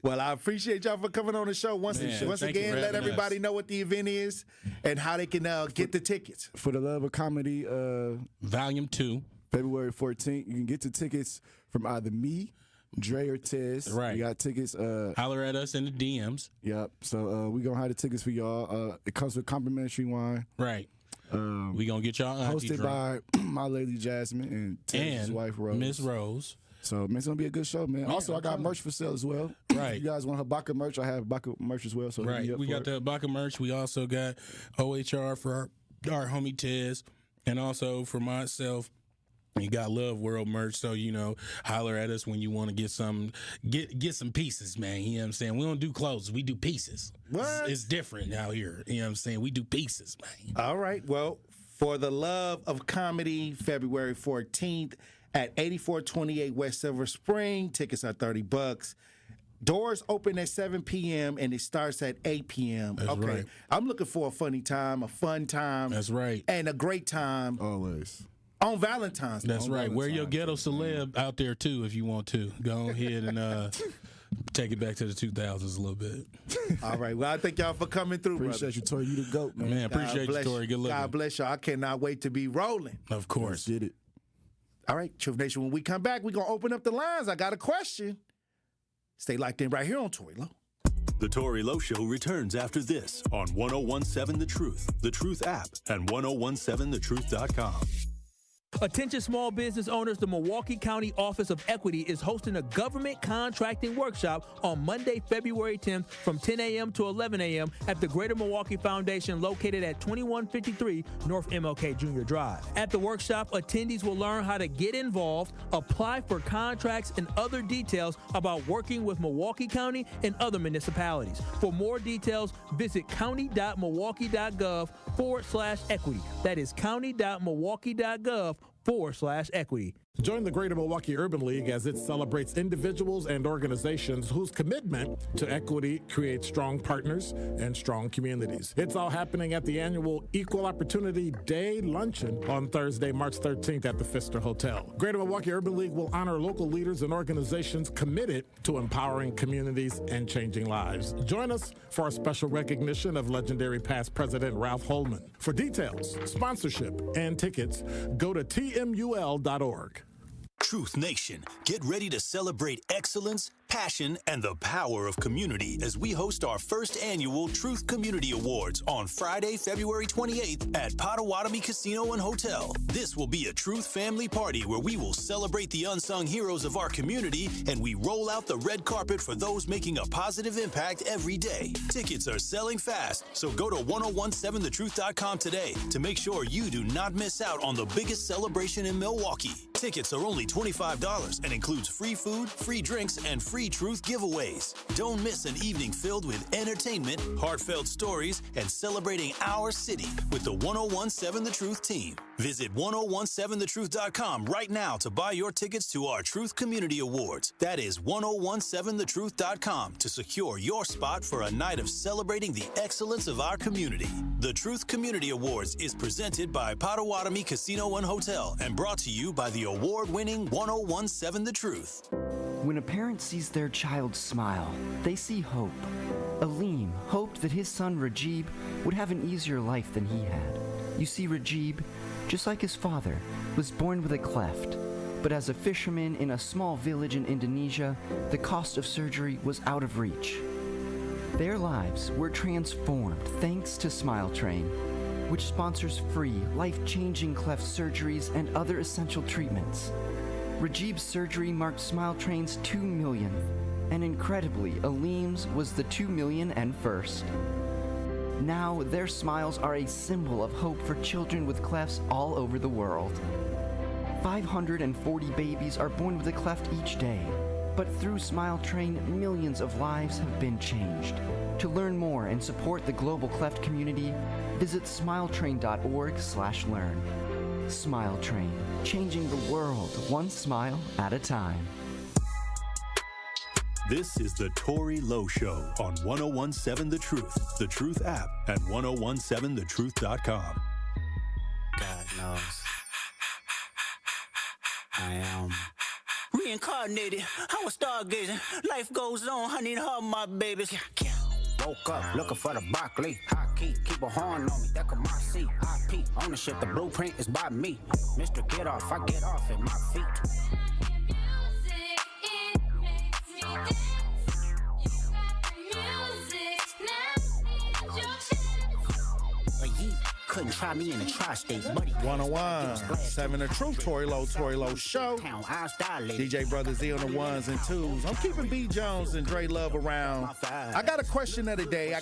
[SPEAKER 8] Well, I appreciate y'all for coming on the show. Once again, let everybody know what the event is and how they can get the tickets.
[SPEAKER 6] For the Love of Comedy,
[SPEAKER 5] Volume 2.
[SPEAKER 6] February 14th. You can get the tickets from either me, Dre, or Tez.
[SPEAKER 5] Right.
[SPEAKER 6] We got tickets.
[SPEAKER 5] Holler at us in the DMs.
[SPEAKER 6] Yep. So we going to have the tickets for y'all. It comes with complimentary wine.
[SPEAKER 5] Right. We going to get y'all
[SPEAKER 6] hosted by my lady Jasmine and Tez's wife, Rose.
[SPEAKER 5] Miss Rose.
[SPEAKER 6] So, man, it's going to be a good show, man. Also, I got merch for sale as well.
[SPEAKER 5] Right.
[SPEAKER 6] If you guys want Habaka merch, I have Habaka merch as well. So
[SPEAKER 5] right. We got the Habaka merch. We also got OHR for our homie Tez. And also for myself, you got Love World merch, so, you know, holler at us when you want to get some pieces, man. You know what I'm saying? We don't do clothes. We do pieces.
[SPEAKER 8] What?
[SPEAKER 5] It's different out here. You know what I'm saying? We do pieces, man.
[SPEAKER 8] All right. Well, for the Love of Comedy, February 14th at 8428 West Silver Spring. Tickets are $30. Doors open at 7 p.m. and it starts at 8 p.m.
[SPEAKER 5] That's
[SPEAKER 8] okay.
[SPEAKER 5] right.
[SPEAKER 8] I'm looking for a funny time, a fun time.
[SPEAKER 5] That's right.
[SPEAKER 8] And a great time.
[SPEAKER 6] Always.
[SPEAKER 8] On Valentine's Day.
[SPEAKER 5] That's right. Wear your ghetto celeb out there, too, if you want to. Go ahead and take it back to the 2000s a little bit.
[SPEAKER 8] All right. Well, I thank y'all for coming through,
[SPEAKER 6] Appreciate you, Tory. You the GOAT, man.
[SPEAKER 5] Man, appreciate you, Tory. Good luck.
[SPEAKER 8] God bless y'all. I cannot wait to be rolling.
[SPEAKER 5] Of course.
[SPEAKER 6] Did it.
[SPEAKER 8] All right, Truth Nation, when we come back, we're going to open up the lines. I got a question. Stay locked in right here on Tory Lowe.
[SPEAKER 1] The Tory Lowe Show returns after this on 1017 The Truth app, and 1017thetruth.com.
[SPEAKER 4] Attention small business owners, the Milwaukee County Office of Equity is hosting a government contracting workshop on Monday, February 10th from 10 a.m. to 11 a.m. at the Greater Milwaukee Foundation located at 2153 North MLK Jr. Drive. At the workshop, attendees will learn how to get involved, apply for contracts, and other details about working with Milwaukee County and other municipalities. For more details, visit county.milwaukee.gov/equity. That is county.milwaukee.gov/equity.
[SPEAKER 2] Join the Greater Milwaukee Urban League as it celebrates individuals and organizations whose commitment to equity creates strong partners and strong communities. It's all happening at the annual Equal Opportunity Day Luncheon on Thursday, March 13th at the Pfister Hotel. Greater Milwaukee Urban League will honor local leaders and organizations committed to empowering communities and changing lives. Join us for a special recognition of legendary past President Ralph Holman. For details, sponsorship, and tickets, go to tmul.org.
[SPEAKER 1] Truth Nation, get ready to celebrate excellence, passion, and the power of community as we host our first annual Truth Community Awards on Friday, February 28th at Potawatomi Casino and Hotel. This will be a Truth family party where we will celebrate the unsung heroes of our community and we roll out the red carpet for those making a positive impact every day. Tickets are selling fast, so go to 1017thetruth.com today to make sure you do not miss out on the biggest celebration in Milwaukee. Tickets are only $25 and includes free food, free drinks, and free Truth giveaways. Don't miss an evening filled with entertainment, heartfelt stories, and celebrating our city with the 1017 The Truth team. Visit 1017thetruth.com right now to buy your tickets to our Truth Community Awards. That is 1017thetruth.com to secure your spot for a night of celebrating the excellence of our community. The Truth Community Awards is presented by Potawatomi Casino and Hotel and brought to you by the award-winning 1017 The Truth.
[SPEAKER 9] When a parent sees their child smile, they see hope. Aleem hoped that his son Rajib would have an easier life than he had. You see, Rajib, just like his father, was born with a cleft. But as a fisherman in a small village in Indonesia, the cost of surgery was out of reach. Their lives were transformed thanks to Smile Train, which sponsors free, life-changing cleft surgeries and other essential treatments. Rajib's surgery marked Smile Train's 2 millionth, and incredibly, Aleem's was the 2 million and first. Now, their smiles are a symbol of hope for children with clefts all over the world. 540 babies are born with a cleft each day, but through Smile Train, millions of lives have been changed. To learn more and support the global cleft community, visit smiletrain.org/learn. Smile Train, changing the world one smile at a time.
[SPEAKER 1] This is the Tory Lowe Show on 1017 The Truth app at 1017thetruth.com.
[SPEAKER 11] God knows. I am reincarnated. I was stargazing. Life goes on. I need her, my babies. Woke up looking for the broccoli. High key, keep a horn on me. That could my seat. IP ownership. The blueprint is by me. Mr. Get Off, I get off at my feet. Couldn't try me in the tri-state, buddy.
[SPEAKER 8] 101.7 The Truth, Tory Lowe Show. DJ Brother Z on the ones and twos. I'm keeping B. Jones and Dre Love around. I got a question of the day.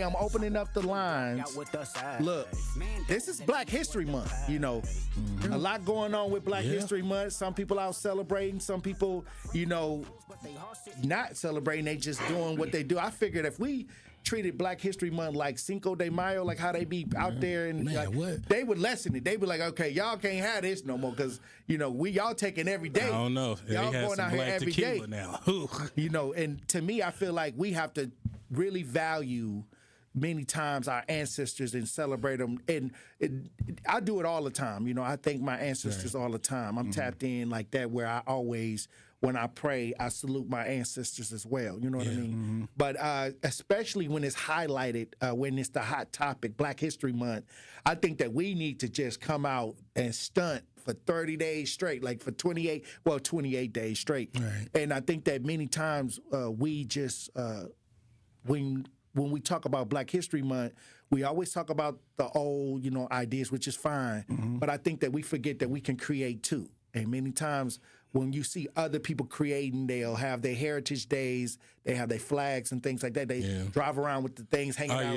[SPEAKER 8] I'm opening up the lines. Look, this is Black History Month. You know, a lot going on with Black History Month. Some people out celebrating. Some people, you know, not celebrating. They just doing what they do. I figured if we treated Black History Month like Cinco de Mayo, like how they be out there, and they would lessen it. They would like, okay, y'all can't have this no more because you know y'all taking every day.
[SPEAKER 5] I don't know.
[SPEAKER 8] Y'all going out here every day
[SPEAKER 5] now.
[SPEAKER 8] You know, and to me, I feel like we have to really value many times our ancestors and celebrate them. And I do it all the time. You know, I thank my ancestors all the time. I'm tapped in like that where I always, when I pray, I salute my ancestors as well. You know what I mean? But especially when it's highlighted, when it's the hot topic, Black History Month, I think that we need to just come out and stunt for 30 days straight, like for 28 days straight. Right. And I think that many times we just, when we talk about Black History Month, we always talk about the old, you know, ideas, which is fine. But I think that we forget that we can create too. And many times when you see other people creating, they'll have their heritage days, they have their flags and things like that. They drive around with the things hanging out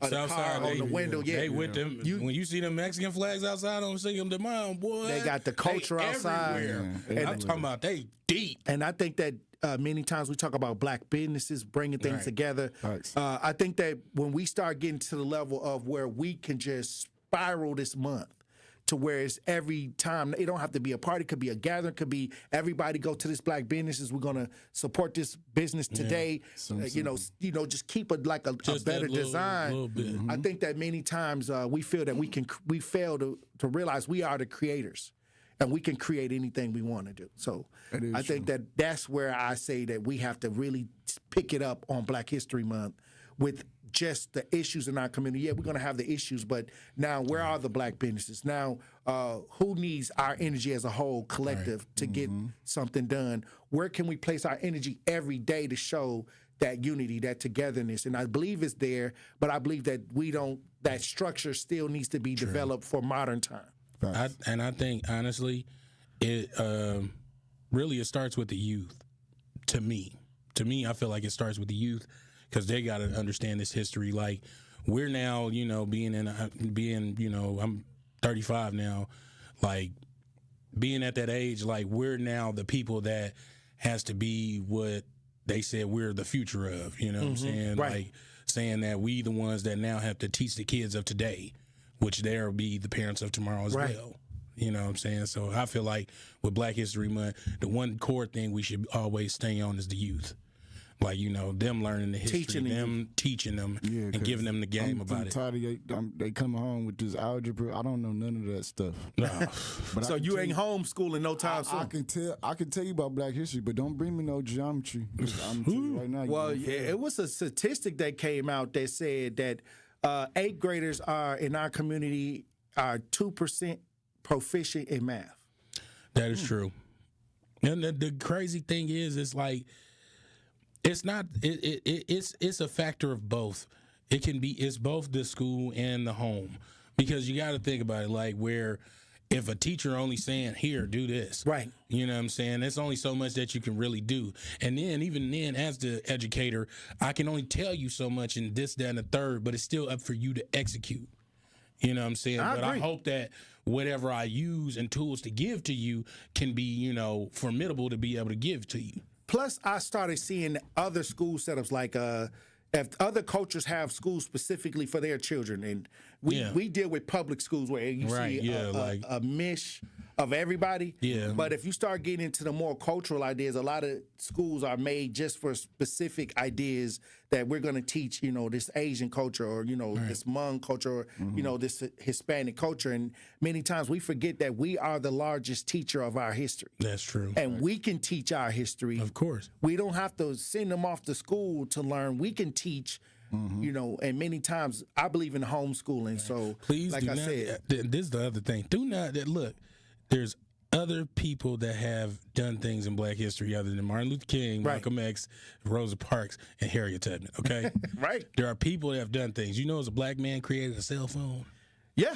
[SPEAKER 8] of the car on the window.
[SPEAKER 5] They with them. When you see them Mexican flags outside on Cinco de Mayo, boy,
[SPEAKER 8] they got the culture outside.
[SPEAKER 5] And I'm talking about they deep.
[SPEAKER 8] And I think that many times we talk about Black businesses bringing things together. I think that when we start getting to the level of where we can just spiral this month, to where it's every time. It don't have to be a party. It could be a gathering. It could be everybody go to this black businesses. We're gonna support this business today. Just keep it like a better design.
[SPEAKER 5] Little bit.
[SPEAKER 8] I think that many times we feel that we fail to realize we are the creators. And we can create anything we want to do. So I think that's where I say that we have to really pick it up on Black History Month with just the issues in our community. Yeah, we're going to have the issues, but now where are the black businesses? Now, who needs our energy as a whole collective to get something done? Where can we place our energy every day to show that unity, that togetherness? And I believe it's there, but I believe that that structure still needs to be developed for modern time.
[SPEAKER 5] I think, honestly, it really starts with the youth. To me, I feel like it starts with the youth because they got to understand this history. Like, we're now, I'm 35 now, like, being at that age, like, we're now the people that has to be what they said we're the future of, you know what I'm saying?
[SPEAKER 8] Right.
[SPEAKER 5] Like, saying that we the ones that now have to teach the kids of today, which they'll be the parents of tomorrow as well. You know what I'm saying? So I feel like with Black History Month, the one core thing we should always stay on is the youth. Like, them learning the history, teaching them, and giving them the game about it.
[SPEAKER 6] Tired of they coming home with this algebra. I don't know none of that stuff.
[SPEAKER 5] Nah.
[SPEAKER 8] But so you ain't homeschooling no time soon.
[SPEAKER 6] I can tell you about Black history, but don't bring me no geometry. I'm telling you right now.
[SPEAKER 8] Well, it was a statistic that came out that said that 8th graders in our community are 2% proficient in math.
[SPEAKER 5] That is true. And the crazy thing is, it's like, it's not. It's a factor of both. It's both the school and the home, because you got to think about it. Like, where if a teacher only saying, "Here, do this,"
[SPEAKER 8] right?
[SPEAKER 5] You know what I'm saying? There's only so much that you can really do. And then, even then, as the educator, I can only tell you so much in this, that, and the third. But it's still up for you to execute. You know what I'm saying? I hope that whatever I use and tools to give to you can be, formidable to be able to give to you.
[SPEAKER 8] Plus, I started seeing other school setups, like if other cultures have schools specifically for their children, and we deal with public schools where you see a mish of everybody.
[SPEAKER 5] Yeah.
[SPEAKER 8] But if you start getting into the more cultural ideas, a lot of schools are made just for specific ideas that we're going to teach, this Asian culture or, this Hmong culture or, this Hispanic culture. And many times we forget that we are the largest teacher of our history.
[SPEAKER 5] That's true.
[SPEAKER 8] And we can teach our history.
[SPEAKER 5] Of course.
[SPEAKER 8] We don't have to send them off to school to learn. We can teach. And many times I believe in homeschooling. So,
[SPEAKER 5] please,
[SPEAKER 8] like I said,
[SPEAKER 5] this is the other thing. Do not look. There's other people that have done things in Black history other than Martin Luther King, Malcolm X, Rosa Parks, and Harriet Tubman. Okay,
[SPEAKER 8] right.
[SPEAKER 5] There are people that have done things. As a black man created a cell phone.
[SPEAKER 8] Yeah.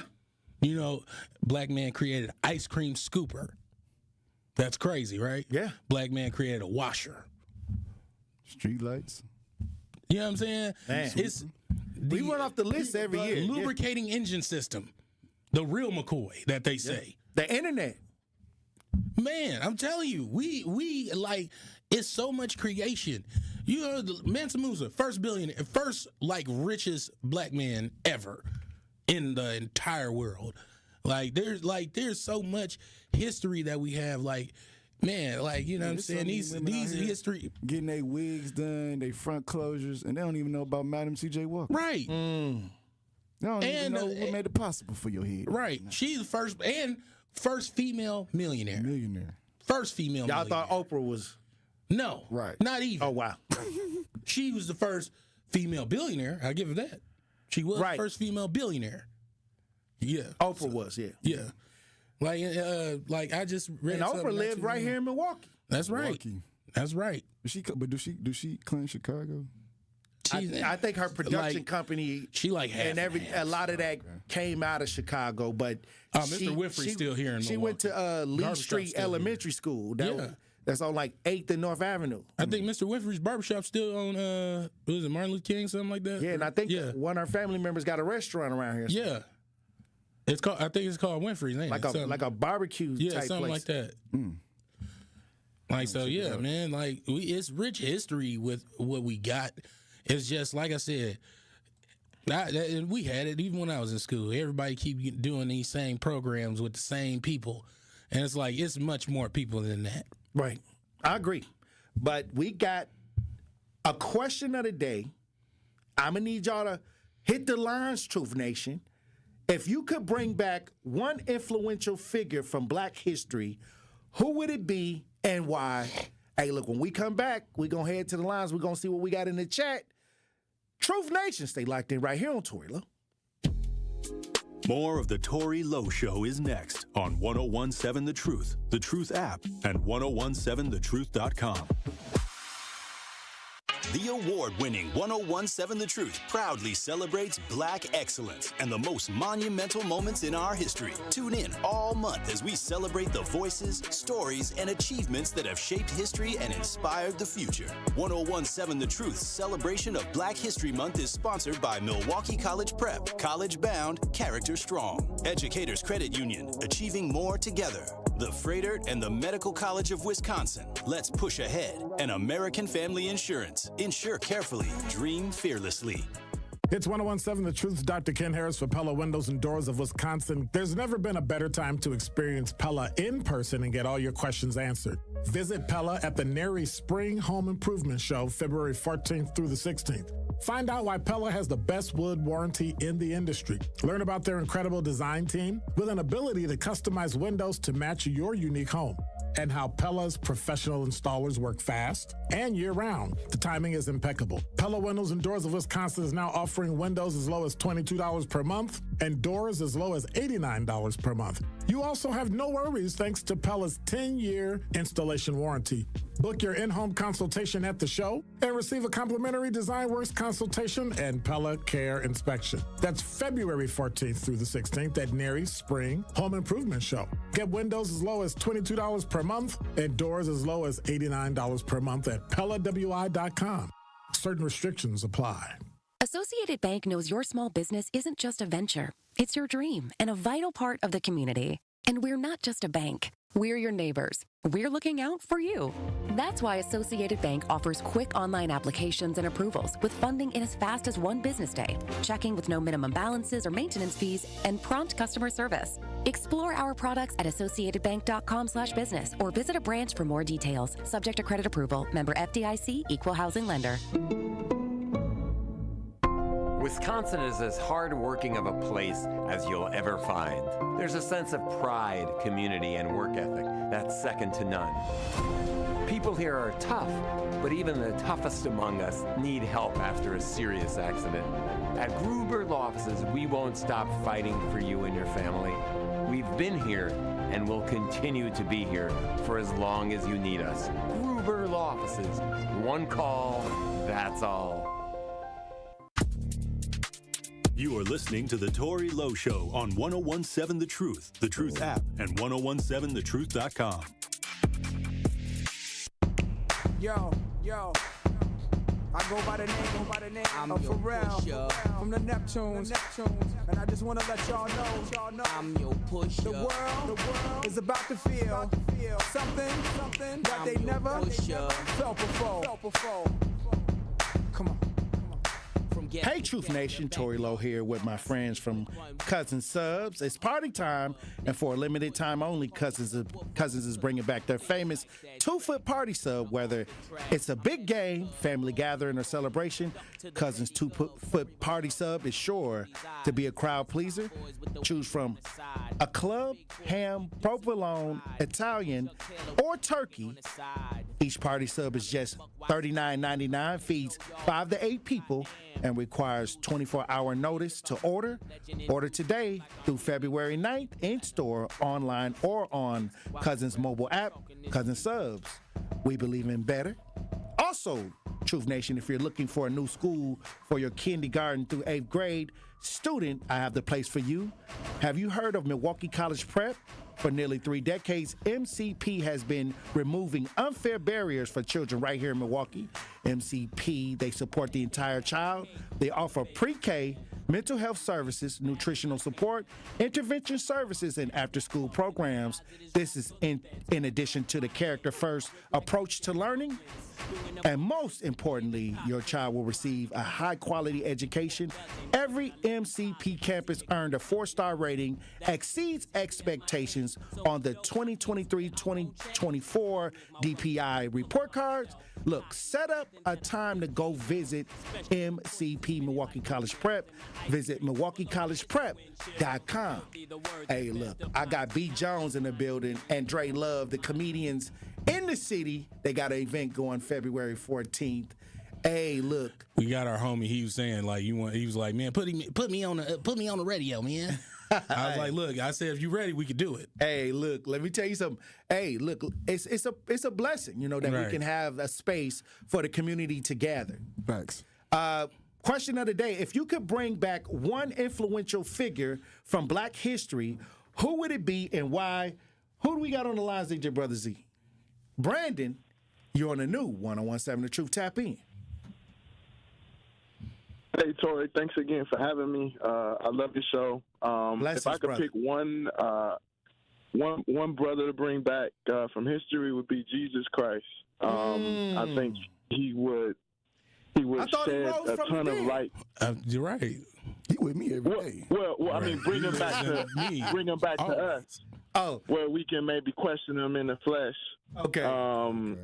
[SPEAKER 5] Black man created an ice cream scooper. That's crazy, right?
[SPEAKER 8] Yeah.
[SPEAKER 5] Black man created a washer.
[SPEAKER 6] Street lights.
[SPEAKER 5] You know what I'm saying?
[SPEAKER 8] Man. We run off the list every year.
[SPEAKER 5] Lubricating engine system. The real McCoy that they say.
[SPEAKER 8] The internet.
[SPEAKER 5] Man, I'm telling you, we like, it's so much creation. Mansa Musa, first billionaire, first richest black man ever in the entire world. There's so much history that we have. Man, you know what I'm saying? These history.
[SPEAKER 6] Getting their wigs done, their front closures, and they don't even know about Madam C.J. Walker.
[SPEAKER 5] Right.
[SPEAKER 6] They don't even know what made it possible for your head.
[SPEAKER 5] Right. She's the first female millionaire. First female millionaire.
[SPEAKER 8] Y'all thought Oprah was?
[SPEAKER 5] No.
[SPEAKER 6] Right.
[SPEAKER 5] Not even.
[SPEAKER 8] Oh, wow.
[SPEAKER 5] She was the first female billionaire. I'll give her that. She was the first female billionaire. Yeah.
[SPEAKER 8] Oprah was, yeah.
[SPEAKER 5] Yeah. I just read.
[SPEAKER 8] And Oprah lived right here in Milwaukee.
[SPEAKER 5] That's right. That's right.
[SPEAKER 6] Do she claim Chicago?
[SPEAKER 8] I think her production company.
[SPEAKER 5] She
[SPEAKER 8] and a lot of that came out of Chicago, but
[SPEAKER 5] Mr. Winfrey's still here in Milwaukee.
[SPEAKER 8] She went to Lee Street Elementary School. That's on 8th and North Avenue.
[SPEAKER 5] I think Mr. Winfrey's barbershop still on was it Martin Luther King, something like that?
[SPEAKER 8] Yeah, and I think one of her family members got a restaurant around here.
[SPEAKER 5] Yeah. I think it's called Winfrey's, ain't it?
[SPEAKER 8] Like a barbecue type
[SPEAKER 5] something
[SPEAKER 8] place.
[SPEAKER 5] like that. Man, it's rich history with what we got. It's just, like I said, And we had it even when I was in school. Everybody keep doing these same programs with the same people. And it's like, it's much more people than that.
[SPEAKER 8] Right. I agree. But we got a question of the day. I'm going to need y'all to hit the lines, Truth Nation. If you could bring back one influential figure from Black history, who would it be and why? Hey, look, when we come back, we're going to head to the lines. We're going to see what we got in the chat. Truth Nation, stay locked in right here on Tory Lowe.
[SPEAKER 1] More of the Tory Lowe Show is next on 1017 The Truth app, and 1017thetruth.com. The award-winning 1017 The Truth proudly celebrates Black excellence and the most monumental moments in our history. Tune in all month as we celebrate the voices, stories, and achievements that have shaped history and inspired the future. 1017 The Truth's celebration of Black History Month is sponsored by Milwaukee College Prep, College Bound, Character Strong, Educators Credit Union, Achieving More Together, the Freighter, and the Medical College of Wisconsin. Let's push ahead. And American Family Insurance. Insure carefully. Dream fearlessly.
[SPEAKER 2] It's 1017 The Truth's Dr. Ken Harris for Pella Windows and Doors of Wisconsin. There's never been a better time to experience Pella in person and get all your questions answered. Visit Pella at the Neri Spring Home Improvement Show, February 14th through the 16th. Find out why Pella has the best wood warranty in the industry. Learn about their incredible design team with an ability to customize windows to match your unique home. And how Pella's professional installers work fast and year-round. The timing is impeccable. Pella Windows and Doors of Wisconsin is now offering windows as low as $22 per month and doors as low as $89 per month. You also have no worries thanks to Pella's 10-year installation warranty. Book your in-home consultation at the show and receive a complimentary Design Works consultation and Pella Care inspection. That's February 14th through the 16th at Neri Spring Home Improvement Show. Get windows as low as $22 per month and doors as low as $89 per month at PellaWI.com. Certain restrictions apply.
[SPEAKER 12] Associated Bank knows your small business isn't just a venture. It's your dream and a vital part of the community. And we're not just a bank. We're your neighbors. We're looking out for you. That's why Associated Bank offers quick online applications and approvals with funding in as fast as one business day, checking with no minimum balances or maintenance fees, and prompt customer service. Explore our products at associatedbank.com/business or visit a branch for more details. Subject to credit approval. Member FDIC, Equal Housing Lender.
[SPEAKER 13] Wisconsin is as hard-working of a place as you'll ever find. There's a sense of pride, community, and work ethic that's second to none. People here are tough, but even the toughest among us need help after a serious accident. At Gruber Law Offices, we won't stop fighting for you and your family. We've been here and will continue to be here for as long as you need us. Gruber Law Offices. One call, that's all.
[SPEAKER 1] You are listening to The Tory Lowe Show on 1017 The Truth app, and 1017thetruth.com.
[SPEAKER 15] Yo, I go by the name I'm of Pharrell, from the Neptunes, and I just want to let y'all know, I'm your pusher. The world is about to feel something that they never felt before. Come on.
[SPEAKER 8] Hey, Truth Nation, Tory Lowe here with my friends from Cousin Subs. It's party time, and for a limited time only, Cousins is bringing back their famous 2-foot party sub. Whether it's a big game, family gathering, or celebration, Cousins 2-foot party sub is sure to be a crowd pleaser. Choose from a club, ham, provolone, Italian, or turkey. Each party sub is just $39.99, feeds 5 to 8 people, and requires 24-hour notice to order. Order today through February 9th in store, online, or on Cousins mobile app, Cousin Subs. We believe in better. Also, Truth Nation, if you're looking for a new school for your kindergarten through 8th grade student, I have the place for you. Have you heard of Milwaukee College Prep? For nearly 3 decades, MCP has been removing unfair barriers for children right here in Milwaukee. MCP, they support the entire child. They offer pre-K, mental health services, nutritional support, intervention services, and after-school programs. This is in addition to the character-first approach to learning. And most importantly, your child will receive a high-quality education. Every MCP campus earned a 4-star rating, exceeds expectations on the 2023-2024 DPI report cards. Look, set up a time to go visit MCP Milwaukee College Prep. Visit MilwaukeeCollegePrep.com. Hey, look, I got B. Jones in the building and Dre Love, the comedians in the city. They got an event going February 14th. Hey, look,
[SPEAKER 5] we got our homie. He was saying like, he was like, man, put me on the radio, man. I was like, look, I said, if you're ready, we could do it.
[SPEAKER 8] Hey, look, let me tell you something. Hey, look, it's a blessing, you know, that we can have a space for the community to gather.
[SPEAKER 6] Thanks.
[SPEAKER 8] Question of the day: if you could bring back one influential figure from Black history, who would it be and why? Who do we got on the line, DJ Brother Z? Brandon, you're on the new 101.7 The Truth. Tap in.
[SPEAKER 3] Hey, Tory, thanks again for having me. I love your show. If I could pick one brother to bring back from history, would be Jesus Christ. I think he would shed a ton of light.
[SPEAKER 5] You're right.
[SPEAKER 6] He with me every day.
[SPEAKER 3] Well, I mean, bring him back to to us.
[SPEAKER 8] Oh,
[SPEAKER 3] where we can maybe question him in the flesh.
[SPEAKER 8] Okay.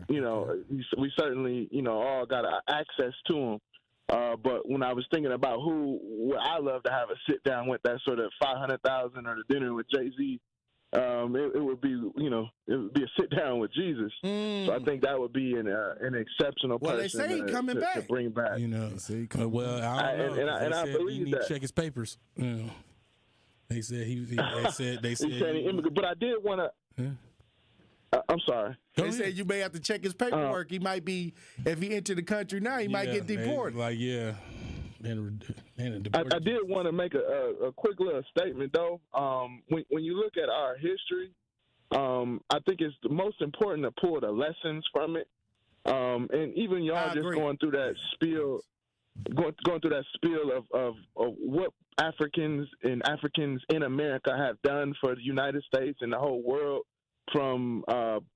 [SPEAKER 3] You know, we certainly, you know, all got access to him. But when I was thinking about who would I love to have a sit down with, that sort of 500,000 or the dinner with Jay-Z, it would be, you know, it would be a sit down with Jesus. So I think that would be an exceptional person.
[SPEAKER 8] Well, they say he's coming back.
[SPEAKER 3] To bring back.
[SPEAKER 5] You know, well, I don't know.
[SPEAKER 3] And I believe that.
[SPEAKER 5] To check his papers. You know. They said they said
[SPEAKER 3] immigrant. But I did want to.
[SPEAKER 5] Yeah.
[SPEAKER 3] I'm sorry.
[SPEAKER 8] They said you may have to check his paperwork. He might be, if he entered the country now, he might get deported.
[SPEAKER 3] I did want to make a quick little statement, though. When you look at our history, I think it's the most important to pull the lessons from it. And even y'all just going through that spiel, going through that spiel of what Africans in America have done for the United States and the whole world, from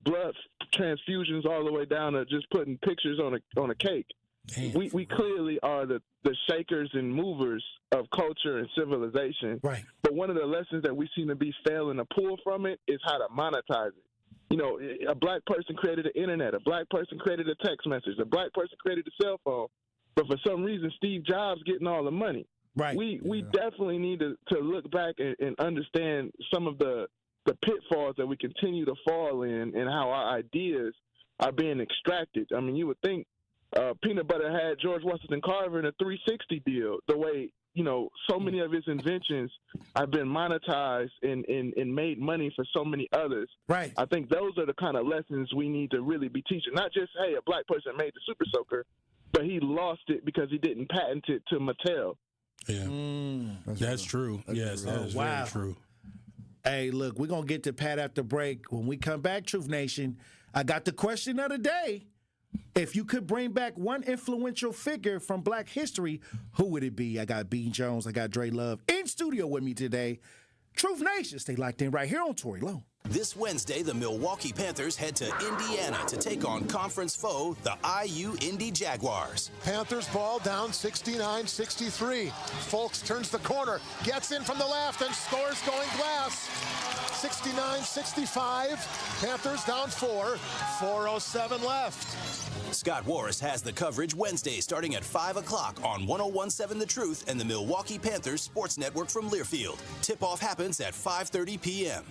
[SPEAKER 3] blood transfusions all the way down to just putting pictures on a cake. We clearly are the shakers and movers of culture and civilization.
[SPEAKER 8] Right.
[SPEAKER 3] But one of the lessons that we seem to be failing to pull from it is how to monetize it. You know, a Black person created the internet. A Black person created a text message. A Black person created a cell phone. But for some reason, Steve Jobs getting all the money.
[SPEAKER 8] Right.
[SPEAKER 3] We definitely need to look back and understand some of the pitfalls that we continue to fall in and how our ideas are being extracted. I mean, you would think Peanut Butter had George Washington Carver in a 360 deal, the way, you know, so many of his inventions have been monetized and made money for so many others.
[SPEAKER 8] Right.
[SPEAKER 3] I think those are the kind of lessons we need to really be teaching. Not just, hey, a Black person made the Super Soaker, but he lost it because he didn't patent it to Mattel.
[SPEAKER 5] Yeah, that's true. Yes, that is very true.
[SPEAKER 8] Hey, look, we're going to get to Pat after break. When we come back, Truth Nation, I got the question of the day. If you could bring back one influential figure from Black history, who would it be? I got B. Jones, I got Dre Love in studio with me today. Truth Nation, stay locked in right here on Tory Lowe.
[SPEAKER 1] This Wednesday, the Milwaukee Panthers head to Indiana to take on conference foe, the IU Indy Jaguars.
[SPEAKER 16] Panthers ball down 69-63. Folks turns the corner, gets in from the left, and scores going glass. 69-65. Panthers down 4. 4:07 left.
[SPEAKER 1] Scott Warris has the coverage Wednesday starting at 5 o'clock on 101.7 The Truth and the Milwaukee Panthers Sports Network from Learfield. Tip-off happens at 5:30 p.m.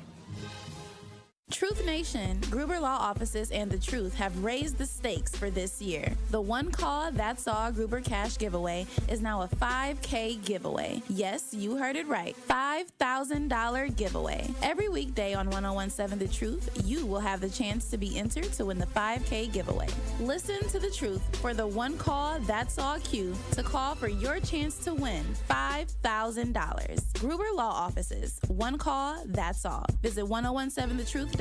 [SPEAKER 17] Truth Nation, Gruber Law Offices and The Truth have raised the stakes for this year. The One Call, That's All Gruber Cash Giveaway is now a $5K giveaway. Yes, you heard it right. $5,000 giveaway. Every weekday on 101.7 The Truth, you will have the chance to be entered to win the $5K giveaway. Listen to The Truth for the One Call, That's All cue to call for your chance to win $5,000. Gruber Law Offices, One Call, That's All. Visit 1017thetruth.com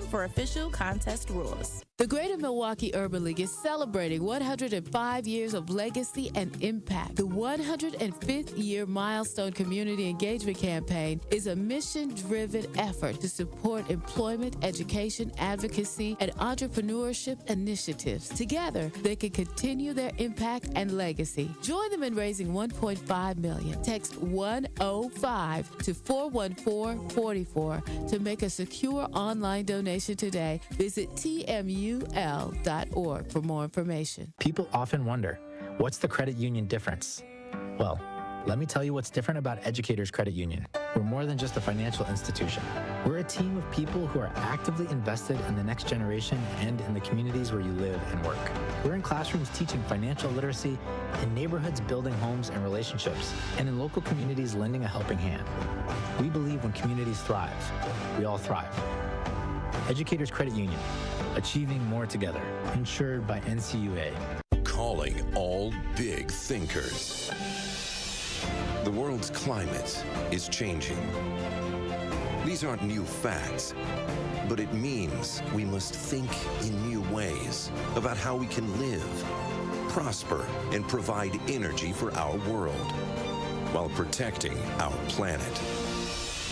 [SPEAKER 17] for official contest rules.
[SPEAKER 18] The Greater Milwaukee Urban League is celebrating 105 years of legacy and impact. The 105th year milestone community engagement campaign is a mission-driven effort to support employment, education, advocacy, and entrepreneurship initiatives. Together, they can continue their impact and legacy. Join them in raising $1.5 million. Text 105 to 41444 to make a secure online donation today. Visit TMUL.org for more information.
[SPEAKER 19] People often wonder, what's the credit union difference? Well, let me tell you what's different about Educators Credit Union. We're more than just a financial institution. We're a team of people who are actively invested in the next generation and in the communities where you live and work. We're in classrooms teaching financial literacy, in neighborhoods building homes and relationships, and in local communities lending a helping hand. We believe when communities thrive, we all thrive. Educators Credit Union, achieving more together, insured by NCUA.
[SPEAKER 20] Calling all big thinkers. The world's climate is changing. These aren't new facts, but it means we must think in new ways about how we can live, prosper, and provide energy for our world while protecting our planet.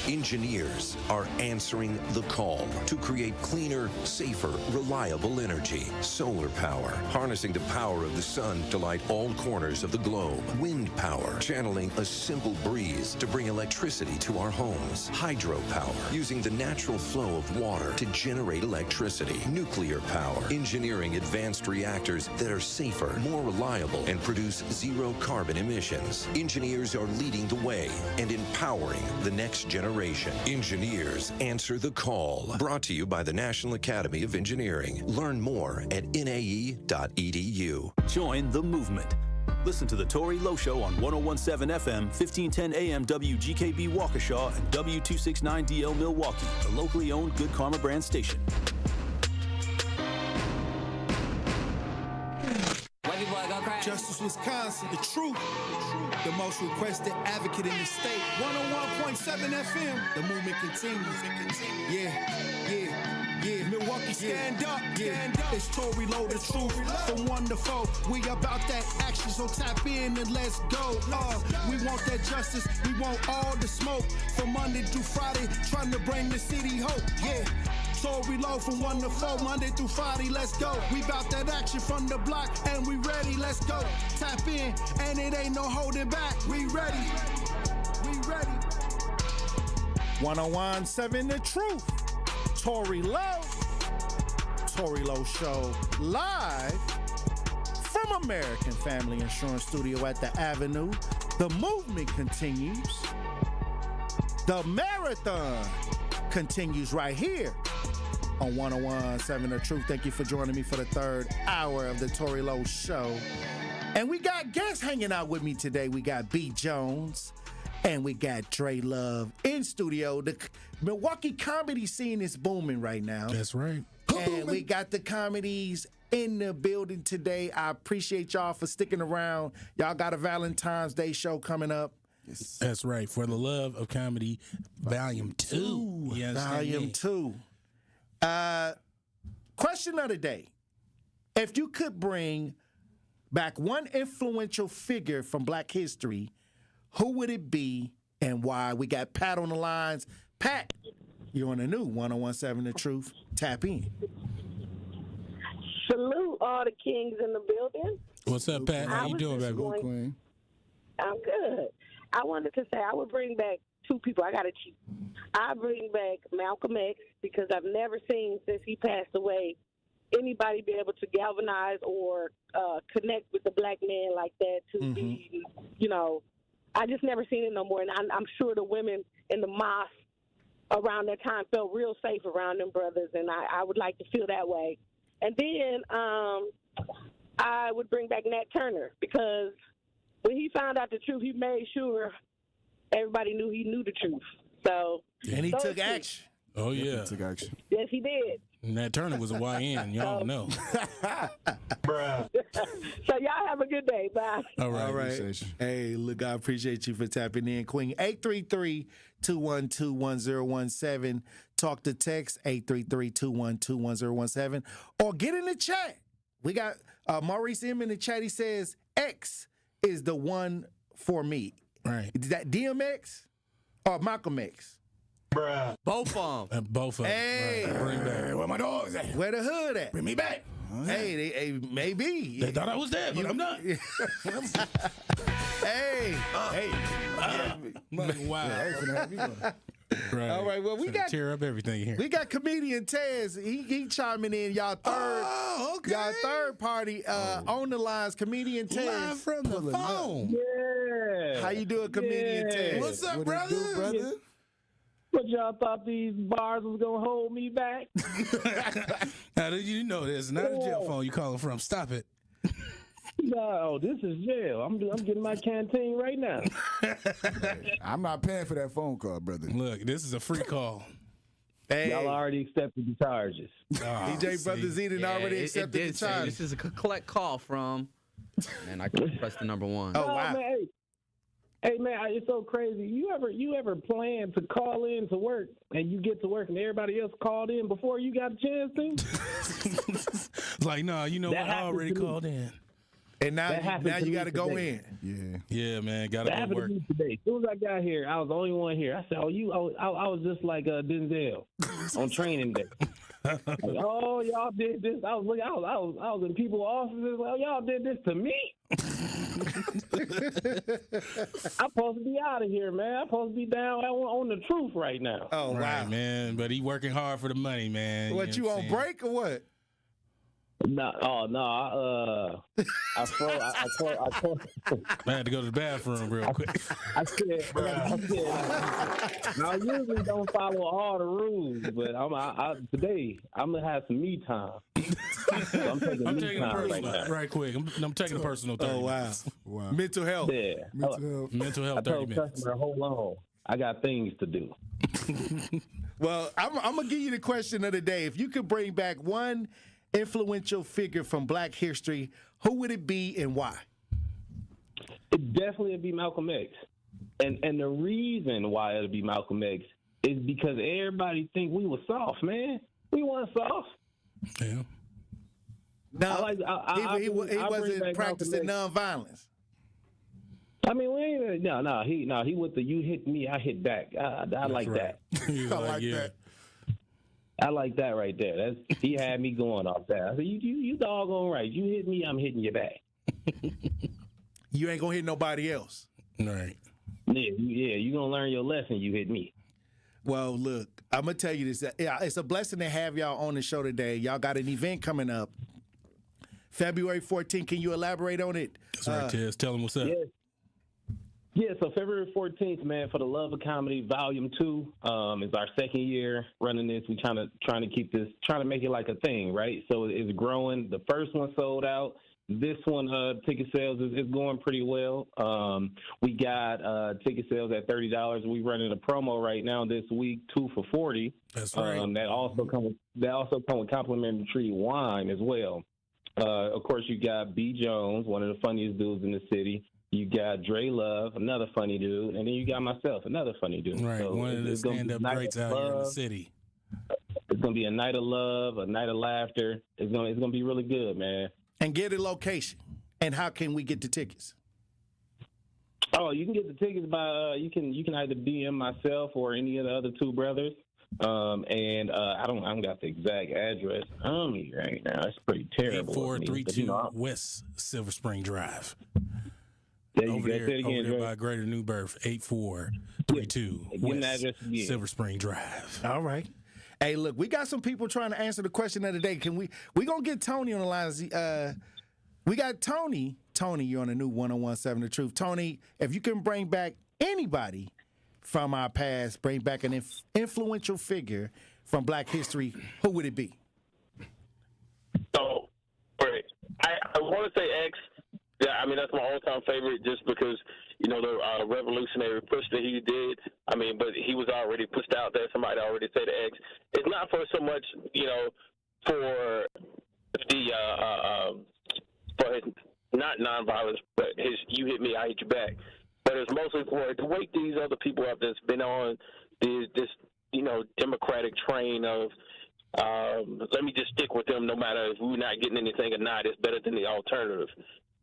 [SPEAKER 20] Engineers are answering the call to create cleaner, safer, reliable energy. Solar power, harnessing the power of the sun to light all corners of the globe. Wind power, channeling a simple breeze to bring electricity to our homes. Hydropower, using the natural flow of water to generate electricity. Nuclear power, engineering advanced reactors that are safer, more reliable, and produce zero carbon emissions. Engineers are leading the way and empowering the next generation. Engineers answer the call. Brought to you by the National Academy of Engineering. Learn more at nae.edu.
[SPEAKER 1] Join the movement. Listen to the Tory Lowe Show on 101.7 FM, 1510 AM WGKB Waukesha, and W269DL Milwaukee, the locally owned Good Karma brand station.
[SPEAKER 21] Justice Wisconsin, the truth, the most requested advocate in the state. 101.7 FM, the movement continues. Yeah. Milwaukee, stand up. It's Tory Lowe, the truth. From 1 to 4, we about that action, so tap in and let's go. We want that justice, we want all the smoke. From Monday through Friday, trying to bring the city hope. Yeah. Tory Lowe from 1 to 4, Monday through Friday, let's go. We bout that action from the block, and we ready, let's go. Tap in, and it ain't no holding back. We ready. 101.7 The Truth. Tory Lowe. Tory Lowe Show live from American Family Insurance Studio at the Avenue. The movement continues. The marathon continues right here on 101.7 The Truth. Thank you for joining me for the third hour of the Tory Lowe Show. And we got guests hanging out with me today. We got B. Jones and we got Dre Love in studio. The Milwaukee comedy scene is booming right now.
[SPEAKER 5] That's right.
[SPEAKER 8] And we got the comedies in the building today. I appreciate y'all for sticking around. Y'all got a Valentine's Day show coming up.
[SPEAKER 5] Yes. That's right. For the Love of Comedy, Volume 2. Yes,
[SPEAKER 8] Volume 2. Question of the day. If you could bring back one influential figure from Black history, who would it be and why? We got Pat on the lines. Pat, you're on the new 101.7 The Truth. Tap in.
[SPEAKER 23] Salute all the kings in the building.
[SPEAKER 5] What's up, Pat? How you doing, baby?
[SPEAKER 23] I'm good. I wanted to say I would bring back two people. I got to cheat. I bring back Malcolm X because I've never seen since he passed away anybody be able to galvanize or connect with the black man like that to be, I just never seen it no more. And I'm sure the women in the mosque around that time felt real safe around them brothers, and I would like to feel that way. And then I would bring back Nat Turner because when he found out the truth, he made sure everybody knew he knew the truth. So
[SPEAKER 8] and he took action.
[SPEAKER 5] Oh, yeah.
[SPEAKER 6] Took action.
[SPEAKER 23] Yes, he did.
[SPEAKER 5] And that Turner was a YN. Y'all know.
[SPEAKER 23] So y'all have a good day. Bye.
[SPEAKER 5] All right.
[SPEAKER 8] All right. Hey, look, I appreciate you for tapping in, Queen. 833-212-1017. Talk to text 833-212-1017. Or get in the chat. We got Maurice M in the chat. He says, X is the one for me.
[SPEAKER 5] Right.
[SPEAKER 8] Is that DMX or Malcolm X?
[SPEAKER 7] Bruh. Both of them.
[SPEAKER 5] Both of them.
[SPEAKER 8] Hey.
[SPEAKER 5] Right. Bring back.
[SPEAKER 7] Where my dogs at?
[SPEAKER 8] Where the hood at?
[SPEAKER 7] Bring me back.
[SPEAKER 8] Hey, maybe.
[SPEAKER 5] They thought I was dead, but I'm not.
[SPEAKER 8] Hey.
[SPEAKER 5] Wow. Right.
[SPEAKER 8] All right, well, we got
[SPEAKER 5] tear up everything here.
[SPEAKER 8] We got comedian Tez. He chiming in. Y'all third party on the lines. Comedian Tez
[SPEAKER 5] Live from the phone.
[SPEAKER 23] Yeah.
[SPEAKER 8] How you doing, comedian Tez?
[SPEAKER 5] What's up, brother?
[SPEAKER 23] What y'all thought these bars was gonna hold me back?
[SPEAKER 5] Now, you know this. Not a jail phone you calling from. Stop it.
[SPEAKER 23] No, this is jail. I'm getting my canteen right now.
[SPEAKER 6] I'm not paying for that phone call, brother.
[SPEAKER 5] Look, this is a free call.
[SPEAKER 8] Hey.
[SPEAKER 23] Y'all already accepted the charges.
[SPEAKER 8] DJ Brother Zedon already accepted the charges.
[SPEAKER 7] This is a collect call from, and I pressed the number one.
[SPEAKER 8] Oh, wow.
[SPEAKER 23] Man, hey man, it's so crazy. You ever plan to call in to work and you get to work and everybody else called in before you got a chance to?
[SPEAKER 5] It's like, no, you know what? I already called in.
[SPEAKER 8] And now you got to go in.
[SPEAKER 5] Yeah, man, got to go work.
[SPEAKER 23] Today. As soon as I got here, I was the only one here. I said, I was just like Denzel on training day. Like, oh, y'all did this. I was in people's offices. Like, oh, y'all did this to me. I'm supposed to be out of here, man. I'm supposed to be down on the truth right now.
[SPEAKER 8] Oh,
[SPEAKER 5] right,
[SPEAKER 8] wow,
[SPEAKER 5] man. But he working hard for the money, man.
[SPEAKER 8] What, you on break or what?
[SPEAKER 23] No, I
[SPEAKER 5] had to go to the bathroom real quick.
[SPEAKER 23] I said, I usually don't follow all the rules, but today I'm gonna have some me time. I'm taking me time
[SPEAKER 5] right quick. I'm taking a personal 30 minutes.
[SPEAKER 8] Wow. Mental health.
[SPEAKER 23] Yeah.
[SPEAKER 5] Mental health.
[SPEAKER 23] I told customer, hold on. I got things to do.
[SPEAKER 8] Well, I'm gonna give you the question of the day. If you could bring back one influential figure from Black history, who would it be and why?
[SPEAKER 23] It definitely would be Malcolm X. And the reason why it would be Malcolm X is because everybody think we were soft, man. We weren't soft.
[SPEAKER 5] Yeah.
[SPEAKER 8] No, he wasn't practicing nonviolence.
[SPEAKER 23] I mean, he with the you hit me, I hit back. I like that.
[SPEAKER 8] I like that.
[SPEAKER 23] I like that right there. He had me going off that. I said, you doggone right. You hit me, I'm hitting you back.
[SPEAKER 8] You ain't gonna hit nobody else.
[SPEAKER 5] Right.
[SPEAKER 23] Yeah, you gonna learn your lesson. You hit me.
[SPEAKER 8] Well, look, I'm gonna tell you this. It's a blessing to have y'all on the show today. Y'all got an event coming up, February 14th. Can you elaborate on it?
[SPEAKER 5] That's right, Tez. Tell them what's up.
[SPEAKER 23] Yeah, so February 14th, man, for the Love of Comedy Volume 2 is our second year running this. We trying to keep this, trying to make it like a thing, right? So it's growing. The first one sold out. This one, ticket sales is going pretty well. We got ticket sales at $30. We running a promo right now this week, 2 for $40.
[SPEAKER 5] That's right.
[SPEAKER 23] That also come with complimentary wine as well. Of course, you got B. Jones, one of the funniest dudes in the city. You got Dre Love, another funny dude, and then you got myself, another funny dude.
[SPEAKER 5] Right,
[SPEAKER 23] so
[SPEAKER 5] one of the stand-up greats out here in the city.
[SPEAKER 23] It's gonna be a night of love, a night of laughter. It's gonna be really good, man.
[SPEAKER 8] And get a location. And how can we get the tickets?
[SPEAKER 23] Oh, you can get the tickets by you can either DM myself or any of the other two brothers. I don't got the exact address on me right now. It's pretty terrible.
[SPEAKER 5] 8432 West Silver Spring Drive.
[SPEAKER 23] Over there
[SPEAKER 5] by Greater New Birth, 8432 West Silver Spring Drive.
[SPEAKER 8] All right. Hey, look, we got some people trying to answer the question of the day. Can we gonna get Tony on the line? We got Tony. Tony, you're on the new 1017 The Truth. Tony, if you can bring back anybody from our past, bring back an influential figure from Black history, who would it be?
[SPEAKER 3] So, I want to say X.
[SPEAKER 10] Yeah, I mean, that's my all-time favorite just because, the revolutionary push that he did. I mean, but he was already pushed out there. Somebody already said the X. It's not for so much, for the for his not nonviolence, but his "you hit me, I hit you back." But it's mostly for to wake these other people up that's been on this democratic train of let me just stick with them no matter if we're not getting anything or not. It's better than the alternative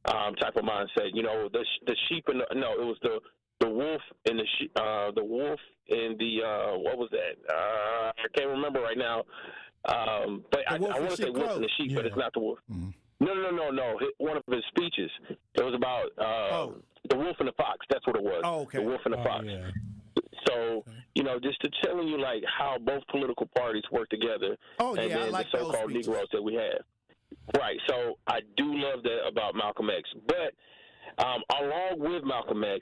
[SPEAKER 10] type of mindset. The sheep and it was the wolf and the wolf and the what was that? I can't remember right now. But I want to say wolf and the sheep, but it's not the wolf.
[SPEAKER 6] Mm-hmm.
[SPEAKER 10] No. One of his speeches. It was about the wolf and the fox. That's what it was.
[SPEAKER 8] Oh, okay.
[SPEAKER 10] The wolf and the fox.
[SPEAKER 8] Yeah.
[SPEAKER 10] So, just to telling you like how both political parties work together, and then
[SPEAKER 8] I like
[SPEAKER 10] the so-called Negroes that we have. Right. So I do love that about Malcolm X. But along with Malcolm X,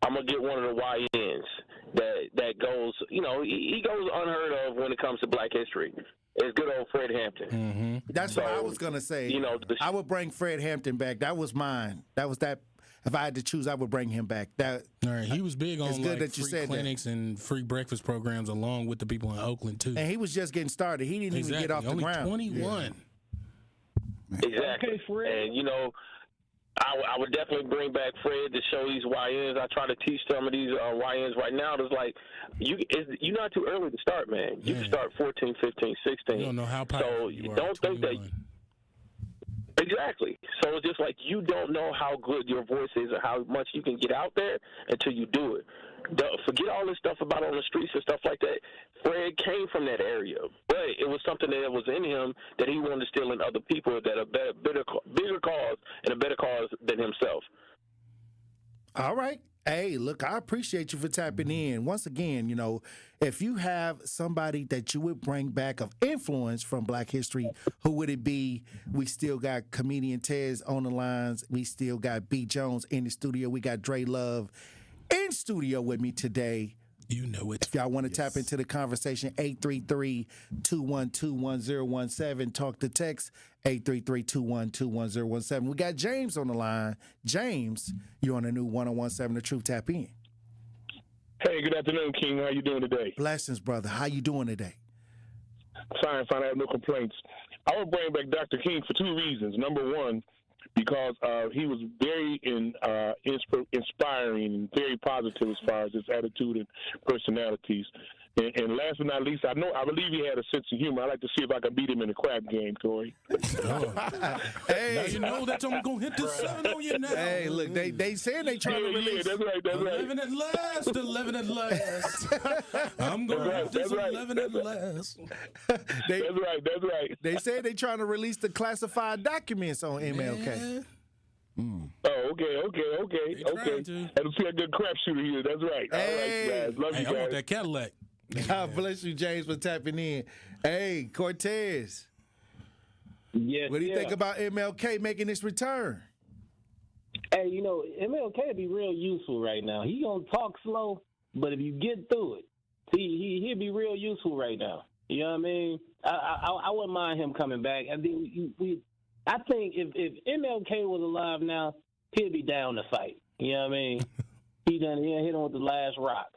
[SPEAKER 10] I'm gonna get one of the YNs that goes. He goes unheard of when it comes to Black history. It's good old Fred Hampton.
[SPEAKER 8] Mm-hmm. That's what I was gonna say. I would bring Fred Hampton back. That was mine. That was that. If I had to choose, I would bring him back. All
[SPEAKER 5] right, he was big on
[SPEAKER 8] good
[SPEAKER 5] like
[SPEAKER 8] that you
[SPEAKER 5] free
[SPEAKER 8] said
[SPEAKER 5] clinics and free breakfast programs, along with the people in Oakland too.
[SPEAKER 8] And he was just getting started. He didn't even get off the ground.
[SPEAKER 5] Only 21.
[SPEAKER 10] Yeah. Exactly. Okay, and I would definitely bring back Fred to show these YNs. I try to teach some of these YNs right now. It's like you're not too early to start, man. You can start 14, 15, 16.
[SPEAKER 5] You don't know how powerful you are.
[SPEAKER 10] Don't think that. Exactly. So it's just like you don't know how good your voice is or how much you can get out there until you do it. Forget all this stuff about on the streets and stuff like that. Fred came from that area, but it was something that was in him that he wanted to instill in other people that a bigger cause and a better cause than himself.
[SPEAKER 8] All right. Hey, look, I appreciate you for tapping in. Once again, if you have somebody that you would bring back of influence from Black history, who would it be? We still got comedian Tez on the lines. We still got B. Jones in the studio. We got Dre Love in studio with me today.
[SPEAKER 5] You know it.
[SPEAKER 8] If y'all want to tap into the conversation, 833-212-1017. Talk to text, 833-212-1017. We got James on the line. James, you're on the new 1017 The Truth. Tap in.
[SPEAKER 14] Hey, good afternoon, King. How you doing today?
[SPEAKER 8] Blessings, brother. How you doing today?
[SPEAKER 14] Fine. I have no complaints. I would bring back Dr. King for two reasons. Number one, because he was very inspiring and very positive as far as his attitude and personalities. And last but not least, I believe he had a sense of humor. I like to see if I can beat him in a crap game, Tory.
[SPEAKER 8] Hey,
[SPEAKER 5] now you know that I'm gonna hit the 7 on you now.
[SPEAKER 8] Hey, look, they saying they trying to release.
[SPEAKER 14] Yeah, that's right.
[SPEAKER 5] 11 at last, 11 at last. I'm gonna hit this 11 at last.
[SPEAKER 14] That's right.
[SPEAKER 8] They said they trying to release the classified documents on MLK.
[SPEAKER 14] Oh, okay. That'll see a good crap shooter here. That's right.
[SPEAKER 8] Hey.
[SPEAKER 14] All right, guys. Love you guys.
[SPEAKER 5] I want that Cadillac.
[SPEAKER 8] God bless you, James, for tapping in. Hey, Cortez.
[SPEAKER 22] Yes.
[SPEAKER 8] What do you think about MLK making his return?
[SPEAKER 22] Hey, MLK would be real useful right now. He gonna talk slow, but if you get through it, he'll be real useful right now. You know what I mean? I wouldn't mind him coming back. I think if MLK was alive now, he'd be down to fight. You know what I mean? He done hit him with the last rock.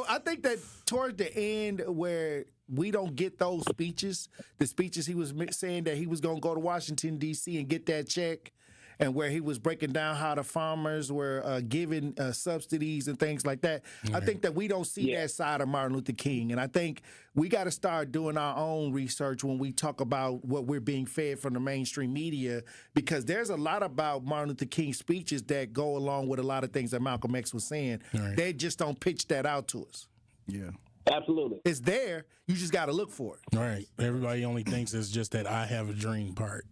[SPEAKER 8] I think that toward the end where we don't get those speeches, the speeches he was saying that he was going to go to Washington, D.C. and get that check, and where he was breaking down how the farmers were giving subsidies and things like that. I think that we don't see that side of Martin Luther King. And I think we got to start doing our own research when we talk about what we're being fed from the mainstream media, because there's a lot about Martin Luther King's speeches that go along with a lot of things that Malcolm X was saying. Right. They just don't pitch that out to us.
[SPEAKER 6] Yeah.
[SPEAKER 22] Absolutely.
[SPEAKER 8] It's there. You just got to look for it.
[SPEAKER 5] All right. Everybody only thinks it's just that I have a dream part.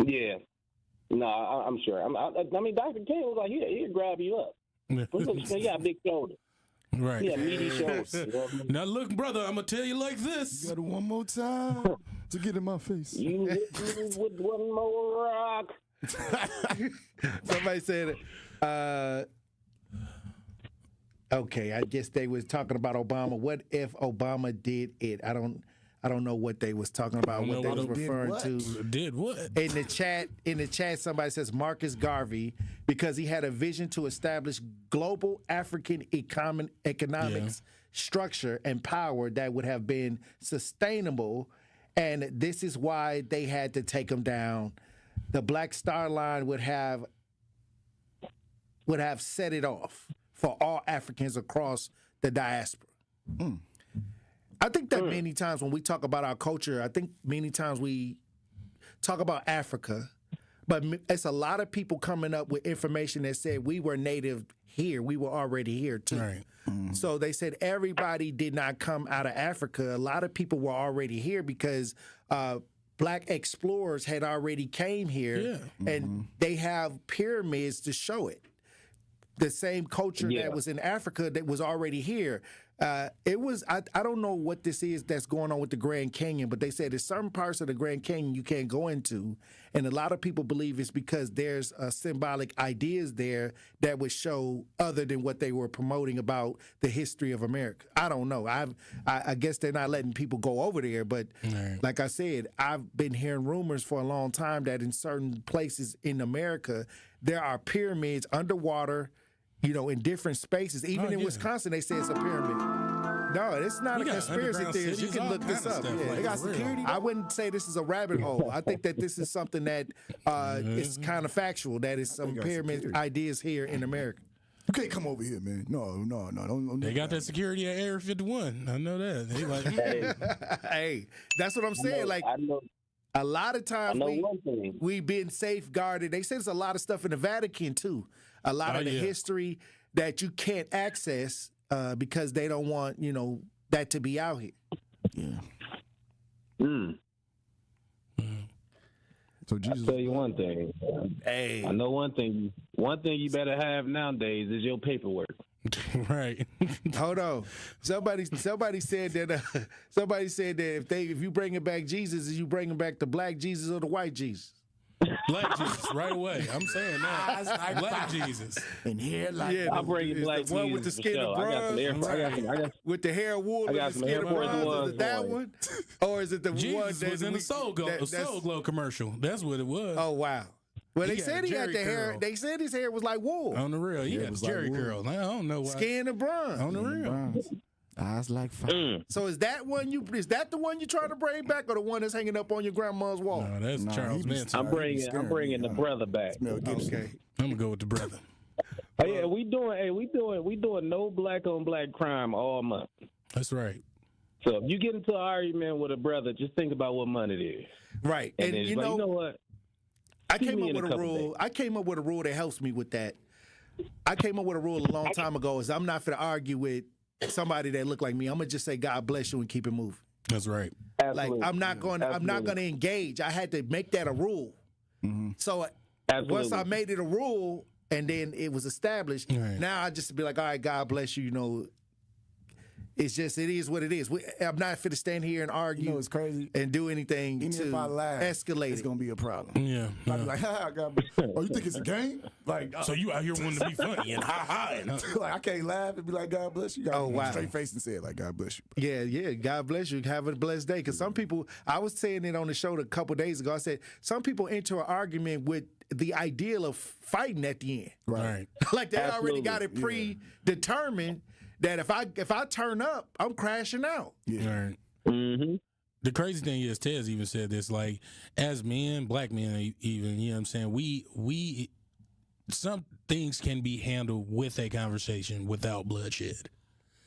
[SPEAKER 22] Yeah. No, I'm sure. I mean, Dr. King was like, he'll grab you up. He got a big shoulder.
[SPEAKER 5] Right.
[SPEAKER 22] He got meaty shoulders.
[SPEAKER 5] Now, look, brother, I'm going to tell you like this.
[SPEAKER 6] You got it one more time to get in my face.
[SPEAKER 22] You hit me with one more rock.
[SPEAKER 8] Somebody said it. Okay, I guess they was talking about Obama. What if Obama did it? I I don't know what they was talking about, what they was referring to.
[SPEAKER 5] Did what?
[SPEAKER 8] In the chat, somebody says Marcus Garvey, because he had a vision to establish global African economics structure and power that would have been sustainable, and this is why they had to take him down. The Black Star Line would have set it off for all Africans across the diaspora. I think that many times when we talk about our culture, I think many times we talk about Africa, but it's a lot of people coming up with information that said we were native here. We were already here too.
[SPEAKER 5] Right.
[SPEAKER 8] So they said everybody did not come out of Africa. A lot of people were already here because Black explorers had already came here, and they have pyramids to show it. The same culture that was in Africa that was already here. It was, I don't know what this is that's going on with the Grand Canyon, but they said there's certain parts of the Grand Canyon you can't go into. And a lot of people believe it's because there's symbolic ideas there that would show other than what they were promoting about the history of America. I don't know. I guess they're not letting people go over there. But like I said, I've been hearing rumors for a long time that in certain places in America, there are pyramids underwater, you know, in different spaces. Even in Wisconsin, they say it's a pyramid. No, it's not a conspiracy theory. You can look this up.
[SPEAKER 6] They got security.
[SPEAKER 8] I wouldn't say this is a rabbit hole. I think that this is something that is kind of factual, that is some pyramid ideas here in America.
[SPEAKER 6] You can't come over here, man. No. Don't
[SPEAKER 5] they got that security at Area 51. I know that. They like,
[SPEAKER 8] hey, that's what I'm saying. A lot of times we've been safeguarded. They say there's a lot of stuff in the Vatican, too. A lot of the history that you can't access because they don't want, you know, that to be out here.
[SPEAKER 6] So Jesus,
[SPEAKER 22] I'll tell you one thing.
[SPEAKER 8] Hey,
[SPEAKER 22] I know one thing. One thing you better have nowadays is your paperwork.
[SPEAKER 5] Right.
[SPEAKER 8] Hold on. Somebody said that. Somebody said that if you bringing back Jesus, is you bringing back the black Jesus or the white Jesus?
[SPEAKER 5] Black Jesus, right away. I'm saying that. Black Jesus.
[SPEAKER 6] And here,
[SPEAKER 22] I'm bringing black Jesus.
[SPEAKER 8] One with the skin of bronze, with the hair wool and the skin of bronze. Is it that one, or is it the
[SPEAKER 5] Jesus
[SPEAKER 8] one that
[SPEAKER 5] was in the Soul Glow commercial? That's what it was.
[SPEAKER 8] Oh wow. Well, they said he had the hair. They said his hair was like wool.
[SPEAKER 5] On the real, he had the Jerry curl. I don't know why.
[SPEAKER 8] Skin of bronze.
[SPEAKER 5] On the real.
[SPEAKER 6] Eyes like fire.
[SPEAKER 8] So is that the one you trying to bring back, or the one that's hanging up on your grandma's wall?
[SPEAKER 5] No, that's Charles Manson.
[SPEAKER 22] I'm bringing the brother back.
[SPEAKER 8] Okay,
[SPEAKER 5] I'm gonna go with the brother.
[SPEAKER 22] Oh yeah, we doing no black on black crime all month.
[SPEAKER 5] That's right.
[SPEAKER 22] So if you get into an argument with a brother, just think about what month it is.
[SPEAKER 8] Right, and you know
[SPEAKER 22] what?
[SPEAKER 8] I came up with a rule. I came up with a rule that helps me with that. I came up with a rule a long time ago. Is I'm not going to argue with somebody that look like me. I'm gonna just say God bless you and keep it moving.
[SPEAKER 5] That's right.
[SPEAKER 22] Absolutely.
[SPEAKER 8] Like I'm not going to engage. I had to make that a rule. So once I made it a rule and then it was established, now I just be like, all right, God bless you. You know, it's just, it is what it is. I'm not fit to stand here and argue.
[SPEAKER 6] You know, it's crazy.
[SPEAKER 8] And do anything
[SPEAKER 6] Even
[SPEAKER 8] to
[SPEAKER 6] if I laugh,
[SPEAKER 8] escalate.
[SPEAKER 6] It's gonna be a problem.
[SPEAKER 5] Yeah.
[SPEAKER 6] I'd be like, ha, God bless. Oh, you think it's a game? Like,
[SPEAKER 5] so you out here wanting to be funny and ha.
[SPEAKER 6] Like I can't laugh and be like, God bless you.
[SPEAKER 8] Oh wow.
[SPEAKER 6] Straight face and say it like, God bless you.
[SPEAKER 8] Yeah. God bless you. Have a blessed day. Because some people, I was saying it on the show a couple days ago. I said some people enter an argument with the ideal of fighting at the end.
[SPEAKER 5] Right.
[SPEAKER 8] Like they already got it predetermined. That if I turn up, I'm crashing out.
[SPEAKER 5] Yeah. Right. The crazy thing is, Tez even said this, like, as men, black men even, you know what I'm saying, we some things can be handled with a conversation without bloodshed.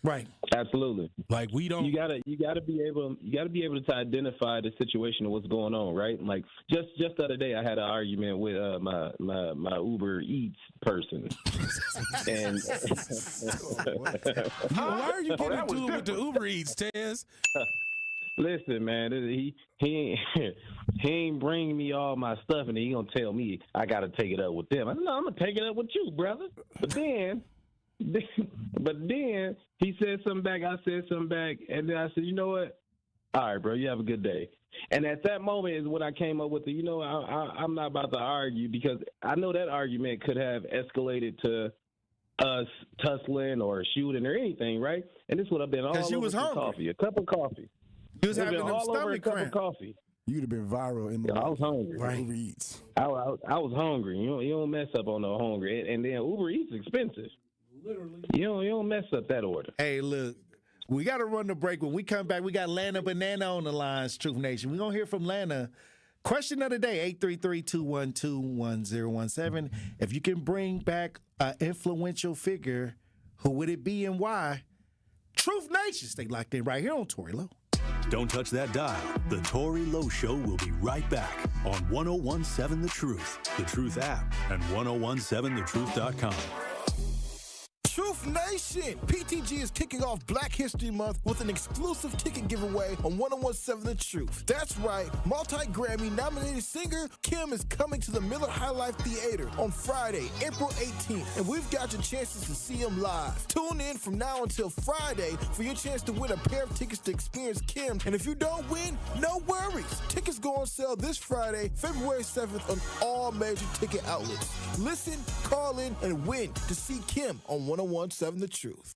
[SPEAKER 8] Right.
[SPEAKER 22] Absolutely.
[SPEAKER 5] Like we don't.
[SPEAKER 22] You gotta be able to identify the situation of what's going on, right? Like just the other day, I had an argument with my Uber Eats person, and
[SPEAKER 5] why are you getting into it with the Uber Eats, Tez?
[SPEAKER 22] Listen, man, he ain't bringing me all my stuff, and he gonna tell me I gotta take it up with them. I said, no, I'm gonna take it up with you, brother. But then he said something back, I said something back, and then I said, you know what? All right, bro, you have a good day. And at that moment is when I came up with the, I'm not about to argue, because I know that argument could have escalated to us tussling or shooting or anything, right? And this would have been all over
[SPEAKER 8] was hungry.
[SPEAKER 22] coffee, a cup of coffee.
[SPEAKER 21] You was
[SPEAKER 22] It
[SPEAKER 21] having
[SPEAKER 22] been
[SPEAKER 21] them
[SPEAKER 22] all over a
[SPEAKER 21] stomach
[SPEAKER 22] cup
[SPEAKER 21] cramps.
[SPEAKER 22] of coffee.
[SPEAKER 6] You'd have been viral in the
[SPEAKER 22] I was hungry.
[SPEAKER 6] Right. Uber Eats.
[SPEAKER 22] I was hungry. You don't mess up on no hungry. And then Uber Eats expensive. Literally. You don't mess up that order.
[SPEAKER 8] Hey, look, we got to run the break. When we come back, we got Lana Banana on the lines, Truth Nation. We're going to hear from Lana. Question of the day, 833-212-1017. If you can bring back an influential figure, who would it be and why? Truth Nation, stay locked in right here on Tory Lowe.
[SPEAKER 1] Don't touch that dial. The Tory Lowe Show will be right back on 1017 The Truth, The Truth app, and 1017thetruth.com.
[SPEAKER 4] Truth Nation! PTG is kicking off Black History Month with an exclusive ticket giveaway on 1017 The Truth. That's right, multi-Grammy nominated singer Kim is coming to the Miller High Life Theater on Friday, April 18th, and we've got your chances to see him live. Tune in from now until Friday for your chance to win a pair of tickets to experience Kim, and if you don't win, no worries. Tickets go on sale this Friday, February 7th on all major ticket outlets. Listen, call in, and win to see Kim on 1017 The Truth.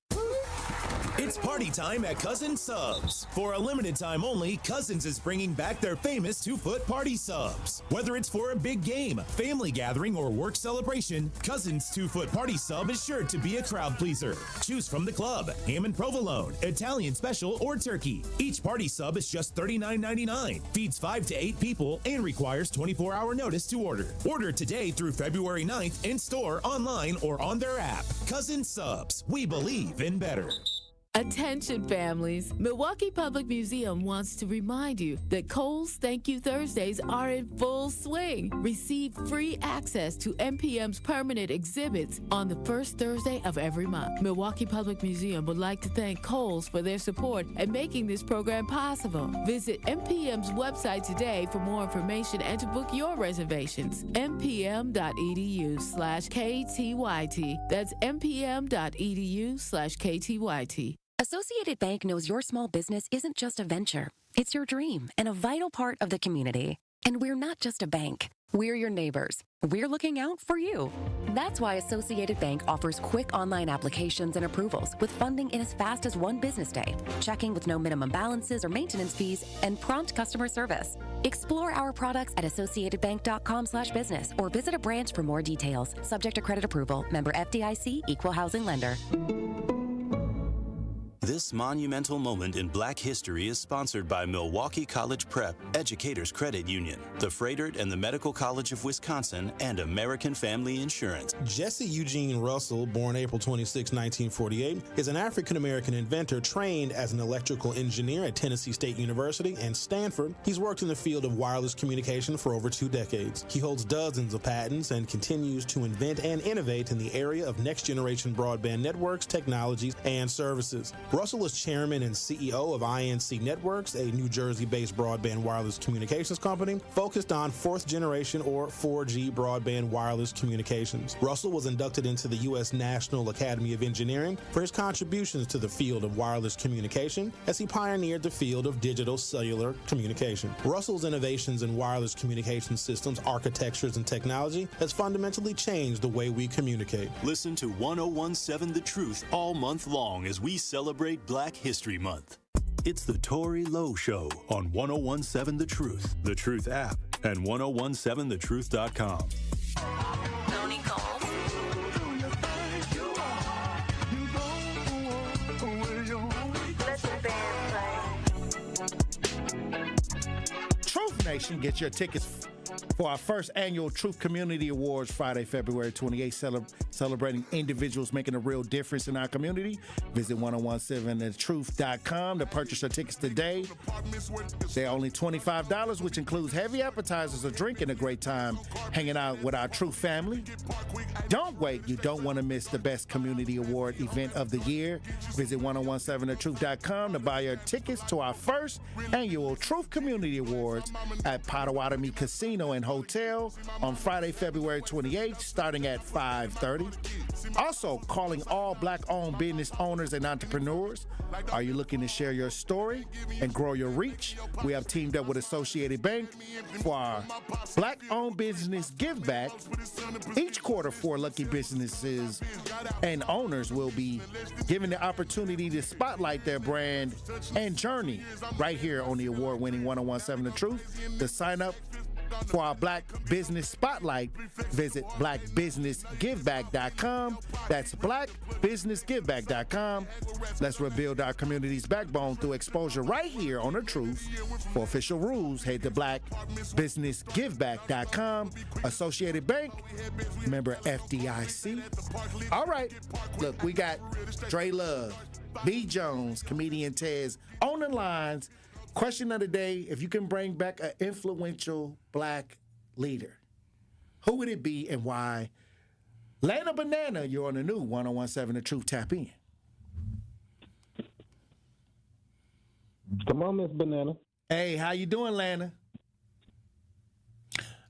[SPEAKER 9] It's party time at Cousins Subs. For a limited time only, Cousins is bringing back their famous 2-foot party subs. Whether it's for a big game, family gathering, or work celebration, Cousins 2-foot party sub is sure to be a crowd pleaser. Choose from the club, ham and provolone, Italian special, or turkey. Each party sub is just $39.99, feeds 5 to 8 people, and requires 24-hour notice to order. Order today through February 9th in store, online, or on their app. Cousins Subs. We believe in better.
[SPEAKER 18] Attention families, Milwaukee Public Museum wants to remind you that Kohl's Thank You Thursdays are in full swing. Receive free access to MPM's permanent exhibits on the first Thursday of every month. Milwaukee Public Museum would like to thank Kohl's for their support and making this program possible. Visit MPM's website today for more information and to book your reservations. mpm.edu/KTYT. That's mpm.edu/KTYT.
[SPEAKER 12] Associated Bank knows your small business isn't just a venture. It's your dream and a vital part of the community. And we're not just a bank. We're your neighbors. We're looking out for you. That's why Associated Bank offers quick online applications and approvals with funding in as fast as 1 business day, checking with no minimum balances or maintenance fees, and prompt customer service. Explore our products at associatedbank.com/business or visit a branch for more details. Subject to credit approval. Member FDIC, Equal Housing Lender.
[SPEAKER 1] This monumental moment in Black history is sponsored by Milwaukee College Prep, Educators Credit Union, the Froedtert and the Medical College of Wisconsin, and American Family Insurance.
[SPEAKER 11] Jesse Eugene Russell, born April 26, 1948, is an African-American inventor trained as an electrical engineer at Tennessee State University and Stanford. He's worked in the field of wireless communication for over 2 decades. He holds dozens of patents and continues to invent and innovate in the area of next-generation broadband networks, technologies, and services. Russell is chairman and CEO of INC Networks, a New Jersey-based broadband wireless communications company focused on 4th generation or 4G broadband wireless communications. Russell was inducted into the U.S. National Academy of Engineering for his contributions to the field of wireless communication as he pioneered the field of digital cellular communication. Russell's innovations in wireless communication systems, architectures, and technology has fundamentally changed the way we communicate.
[SPEAKER 1] Listen to 1017 The Truth all month long as we celebrate Black History Month. It's the Tory Lowe Show on 1017 The Truth app, and 1017thetruth.com.
[SPEAKER 8] Truth Nation, get your tickets for our first annual Truth Community Awards Friday, February 28th, celebrating individuals making a real difference in our community. Visit 1017thetruth.com to purchase your tickets today. They're only $25, which includes heavy appetizers, a drink, and a great time hanging out with our Truth family. Don't wait. You don't want to miss the best community award event of the year. Visit 1017thetruth.com to buy your tickets to our first annual Truth Community Awards at Potawatomi Casino and Inn Hotel on Friday, February 28th, starting at 5:30. Also, calling all Black-owned business owners and entrepreneurs. Are you looking to share your story and grow your reach? We have teamed up with Associated Bank for our Black-owned business give back. Each quarter, 4 lucky businesses and owners will be given the opportunity to spotlight their brand and journey right here on the award-winning 1017 The Truth. To sign up for our Black Business Spotlight, visit blackbusinessgiveback.com. That's blackbusinessgiveback.com. Let's rebuild our community's backbone through exposure right here on The Truth. For official rules, head to blackbusinessgiveback.com. Associated Bank, member FDIC. All right, look, we got Dre Love, B. Jones, comedian Tez on the lines. Question of the day, if you can bring back an influential Black leader, who would it be and why? Lana Banana, you're on the new 1017 The Truth. Tap in.
[SPEAKER 22] Come on, Miss Banana.
[SPEAKER 8] Hey, how you doing, Lana?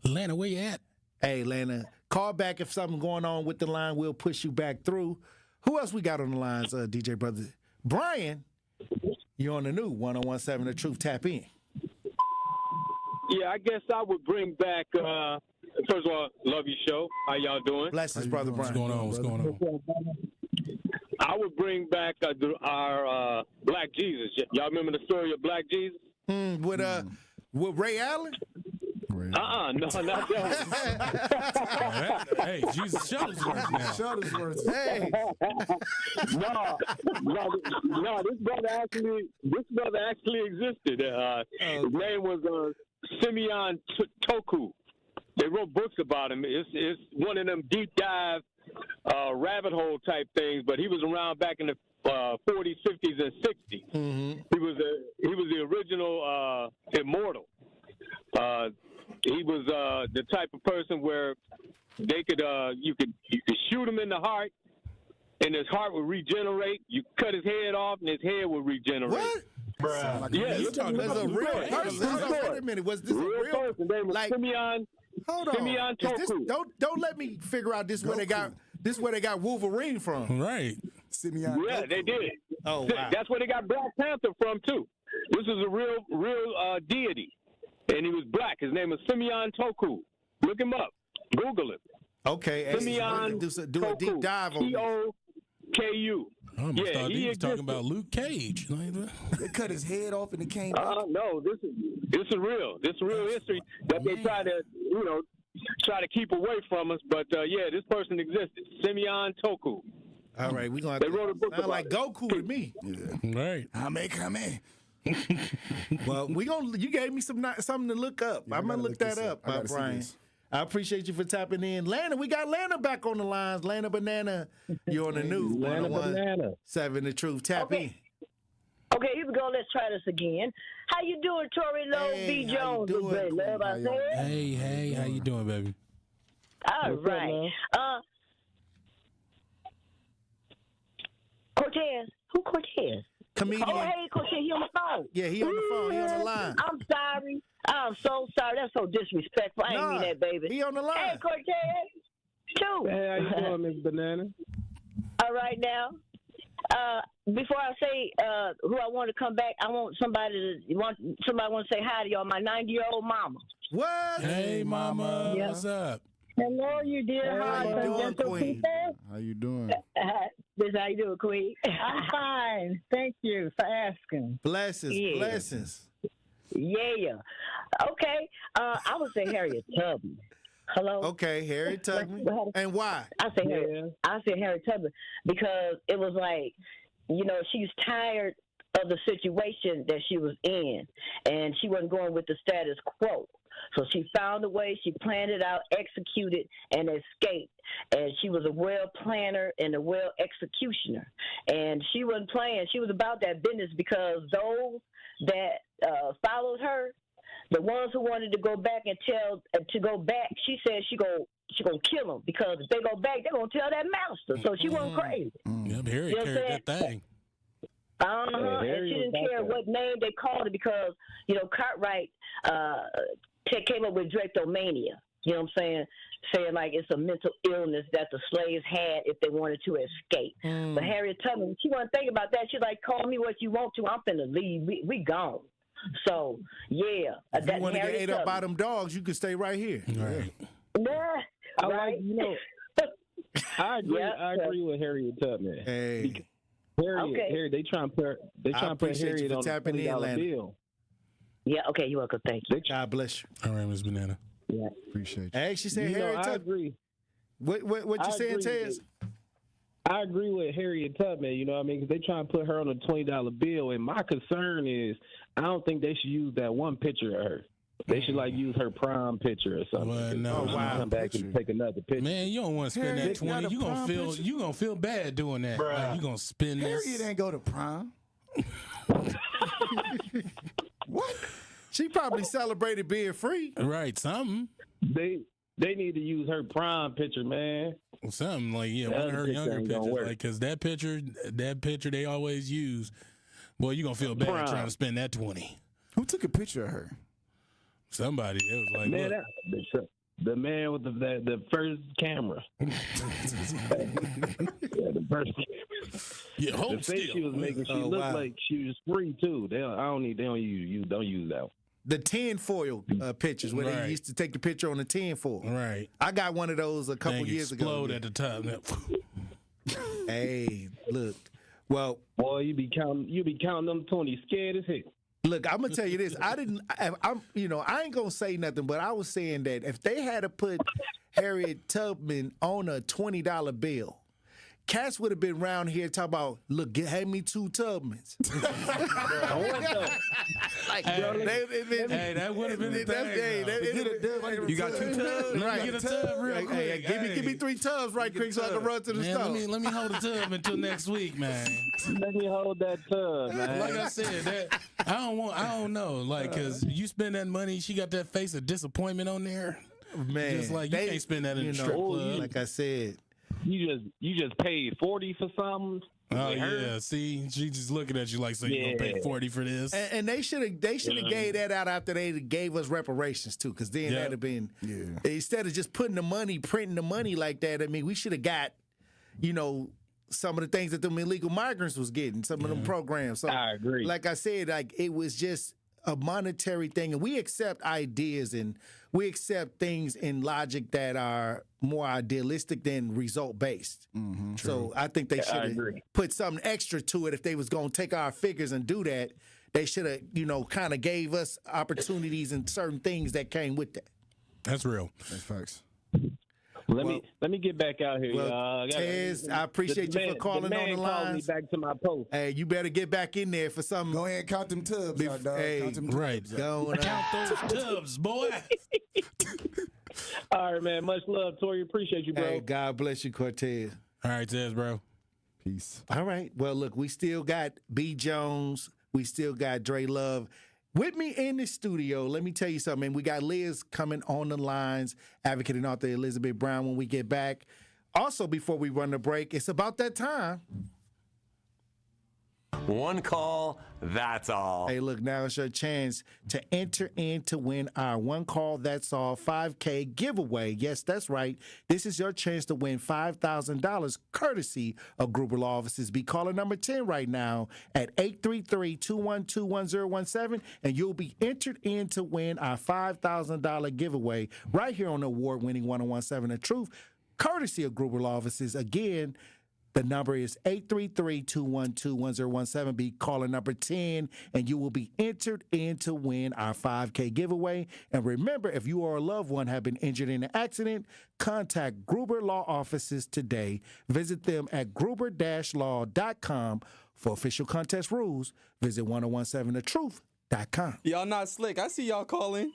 [SPEAKER 5] Lana, where you at?
[SPEAKER 8] Hey, Lana, call back if something going on with the line. We'll push you back through. Who else we got on the lines, DJ brother? Brian, you're on the new 1017 The Truth. Tap in.
[SPEAKER 2] Yeah, I guess I would bring back, first of all, love your show. How y'all doing?
[SPEAKER 8] Blessings, brother Brian.
[SPEAKER 5] What's going on?
[SPEAKER 2] I would bring back our Black Jesus. Y'all remember the story of Black Jesus?
[SPEAKER 8] With Ray Allen?
[SPEAKER 2] No, not that.
[SPEAKER 5] Hey, Jesus Shuttlesworth now.
[SPEAKER 8] Shuttlesworth. Hey.
[SPEAKER 2] No, this brother actually existed. His name was Simeon Toku. They wrote books about him. It's one of them deep dive rabbit hole type things, but he was around back in the 40s, 50s, and 60s.
[SPEAKER 8] Mm-hmm.
[SPEAKER 2] He was the original immortal. He was the type of person where they could you could shoot him in the heart, and his heart would regenerate. You cut his head off, and his head would regenerate.
[SPEAKER 8] What?
[SPEAKER 2] Bruh.
[SPEAKER 8] Yeah, you talking about a real person? Wait a minute, was this a real
[SPEAKER 2] person? Name was Simeon.
[SPEAKER 8] Hold on.
[SPEAKER 2] Simeon Toku.
[SPEAKER 8] Don't let me figure out this where they got Wolverine from.
[SPEAKER 5] Right.
[SPEAKER 6] Simeon.
[SPEAKER 2] Yeah, they did.
[SPEAKER 8] Oh, wow.
[SPEAKER 2] That's where they got Black Panther from too. This is a real deity, and he was black. His name is Simeon Toku. Look him up. Google him.
[SPEAKER 8] Okay.
[SPEAKER 2] Simeon
[SPEAKER 8] do a deep dive on
[SPEAKER 2] T-O-K-U.
[SPEAKER 5] I almost thought he was talking about Luke Cage.
[SPEAKER 6] They cut his head off and it came back.
[SPEAKER 2] No, this is real. This is real history that they try to keep away from us. But yeah, this person existed. Simeon Toku.
[SPEAKER 8] All right, we gonna.
[SPEAKER 2] They wrote a book
[SPEAKER 8] about like Goku to me.
[SPEAKER 6] Yeah.
[SPEAKER 5] Right.
[SPEAKER 6] Come in.
[SPEAKER 8] Well, you gave me something to look up.
[SPEAKER 6] Yeah,
[SPEAKER 8] I'm gonna look that up, Brian. I appreciate you for tapping in. Lana, we got Lana back on the lines. Lana Banana, you're on the new 1017 The Truth. Tap in.
[SPEAKER 13] Okay, here we go. Let's try this again. How you doing, Tory, Lowe, B. Jones?
[SPEAKER 5] Hey, how you doing, baby?
[SPEAKER 13] All right. Cortez. Who Cortez?
[SPEAKER 8] Comedian.
[SPEAKER 13] Oh, hey, Cortez, he on the phone.
[SPEAKER 8] Yeah, he on the phone. He on the line.
[SPEAKER 13] I'm sorry. I'm so sorry. That's so disrespectful. I ain't mean that, baby.
[SPEAKER 8] He on the line.
[SPEAKER 13] Hey, Cortez. Two.
[SPEAKER 22] Hey, how you doing, Miss Banana?
[SPEAKER 13] All right, now. Before I say who I want to come back, I want somebody want to say hi to y'all. My 90-year-old mama.
[SPEAKER 8] What?
[SPEAKER 5] Hey, mama.
[SPEAKER 13] Yeah.
[SPEAKER 5] What's up?
[SPEAKER 13] Hello, you dear.
[SPEAKER 8] How you doing, Queen?
[SPEAKER 6] How you doing?
[SPEAKER 13] This how you doing, Queen?
[SPEAKER 15] I'm fine. Thank you for asking.
[SPEAKER 8] Blessings.
[SPEAKER 13] Yeah. Okay. I would say Harriet Tubman. Hello.
[SPEAKER 8] Okay, Harriet Tubman. And why?
[SPEAKER 13] I say Harriet Tubman because it was like, she's tired of the situation that she was in, and she wasn't going with the status quo. So she found a way, she planned it out, executed, and escaped. And she was a well planner and a well executioner. And she wasn't playing. She was about that business because those that followed her, the ones who wanted to go back and she said she gonna kill them because if they go back, they're gonna tell that master. So she wasn't crazy.
[SPEAKER 5] Yep, Harriet carried that thing.
[SPEAKER 13] And she didn't care what name they called it because, Cartwright came up with drapetomania. You know what I'm saying? Saying like it's a mental illness that the slaves had if they wanted to escape. But Harriet Tubman, she wasn't thinking about that. She's like, call me what you want to. I'm finna leave. We gone. So, yeah.
[SPEAKER 8] If you want to get ate up by them dogs, you can stay right here.
[SPEAKER 5] Right.
[SPEAKER 22] I like, I agree.
[SPEAKER 13] Yeah.
[SPEAKER 22] I agree with Harriet Tubman.
[SPEAKER 8] Hey,
[SPEAKER 22] Harriet, they trying to put Harriet on the $20 bill.
[SPEAKER 13] Yeah. Okay. You're welcome. Thank you.
[SPEAKER 8] God bless you.
[SPEAKER 5] All right, Ms. Banana.
[SPEAKER 13] Yeah.
[SPEAKER 6] Appreciate you.
[SPEAKER 8] Hey, she said Harriet Tubman.
[SPEAKER 22] I agree.
[SPEAKER 8] What you saying, Tez?
[SPEAKER 22] I agree with Harriet Tubman, you know what I mean? Because they try and put her on a $20 bill. And my concern is I don't think they should use that one picture of her. They should use her prom picture or something.
[SPEAKER 5] Well, no,
[SPEAKER 22] come back and take another picture.
[SPEAKER 5] Man, you don't want to spend that 20. You gonna feel bad doing that. Like, you gonna spend this.
[SPEAKER 6] Harriet ain't go to prom.
[SPEAKER 8] What? She probably celebrated being free.
[SPEAKER 5] Right, something.
[SPEAKER 22] They need to use her prom picture, man.
[SPEAKER 5] Something like one of her younger pictures, like because that picture they always use. Boy, you gonna feel bad trying to spend that 20.
[SPEAKER 6] Who took a picture of her?
[SPEAKER 5] Somebody. It was like,
[SPEAKER 22] man, the man with the first camera. The first camera.
[SPEAKER 5] Yeah, hold
[SPEAKER 22] the face
[SPEAKER 5] still.
[SPEAKER 22] she was making, she looked like she was free too. They don't use that one.
[SPEAKER 8] The tinfoil pictures where they used to take the picture on the tinfoil.
[SPEAKER 5] Right.
[SPEAKER 8] I got one of those a couple years ago.
[SPEAKER 5] Explode at the top.
[SPEAKER 8] Hey, look. Well,
[SPEAKER 22] boy, you be counting them 20, scared as heck.
[SPEAKER 8] Look, I'm gonna tell you this. I ain't gonna say nothing, but I was saying that if they had to put Harriet Tubman on a $20 bill, cats would have been around here talking about, look, hand me 2 Tubmans.
[SPEAKER 5] Hey, that would have been the thing.
[SPEAKER 7] You got 2 tubs?
[SPEAKER 8] Right.
[SPEAKER 5] Get a tub real quick.
[SPEAKER 8] Give me 3 tubs right quick so I can run to the store.
[SPEAKER 5] Let me hold the tub until next week, man.
[SPEAKER 22] Let me hold that tub, man.
[SPEAKER 5] Like I said, I don't know, like, because you spend that money, she got that face of disappointment on there.
[SPEAKER 8] Man,
[SPEAKER 5] just like you can't spend that in a strip club.
[SPEAKER 8] Like I said,
[SPEAKER 22] you just paid 40 for something.
[SPEAKER 5] Oh yeah, see, she just looking at you like, so you gonna pay 40 for this?
[SPEAKER 8] And they should have gave that out after they gave us reparations too, because then that'd have been instead of just printing the money like that. I mean, we should have got, some of the things that them illegal migrants was getting, some of them programs. So,
[SPEAKER 22] I agree.
[SPEAKER 8] Like I said, like it was just a monetary thing, and we accept ideas and we accept things in logic that are more idealistic than result based.
[SPEAKER 6] Mm-hmm,
[SPEAKER 8] so I think they should have put something extra to it. If they was going to take our figures and do that, they should have, kind of gave us opportunities and certain things that came with that.
[SPEAKER 5] That's real.
[SPEAKER 6] That's facts.
[SPEAKER 22] Let me get back out here, y'all.
[SPEAKER 8] Tez, I appreciate you for calling on the line.
[SPEAKER 22] Called me back to my post.
[SPEAKER 8] Hey, you better get back in there for something.
[SPEAKER 6] Go ahead and count them tubs, dog. Count them tubs.
[SPEAKER 5] Count those tubs, boy.
[SPEAKER 22] All right, man. Much love, Tory. Appreciate you, bro.
[SPEAKER 8] Hey, God bless you, Cortez.
[SPEAKER 5] All right, Tez, bro.
[SPEAKER 6] Peace.
[SPEAKER 8] All right. Well, look, we still got B. Jones. We still got Dre Love. With me in the studio, let me tell you something, man. We got Liz coming on the lines, advocate and author Elizabeth Brown when we get back. Also, before we run the break, it's about that time.
[SPEAKER 16] One call, that's all.
[SPEAKER 8] Hey, look, now it's your chance to enter in to win our One Call, That's All 5K giveaway. Yes, that's right. This is your chance to win $5,000 courtesy of Gruber Law Offices. Be caller number 10 right now at 833-212-1017, and you'll be entered in to win our $5,000 giveaway right here on the award-winning 1017 The Truth, courtesy of Gruber Law Offices. Again, the number is 833-212-1017. Be caller number 10, and you will be entered in to win our 5K giveaway. And remember, if you or a loved one have been injured in an accident, contact Gruber Law Offices today. Visit them at gruber-law.com. For official contest rules, visit 1017thetruth.com.
[SPEAKER 7] Y'all not slick. I see y'all calling.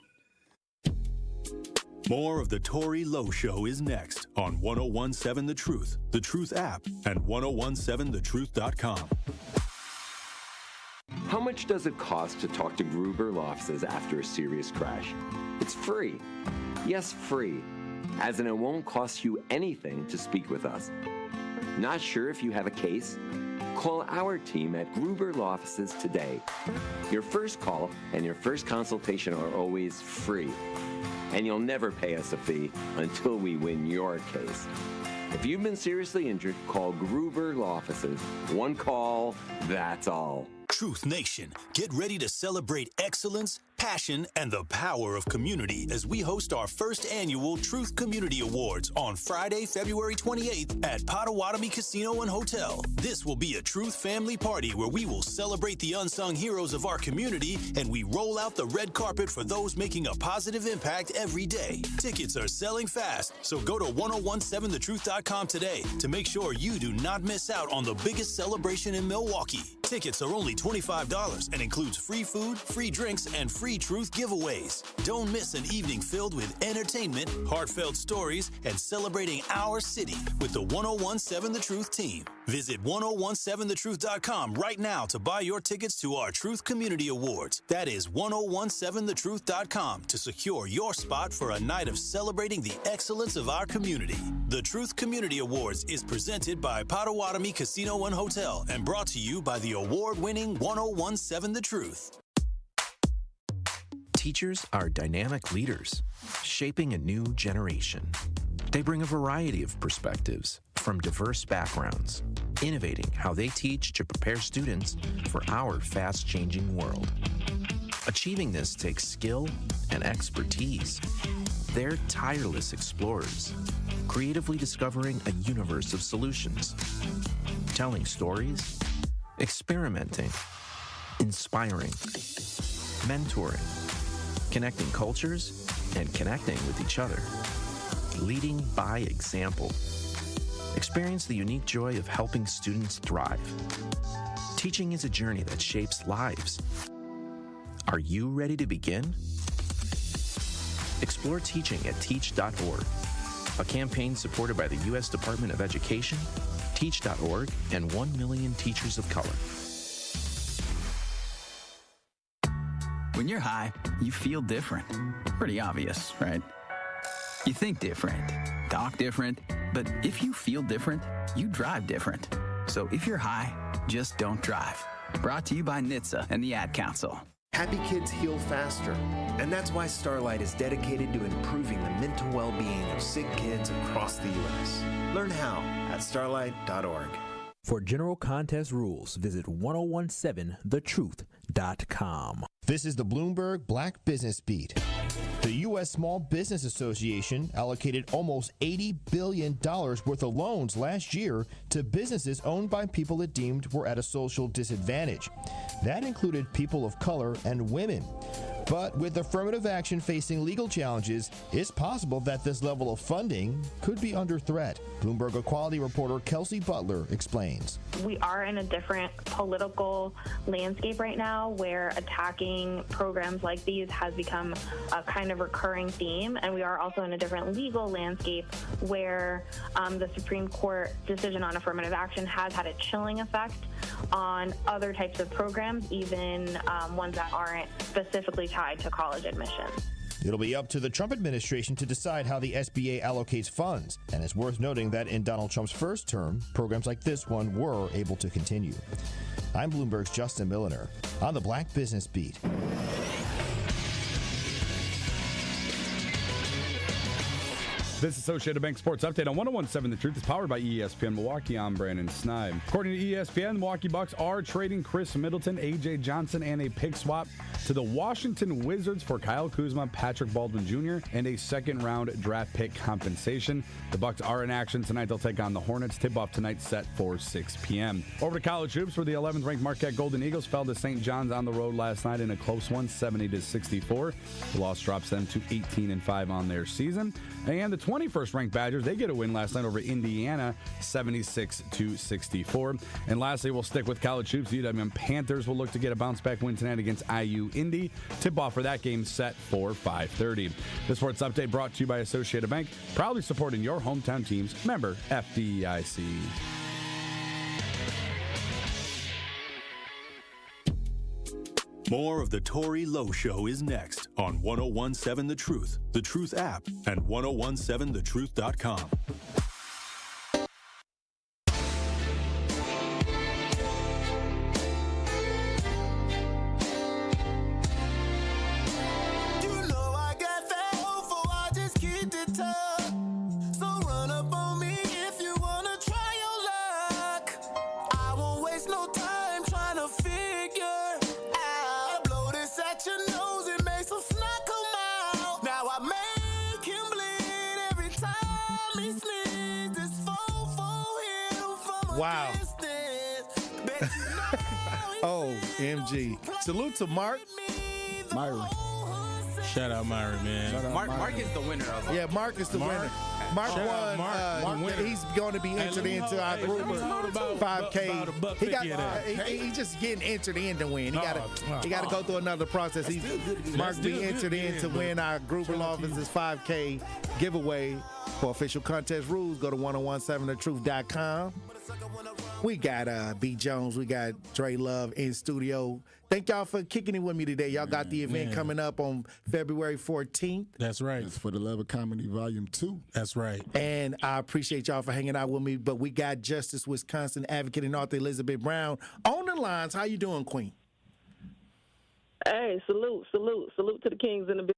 [SPEAKER 1] More of the Tory Lowe Show is next on 1017 The Truth, The Truth app, and 1017thetruth.com.
[SPEAKER 17] How much does it cost to talk to Gruber Law Offices after a serious crash? It's free. Yes, free. As in, it won't cost you anything to speak with us. Not sure if you have a case? Call our team at Gruber Law Offices today. Your first call and your first consultation are always free. And you'll never pay us a fee until we win your case. If you've been seriously injured, call Gruber Law Offices. One call, that's all.
[SPEAKER 1] Truth Nation, get ready to celebrate excellence, passion, and the power of community as we host our first annual Truth Community Awards on Friday, February 28th at Potawatomi Casino and Hotel. This will be a Truth family party where we will celebrate the unsung heroes of our community and we roll out the red carpet for those making a positive impact every day. Tickets are selling fast, so go to 1017thetruth.com today to make sure you do not miss out on the biggest celebration in Milwaukee. Tickets are only $25 and includes free food, free drinks, and free Truth giveaways. Don't miss an evening filled with entertainment, heartfelt stories, and celebrating our city with the 1017 The Truth team. Visit 1017thetruth.com right now to buy your tickets to our Truth Community Awards. That is 1017thetruth.com to secure your spot for a night of celebrating the excellence of our community. The Truth Community Awards is presented by Potawatomi Casino and Hotel and brought to you by the award-winning 1017 The Truth.
[SPEAKER 19] Teachers are dynamic leaders, shaping a new generation. They bring a variety of perspectives from diverse backgrounds, innovating how they teach to prepare students for our fast-changing world. Achieving this takes skill and expertise. They're tireless explorers, creatively discovering a universe of solutions, telling stories, experimenting, inspiring, mentoring, connecting cultures, and connecting with each other. Leading by example. Experience the unique joy of helping students thrive. Teaching is a journey that shapes lives. Are you ready to begin? Explore teaching at teach.org, a campaign supported by the U.S. Department of Education, Teach.org, and 1 million teachers of color.
[SPEAKER 20] When you're high, you feel different. Pretty obvious, right? You think different, talk different, but if you feel different, you drive different. So if you're high, just don't drive. Brought to you by NHTSA and the Ad Council.
[SPEAKER 23] Happy kids heal faster, and that's why Starlight is dedicated to improving the mental well-being of sick kids across the U.S. Learn how at starlight.org.
[SPEAKER 24] For general contest rules, visit 1017thetruth.com.
[SPEAKER 25] This is the Bloomberg Black Business Beat. The U.S. Small Business Association allocated almost $80 billion worth of loans last year to businesses owned by people it deemed were at a social disadvantage. That included people of color and women. But with affirmative action facing legal challenges, it's possible that this level of funding could be under threat. Bloomberg Equality reporter Kelsey Butler explains.
[SPEAKER 26] We are in a different political landscape right now where attacking programs like these has become a kind of recurring theme, and we are also in a different legal landscape where the Supreme Court decision on affirmative action has had a chilling effect on other types of programs, even ones that aren't specifically tied to college admissions.
[SPEAKER 25] It'll be up to the Trump administration to decide how the SBA allocates funds, and it's worth noting that in Donald Trump's first term, programs like this one were able to continue. I'm Bloomberg's Justin Milliner on the Black Business Beat.
[SPEAKER 27] This Associated Bank Sports Update on 1017 The Truth is powered by ESPN Milwaukee. I'm Brandon Snibe. According to ESPN, the Milwaukee Bucks are trading Chris Middleton, A.J. Johnson, and a pick swap to the Washington Wizards for Kyle Kuzma, Patrick Baldwin Jr., and a second-round draft pick compensation. The Bucks are in action tonight. They'll take on the Hornets. Tip-off tonight set for 6 p.m. Over to college hoops, where the 11th-ranked Marquette Golden Eagles fell to St. John's on the road last night in a close one, 70-64. The loss drops them to 18-5 on their season. And the 21st ranked Badgers, they get a win last night over Indiana, 76-64. And lastly, we'll stick with college hoops. The UWM Panthers will look to get a bounce-back win tonight against IU Indy. Tip-off for that game set for 5:30. The Sports Update brought to you by Associated Bank, proudly supporting your hometown teams. Member FDIC.
[SPEAKER 1] More of the Tory Lowe Show is next on 1017 The Truth app, and 1017thetruth.com.
[SPEAKER 8] Wow. Oh, MG. Salute to Mark.
[SPEAKER 6] Myron.
[SPEAKER 5] Shout out Myron, man.
[SPEAKER 7] Mark is the winner of it.
[SPEAKER 8] Yeah, Mark is the winner. Mark
[SPEAKER 5] Shout out
[SPEAKER 8] won.
[SPEAKER 5] Mark.
[SPEAKER 8] He's going to be entered into our group 5K. He's just getting entered in to win. He got to go through another process. Mark be entered in to win our Gruber Offices 5K giveaway. For official contest rules, go to 1017thetruth.com. We got B. Jones, we got Dre Love in studio. Thank y'all for kicking it with me today. Y'all got the event coming up on February 14th.
[SPEAKER 5] That's right.
[SPEAKER 6] It's for the Love of Comedy Volume 2.
[SPEAKER 5] That's right.
[SPEAKER 8] And I appreciate y'all for hanging out with me. But we got Justice Wisconsin advocate and author Elizabeth Brown on the lines. How you doing, Queen?
[SPEAKER 3] Hey, salute to the kings in the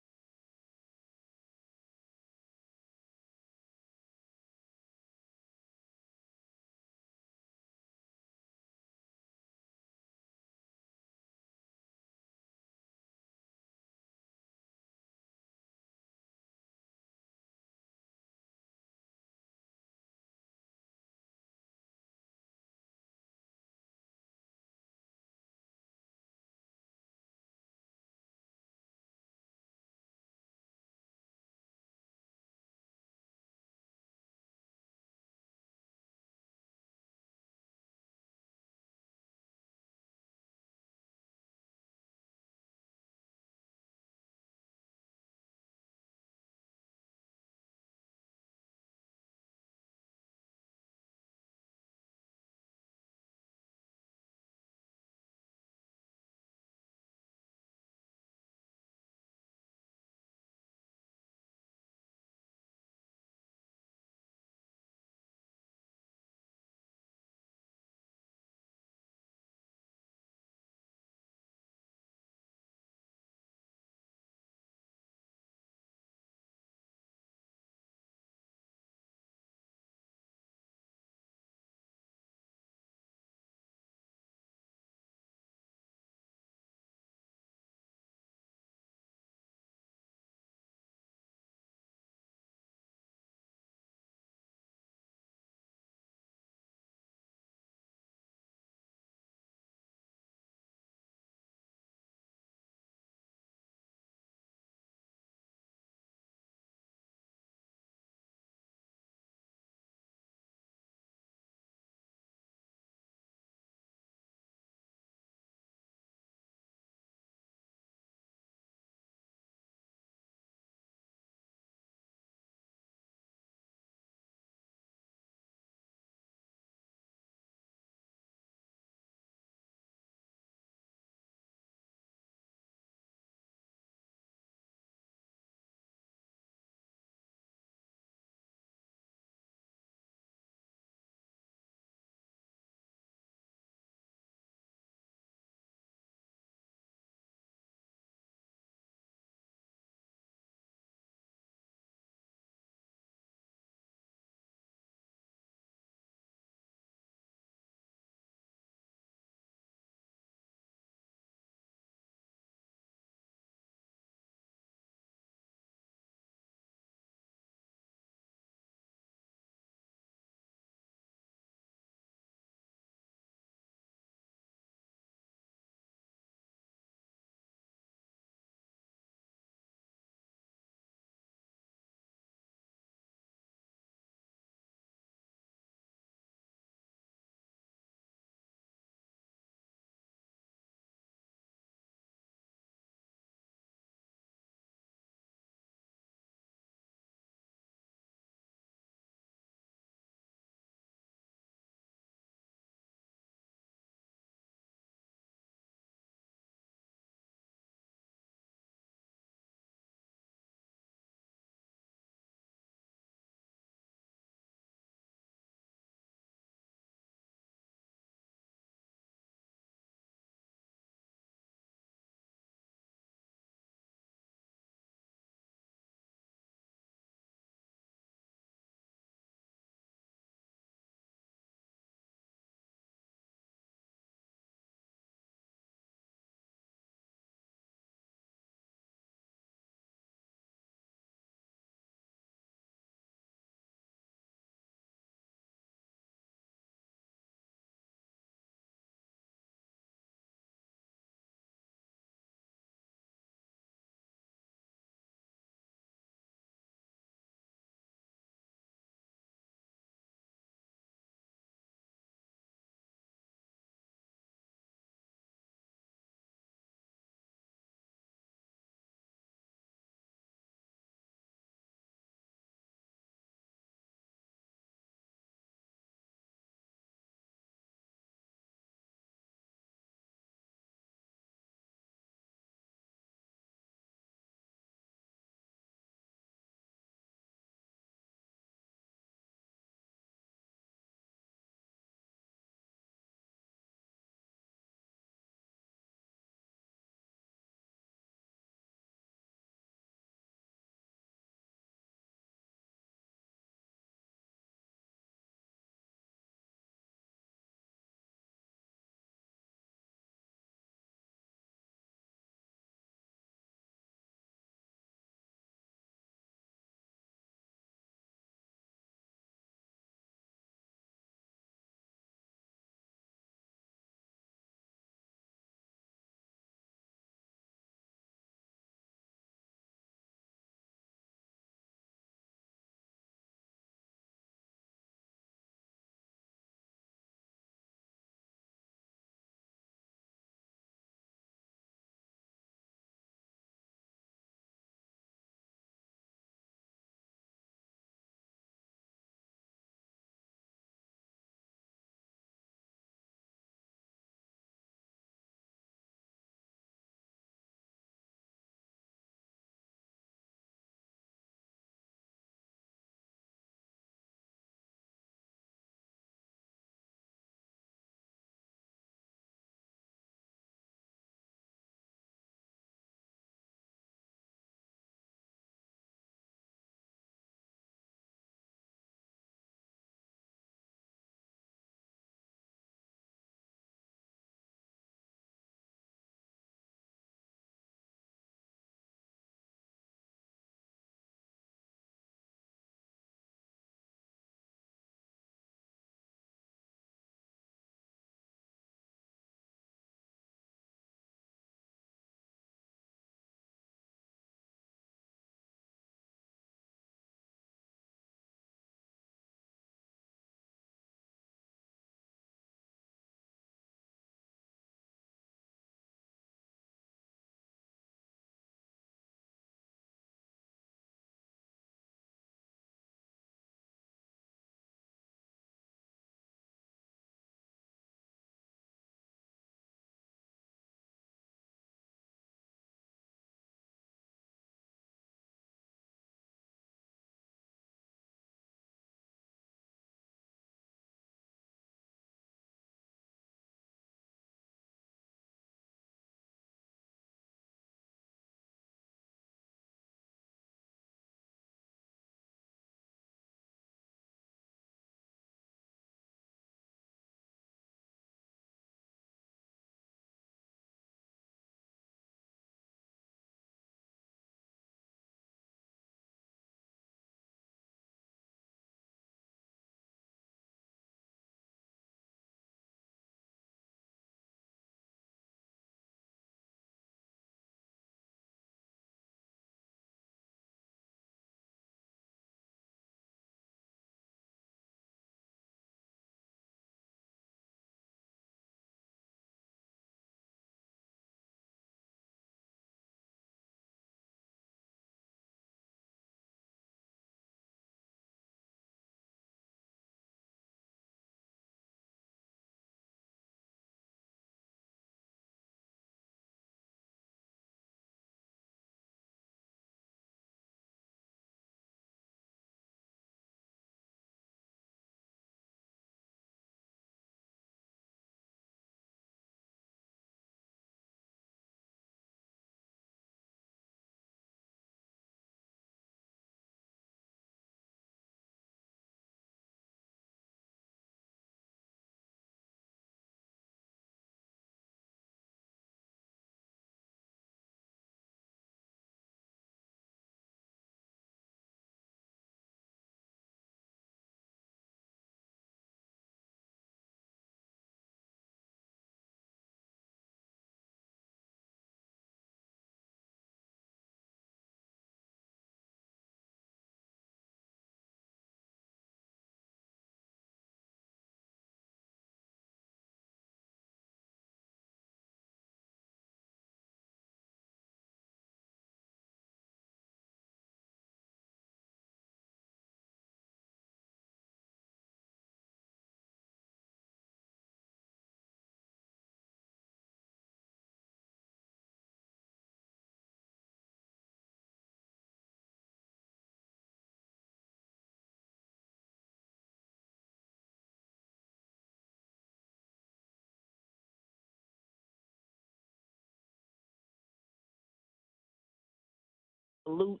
[SPEAKER 3] salute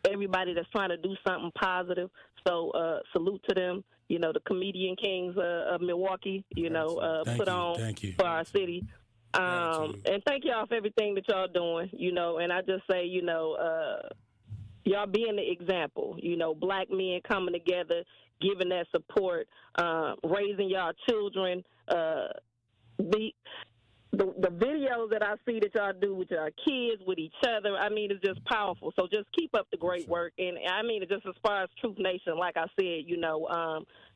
[SPEAKER 3] everybody that's trying to do something positive. So salute to them. You know, the comedian kings of Milwaukee, put on for our city. And thank y'all for everything that y'all doing, and I just say, y'all being the example, black men coming together, giving that support, raising y'all children, the videos that I see that y'all do with your kids, with each other, I mean, it's just powerful. So just keep up the great work. And I mean, just as far as Truth Nation, like I said,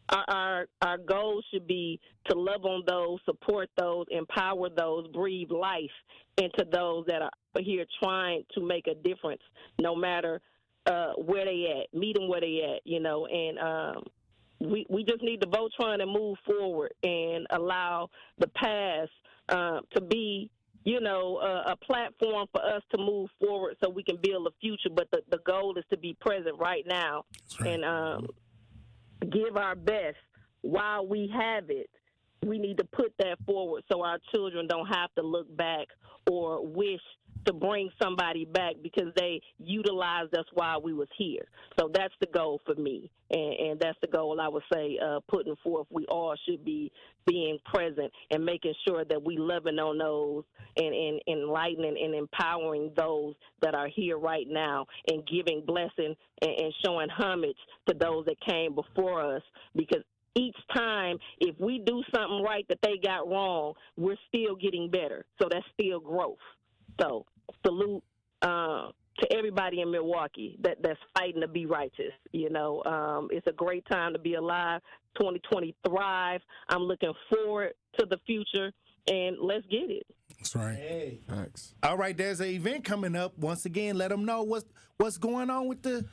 [SPEAKER 3] our goal should be to love on those, support those, empower those, breathe life into those that are here trying to make a difference, no matter where they at, meet them where they at, and we just need to vote trying to move forward and allow the past to be, a platform for us to move forward so we can build a future. But the goal is to be present right now and give our best while we have it. We need to put that forward so our children don't have to look back or wish to bring somebody back because they utilized us while we was here. So that's the goal for me, and that's the goal I would say putting forth. We all should be being present and making sure that we loving on those and enlightening and empowering those that are here right now and giving blessing and showing homage to those that came before us, because each time, if we do something right that they got wrong, we're still getting better. So that's still growth. So salute to everybody in Milwaukee that's fighting to be righteous. It's a great time to be alive. 2020 thrive. I'm looking forward to the future, and let's get it.
[SPEAKER 5] That's right.
[SPEAKER 8] Hey. Thanks. All right, there's an event coming up. Once again, let them know what's going on with the...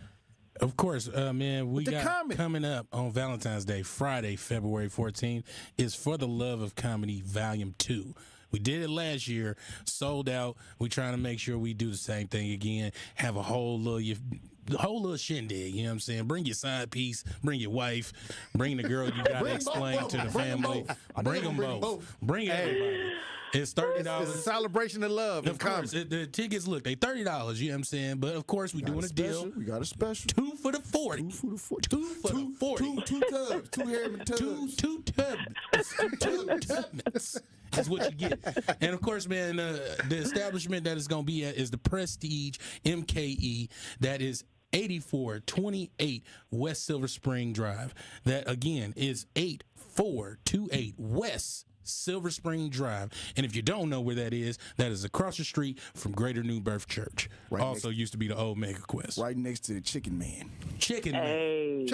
[SPEAKER 5] Of course, man, we got coming up on Valentine's Day, Friday, February 14th, is For the Love of Comedy Volume 2. We did it last year, sold out. We're trying to make sure we do the same thing again, have a whole little shindig, you know what I'm saying? Bring your side piece, bring your wife, bring the girl you got to explain to the family. Bring them both. Bring everybody. It's $30.
[SPEAKER 8] It's a celebration of love.
[SPEAKER 5] Of course, the tickets, look, they $30, you know what I'm saying? But of course, we're doing a deal.
[SPEAKER 6] We got a special.
[SPEAKER 5] 2 for the 40.
[SPEAKER 6] 2 for the 40.
[SPEAKER 5] 2 for the 40.
[SPEAKER 6] Two tubs. 2 Harriman tubs.
[SPEAKER 5] Two tubs. That's what you get. And of course, man, the establishment that it's going to be at is the Prestige MKE. That is 8428 West Silver Spring Drive. That, again, is 8428 West Silver Spring Drive. And if you don't know where that is across the street from Greater New Birth Church.
[SPEAKER 6] Right
[SPEAKER 5] also used to be the old Mega Quest.
[SPEAKER 6] Right next to the Chicken Man.
[SPEAKER 5] Chicken
[SPEAKER 3] Man.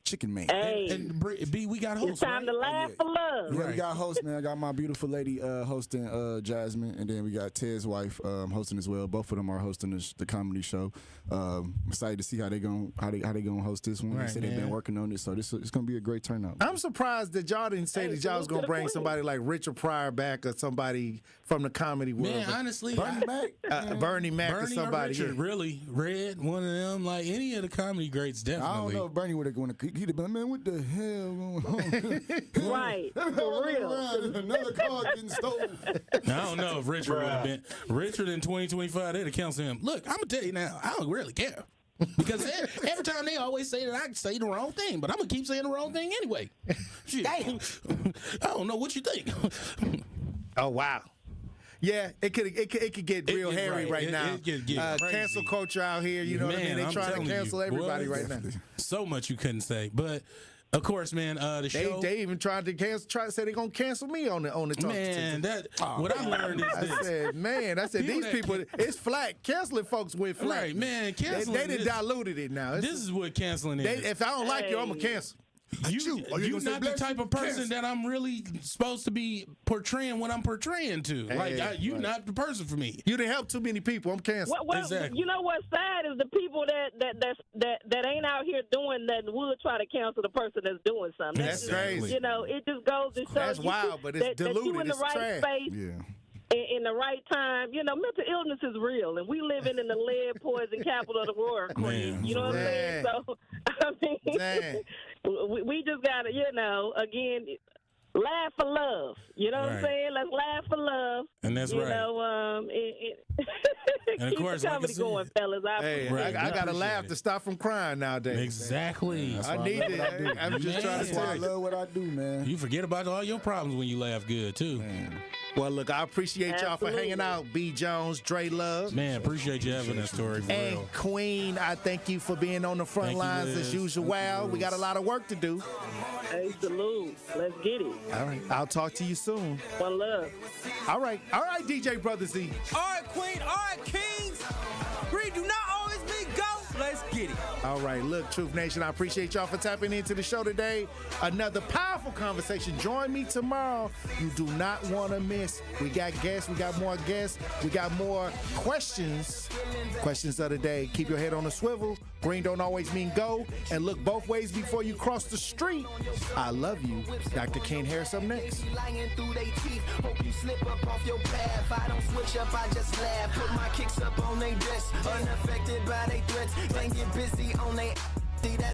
[SPEAKER 6] Chicken Man.
[SPEAKER 3] Hey.
[SPEAKER 5] And B, we got hosts.
[SPEAKER 3] It's time to laugh for love.
[SPEAKER 6] Yeah, we got hosts, man. I got my beautiful lady hosting, Jasmine, and then we got Ted's wife hosting as well. Both of them are hosting the comedy show. I'm excited to see how they gonna host this one.
[SPEAKER 5] Right,
[SPEAKER 6] they said they've been working on it, so it's gonna be a great turnout.
[SPEAKER 8] I'm surprised that y'all didn't say that y'all was gonna bring somebody like Richard Pryor back or somebody from the comedy world.
[SPEAKER 5] Man, honestly,
[SPEAKER 6] Bernie Mac,
[SPEAKER 8] Bernie Mac or somebody.
[SPEAKER 5] Richard, really, Red, one of them, like any of the comedy greats, definitely.
[SPEAKER 6] I don't know if Bernie would have gone. He'd have been, man, what the hell going on?
[SPEAKER 3] Right, for real.
[SPEAKER 6] Another car getting stolen.
[SPEAKER 5] I don't know if Richard would have been. Richard in 2025, they'd have counseled him. Look, I'm gonna tell you now, I don't really care. Because every time they always say that I say the wrong thing, but I'm gonna keep saying the wrong thing anyway. Shit. Damn. I don't know what you think.
[SPEAKER 8] Oh wow. Yeah, it could get real hairy right now.
[SPEAKER 5] It could get crazy.
[SPEAKER 8] Cancel culture out here, you know what I mean? They're trying to cancel everybody right now.
[SPEAKER 5] So much you couldn't say, but. Of course, man. The show
[SPEAKER 8] they even tried to say they're gonna cancel me on the talk.
[SPEAKER 5] Man, what I learned is this.
[SPEAKER 8] I said these people, it's flat. Canceling folks went flat.
[SPEAKER 5] Right, man. Canceling.
[SPEAKER 8] They done diluted it now.
[SPEAKER 5] This is what canceling is.
[SPEAKER 8] If I don't like you, I'm gonna cancel.
[SPEAKER 5] You're not the type of person that I'm really supposed to be portraying what I'm portraying to. You're not the person for me.
[SPEAKER 8] You didn't help too many people. I'm canceling.
[SPEAKER 3] Well,
[SPEAKER 5] exactly.
[SPEAKER 3] You know what's sad is the people that ain't out here doing that would try to cancel the person that's doing something.
[SPEAKER 8] That's crazy.
[SPEAKER 3] It just goes to show
[SPEAKER 8] that's wild, but it's diluted.
[SPEAKER 3] That you in the right
[SPEAKER 8] trash.
[SPEAKER 3] space.
[SPEAKER 6] Yeah.
[SPEAKER 3] In the right time, mental illness is real, and we living in the lead poison capital of the world. You know what I'm saying? So, I mean, we just gotta, again, laugh for love. You know what I'm saying? Let's laugh for love.
[SPEAKER 5] And that's right.
[SPEAKER 3] You know,
[SPEAKER 5] and of course,
[SPEAKER 3] keep the comedy going, fellas.
[SPEAKER 8] I got to laugh to stop from crying nowadays.
[SPEAKER 5] Exactly.
[SPEAKER 8] I need it. I'm just trying to tell you.
[SPEAKER 6] I love what I do, man.
[SPEAKER 5] You forget about all your problems when you laugh good, too.
[SPEAKER 6] Man.
[SPEAKER 8] Well, look, I appreciate y'all for hanging out. B. Jones, Dre Love.
[SPEAKER 5] Man, appreciate you having us, Tory.
[SPEAKER 8] And
[SPEAKER 5] real.
[SPEAKER 8] Queen, I thank you for being on the front lines as usual. Wow, we got a lot of work to do.
[SPEAKER 3] Hey, salute. Let's get it.
[SPEAKER 8] All right. I'll talk to you soon.
[SPEAKER 3] One love.
[SPEAKER 8] All right, DJ Brother Z.
[SPEAKER 4] All right, Queen. All right, Kings. Green do not always mean go. Let's get it.
[SPEAKER 8] All right, look, Truth Nation, I appreciate y'all for tapping into the show today. Another powerful conversation. Join me tomorrow. You do not want to miss. We got guests. We got more guests. We got more questions. Questions of the day. Keep your head on a swivel. Green don't always mean go. And look both ways before you cross the street. I love you. Dr. Ken Harris up next.
[SPEAKER 9] Hope you slip up off your path. I don't switch up, I just laugh. Put my kicks up on they desk. Unaffected by they threats. Then get busy on they